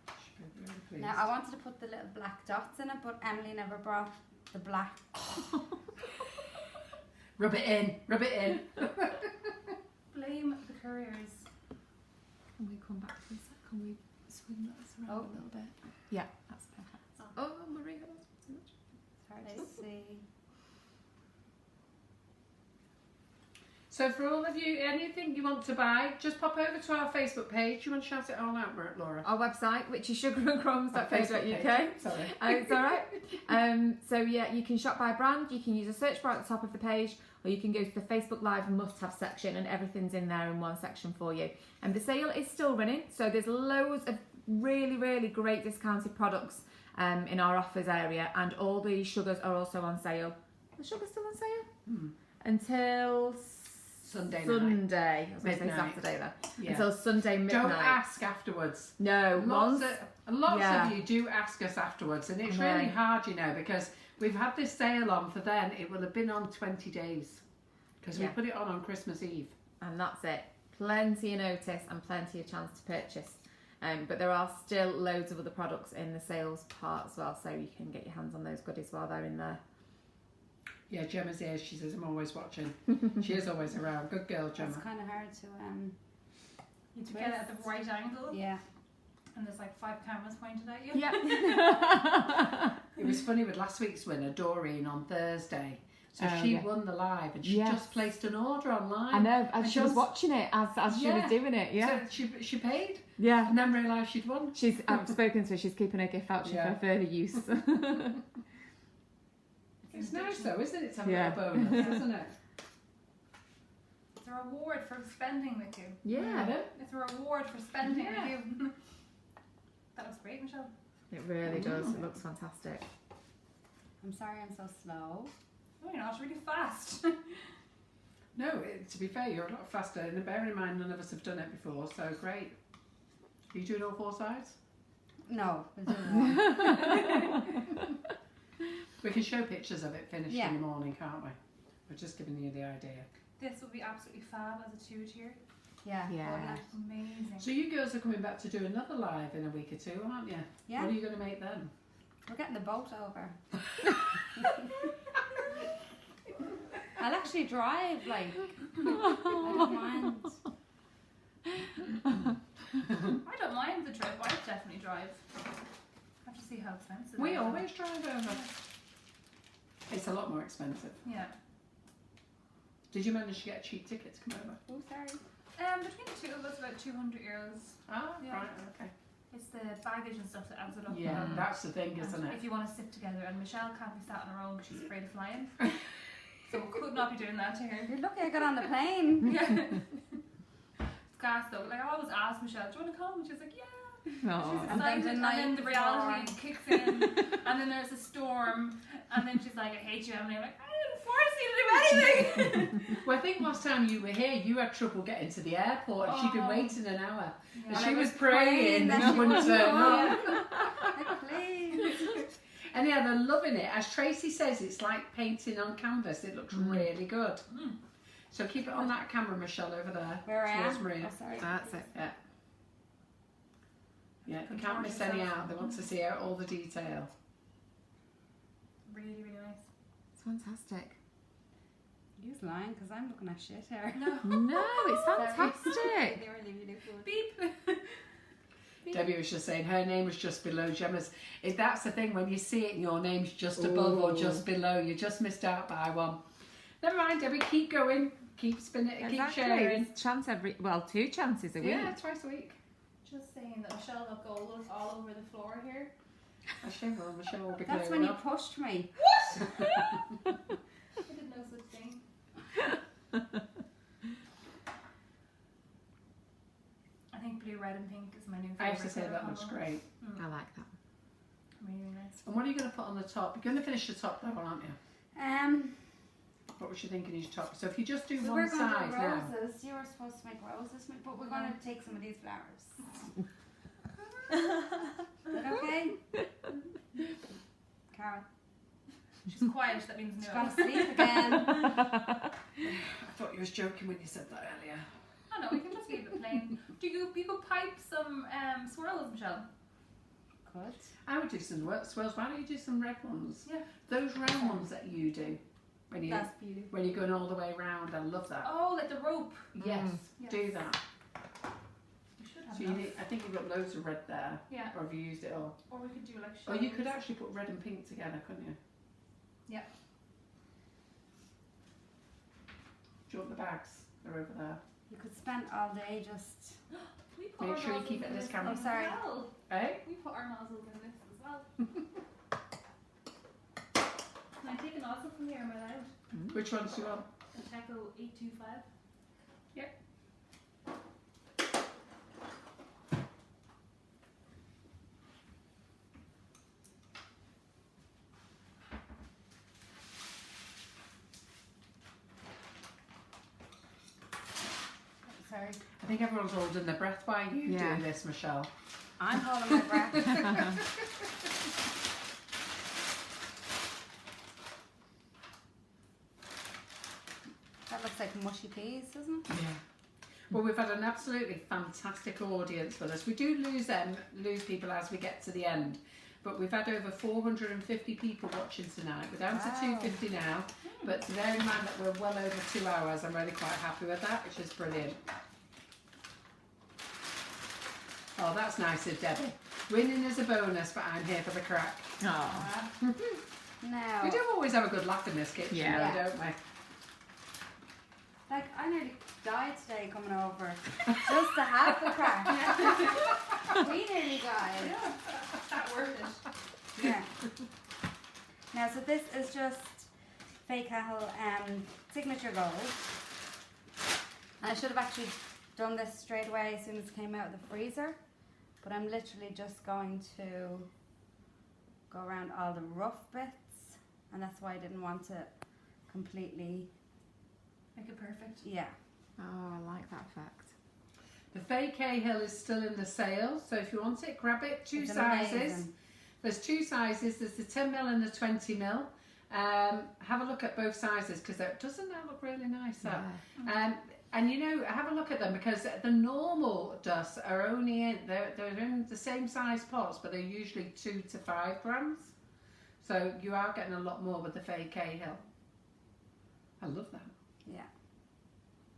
Should be really pleased. Now I wanted to put the little black dots in it, but Emily never brought the black. Rub it in. Rub it in. Blame the couriers. Can we come back to this? Can we swing that around a little bit? Yeah, that's perfect. Oh, Maria, that's too much. It's hard to see. So for all of you, anything you want to buy, just pop over to our Facebook page. You want to shout it all out, Laura? Our website, which is sugarandcrumbs.co.uk. Sorry. It's all right. So yeah, you can shop by brand. You can use a search bar at the top of the page, or you can go to the Facebook Live must-have section, and everything's in there in one section for you. And the sale is still running, so there's loads of really, really great discounted products in our offers area, and all the sugars are also on sale. The sugar's still on sale until Sunday night. Sunday. I was going to say Midnight. Saturday then. Yeah. Until Sunday midnight. Don't ask afterwards. No, Lots yeah. of you do ask us afterwards, and it's I know. really hard, you know, because we've had this sale on for then. It will have been on 20 days because we Yeah. put it on Christmas Eve. And that's it. Plenty of notice and plenty of chance to purchase. But there are still loads of other products in the sales part as well, so you can get your hands on those goodies while they're in there. Yeah, Gemma's here. She says, I'm always watching. She is always around. Good girl, Gemma. It's kind of hard to You have to get it at the right angle, yeah. and there's like 5 cameras pointed at you. Yeah. It was funny with last week's winner, Doreen, on Thursday. So Oh, she yeah. won the live, and she Yes. just placed an order online. I know, and And she was just- watching it as she was Yeah. doing it, yeah. So she paid, Yeah. and then realised she'd won. I've spoken to her, she's keeping her gift voucher Yeah. for further use. It's nice though, isn't it, to have Yeah. a little bonus, isn't it? It's a reward for spending with you. Yeah. It's a reward for spending Yeah. with you. That was great, Michelle. It really does. It looks fantastic. I'm sorry I'm so slow. Oh, you're not really fast. No, to be fair, you're a lot faster, and bearing in mind none of us have done it before, so great. Are you doing all 4 sides? No, we'll do one. We can show pictures of it finished Yeah. in the morning, can't we? We're just giving you the idea. This would be absolutely fab as a 2-tier. Yeah. Yeah. wouldn't it? Amazing. So you girls are coming back to do another live in a week or 2, aren't you? Yeah. What are you going to make then? We're getting the boat over. I'll actually drive, like. I don't mind. I don't mind the trip. I'd definitely drive. I have to see how expensive We it is. always drive over. It's a lot more expensive. Yeah. Did you manage to get a cheap ticket to come over? Oh, sorry. Between the two of us, about €200. Ah, Yeah. right, okay. It's the baggage and stuff that adds it up. Yeah, Mm. that's the thing, And isn't it? if you want to sit together, and Michelle can't be sat on her own because she's afraid of flying. So we could not be doing that to her. You're lucky I got on the plane. Yeah. It's gas though. Like I always ask Michelle, do you want to come? And she's like, yeah. Oh. She's And then excited, the and night then the before. reality kicks in, and then there's a storm, and then she's like, I hate you, Emily. I'm like, I didn't force you to do anything. Well, I think last time you were here, you had trouble getting to the airport, and she'd been Oh. waiting an hour. Yeah. And And she I was was praying praying that that she she wouldn't wouldn't turn come. up. Like, please. And yeah, they're loving it. As Tracy says, it's like painting on canvas. It looks really good. Mm. So keep it on that camera, Michelle, over there. Where I towards am? Maria. Oh, sorry. That's it. Yeah. Yeah, you Contour can't miss any yourself. out. They want to see out all the detail. Really, really nice. It's fantastic. You're lying because I'm looking at shit here. No. No, it's fantastic. They're really, really good. Beep. Debbie was just saying her name was just below Gemma's. That's the thing, when you see it and your name's just above or just below, you just missed out by one. Never mind, Debbie, keep going. Keep spinning it, keep sharing. There's chance two chances a week. Yeah, twice a week. Just saying that Michelle got gold all over the floor here. Michelle will be That's clearing when you up. pushed me. I did no such thing. I think blue, red, and pink is my new I have to say that looks great. I like that. Really nice. And what are you going to put on the top? You're going to finish the top though, aren't you? What was you thinking is your top? So if you just do we one were going side to do now. roses. You were supposed to make roses, but we're going to take some of these flowers. Is that okay? Carol. She's quiet, that means She's no. gone to sleep again. I thought you was joking when you said that earlier. Oh no, we can just leave it plain. You could pipe some swirls, Michelle. Good. I would do some swirls. Why don't you do some red ones? Yeah. Those round ones that you do when you That's beautiful. when you're going all the way round. I love that. Oh, like the rope. Yes, Yes. do that. We should have So enough. I think you've got loads of red there. Yeah. Or have you used it all? Or we could do like Or you could shells. actually put red and pink together, couldn't you? Yeah. Do you want the bags? They're over there. You could spend all day just. We put Make our sure you nozzles keep it in in this this camera. as Oh, sorry. well. Eh? We put our nozzles in this as well. Can I take a nozzle from here? Am I allowed? Which ones do you want? A Teco 825. Sorry. I think everyone's holding their breath while you Yeah. doing this, Michelle. I'm holding my breath. That looks like mushy peas, doesn't it? Yeah. Well, we've had an absolutely fantastic audience with us. We do lose people as we get to the end, but we've had over 450 people watching tonight. We're down to Wow. 250 now, but to bear in mind that we're well over 2 hours, I'm really quite happy with that, which is brilliant. Oh, that's nice of Debbie. Winning is a bonus, but I'm here for the crack. Oh. No. We do always have a good laugh in this kitchen, Yeah. though, don't we? Like, I nearly died today coming over just to have the crack. We nearly died. Yeah. That worth it. Yeah. Now, so this is just Fake Cattle Signature Gold. And I should have actually done this straight away as soon as it came out of the freezer. But I'm literally just going to go around all the rough bits. And that's why I didn't want to completely, Make it perfect. yeah. Oh, I like that effect. The Fake Cahill is still in the sale, so if you want it, grab it. Two It's sizes. amazing. There's two sizes. There's the 10mm and the 20mm. Have a look at both sizes because doesn't that look really nice? That? And you know, have a look at them because the normal dusts are only they're in the same size pots, but they're usually 2 to 5 grams. So you are getting a lot more with the Fake Cahill. I love that. Yeah.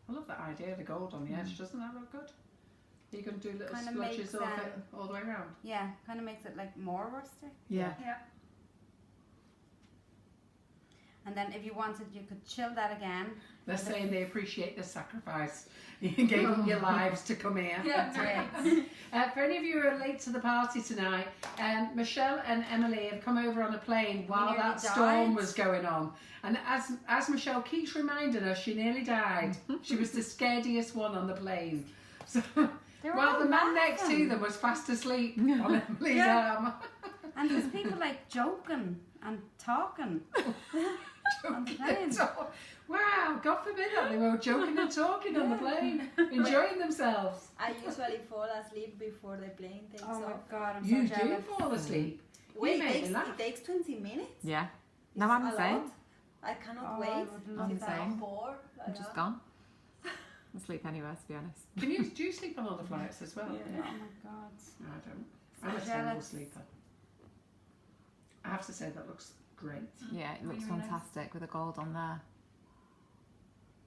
I love that idea, the gold on the edge. Doesn't that look good? Are you going to do little Kinda splotches makes, of it all the way around? Yeah, kind of makes it like more rustic. Yeah. Yeah. And then if you wanted, you could chill that again. They're saying they appreciate the sacrifice. You gave up your lives to come here. Yeah. Great. For any of you who are late to the party tonight, Michelle and Emily have come over on a plane while nearly that storm died. was going on. And as Michelle keeps reminding us, she nearly died. She was the scariest one on the plane. So They were while all the man next to laughing. them was fast asleep on Emily's arm. And there's people like joking and talking on the plane. Wow, God forbid that they were joking and talking on the plane, enjoying themselves. I usually fall asleep before the plane takes Oh my off. god, I'm You so do jealous. fall asleep. Wait, You make me laugh. it takes 20 minutes? Yeah. It's No, I'm a the same. lot. I cannot Oh, I wait. would love I'm It's the same. bored. I'm just gone. I'll sleep anywhere, to be honest. Do you sleep on other flights as well? Yeah. Oh my god. No, I don't. I'm a So terrible jealous. sleeper. I have to say that looks great. Yeah, it looks Really nice. fantastic with the gold on there.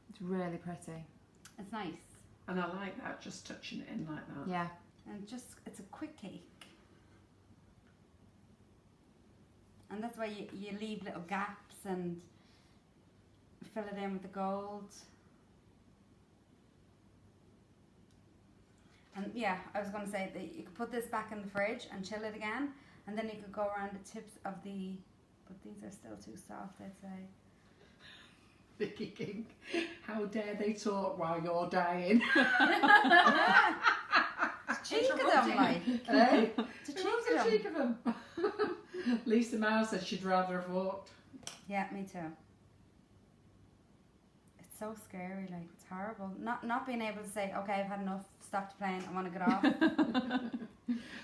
It's really pretty. It's nice. And I like that, just touching it in like that. Yeah. And just, it's a quick cake. And that's why you leave little gaps and fill it in with the gold. And yeah, I was going to say that you could put this back in the fridge and chill it again. And then you could go around the tips of the, but these are still too soft, I'd say. Vicky King, how dare they talk while you're dying? cheek of them, like. Hey? It's a Who cheek wants of the them. cheek of them? Lisa Mouse said she'd rather have walked. Yeah, me too. It's so scary, like it's horrible. Not being able to say, okay, I've had enough, stopped playing, I want to get off.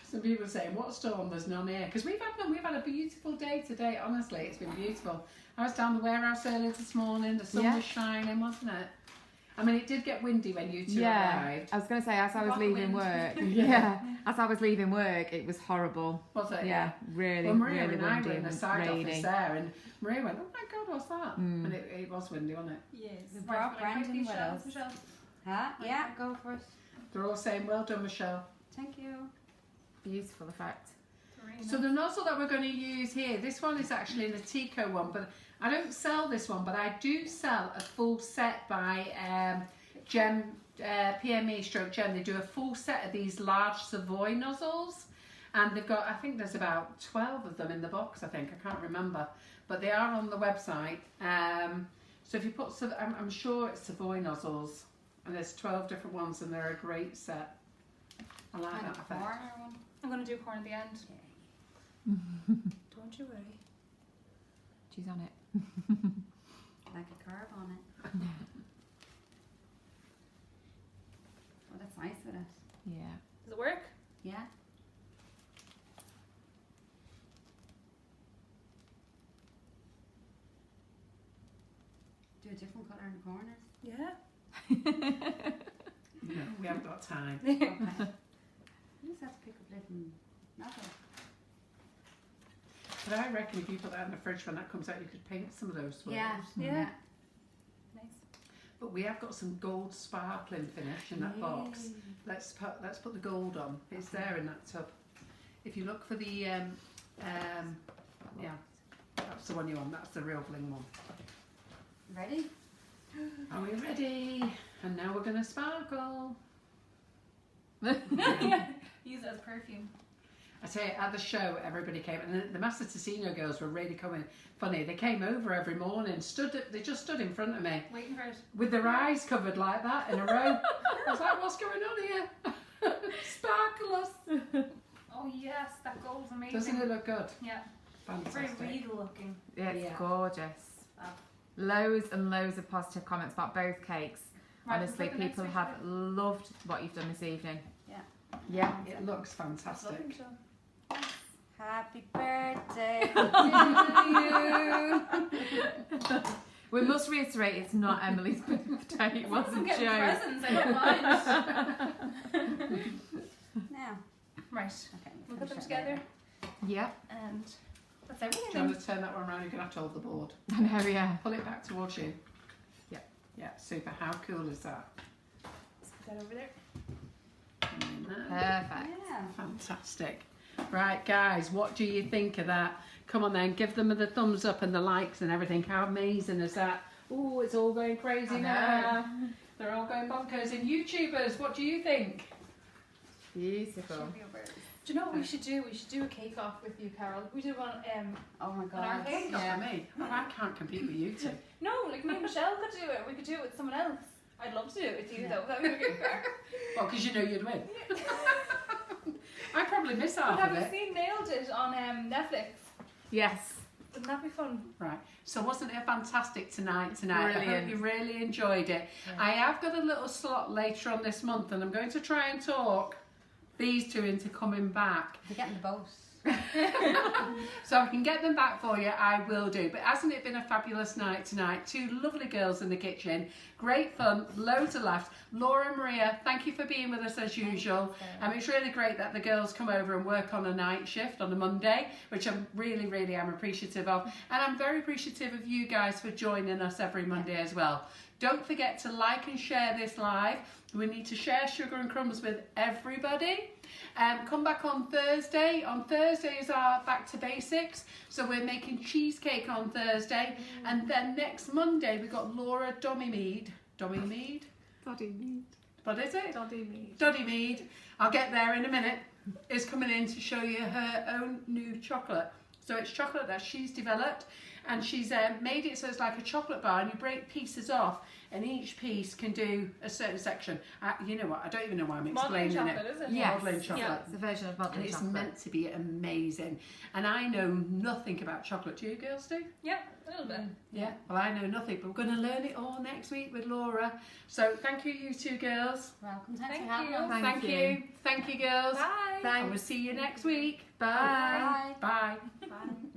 Some people are saying, what storm? There's none here. Because we've had a beautiful day today, honestly. It's been beautiful. I was down the warehouse earlier this morning, the sun was shining, wasn't it? I mean, it did get windy when you two arrived. I was going to say, as I was Rock leaving wind. work, Yeah. as I was leaving work, it was horrible. Was it? Yeah, really, Well, Maria really and I windy were in the and side office rainy. there, and Maria went, oh my God, what's that? And it was windy, wasn't it? Yes. We brought Brandon with us. Michelle. Huh? Yeah, go for it. They're all saying, well done, Michelle. Thank you. Beautiful effect. So the nozzle that we're going to use here, this one is actually an Atico one, but I don't sell this one, but I do sell a full set by Jen, PME stroke Jen. They do a full set of these large Savoy nozzles, and they've got, I think there's about 12 of them in the box, I can't remember, but they are on the website. So if you put, I'm sure it's Savoy nozzles, and there's 12 different ones, and they're a great set. I like And that a effect. corner one. I'm going to do corn at the end. Don't you worry. She's on it. Like a curve on it. Oh, that's nice with it. Yeah. Does it work? Yeah. Do a different colour in the corners. Yeah. No, we haven't got time. Okay. You just have to pick up little nozzle. But I reckon if you put that in the fridge when that comes out, you could paint some of those swirls. Yeah. Yeah. Nice. But we have got some gold sparkling finish in that box. Let's put the gold on. It's there in that tub. If you look for the yeah, that's the one you want. That's the real bling one. Ready? Are we ready? And now we're gonna sparkle. Use it as perfume. I tell you, at the show, everybody came, and the Master Tessino girls were really coming funny. They came over every morning, they just stood in front of me Waiting for it. with their eyes covered like that in a row. I was like, what's going on here? Sparklers. Oh yes, that gold's amazing. Doesn't it look good? Yeah. Very Fantastic. regal looking. Yeah, it's Yeah. gorgeous. Wow. Loads and loads of positive comments about both cakes. Right, Honestly, we'll put the next people picture have loved what you've done this evening. Yeah. Yeah. It looks That's fantastic. lovely, Michelle. Happy birthday to you. We must reiterate it's not Emily's birthday. It was a I'm getting joke. presents, I don't mind. Now. Right. Okay. We'll put them finish that together Yeah. and that's Do you everything. want to turn that one around? You're going to have to hold the board. I know, yeah. Pull it back towards you. Yeah. Yeah, super. How cool is that? Let's put that over there. And then that. Perfect. Yeah. Fantastic. Right, guys, what do you think of that? Come on then, give them the thumbs up and the likes and everything. How amazing is that? Oh, it's all going crazy I know. now. They're all going bonkers. And YouTubers, what do you think? Beautiful. Do you know what we should do? We should do a cake off with you, Carol. We did one. Oh my On our god. cake? Not for me. Oh, I can't compete with you two. No, like me and Michelle could do it. We could do it with someone else. I'd love to do it with you though. That would be great. Well, because you know you'd win. I probably miss But half have of you it. seen Nailed It on Netflix? Yes. Wouldn't that be fun? Right. So wasn't it fantastic tonight? I hope Brilliant. you really enjoyed it. I have got a little slot later on this month, and I'm going to try and talk these two into coming back. They're getting the boat. So I can get them back for you, I will do. But hasn't it been a fabulous night tonight? Two lovely girls in the kitchen. Great fun, loads of laughs. Laura and Maria, thank you for being with us as usual. It's really great that the girls come over and work on a night shift on a Monday, which I'm really am appreciative of. And I'm very appreciative of you guys for joining us every Monday as well. Don't forget to like and share this live. We need to share Sugar and Crumbs with everybody. Come back on Thursday. On Thursday is our back to basics. So we're making cheesecake on Thursday. And then next Monday we got Laura Dommy Mead. Doddy mead. What is it? Doddy mead. Doddy Mead. I'll get there in a minute. Is coming in to show you her own new chocolate. So it's chocolate that she's developed, and she's made it so it's like a chocolate bar, and you break pieces off, and each piece can do a certain section. You know what? I don't even know why I'm Modelling explaining chocolate, it. isn't it? Yes. Modelling chocolate. Yeah. It's a version of And modelling it's chocolate. meant to be amazing. And I know nothing about chocolate. Do you girls do? Yeah, a little bit. Yeah. Well, I know nothing, but we're going to learn it all next week with Laura. So thank you two girls. Welcome. Thanks Thank for having you. us. Thank you. Thank you, girls. Bye. And we'll see you next week. Bye. Bye. Bye. Bye.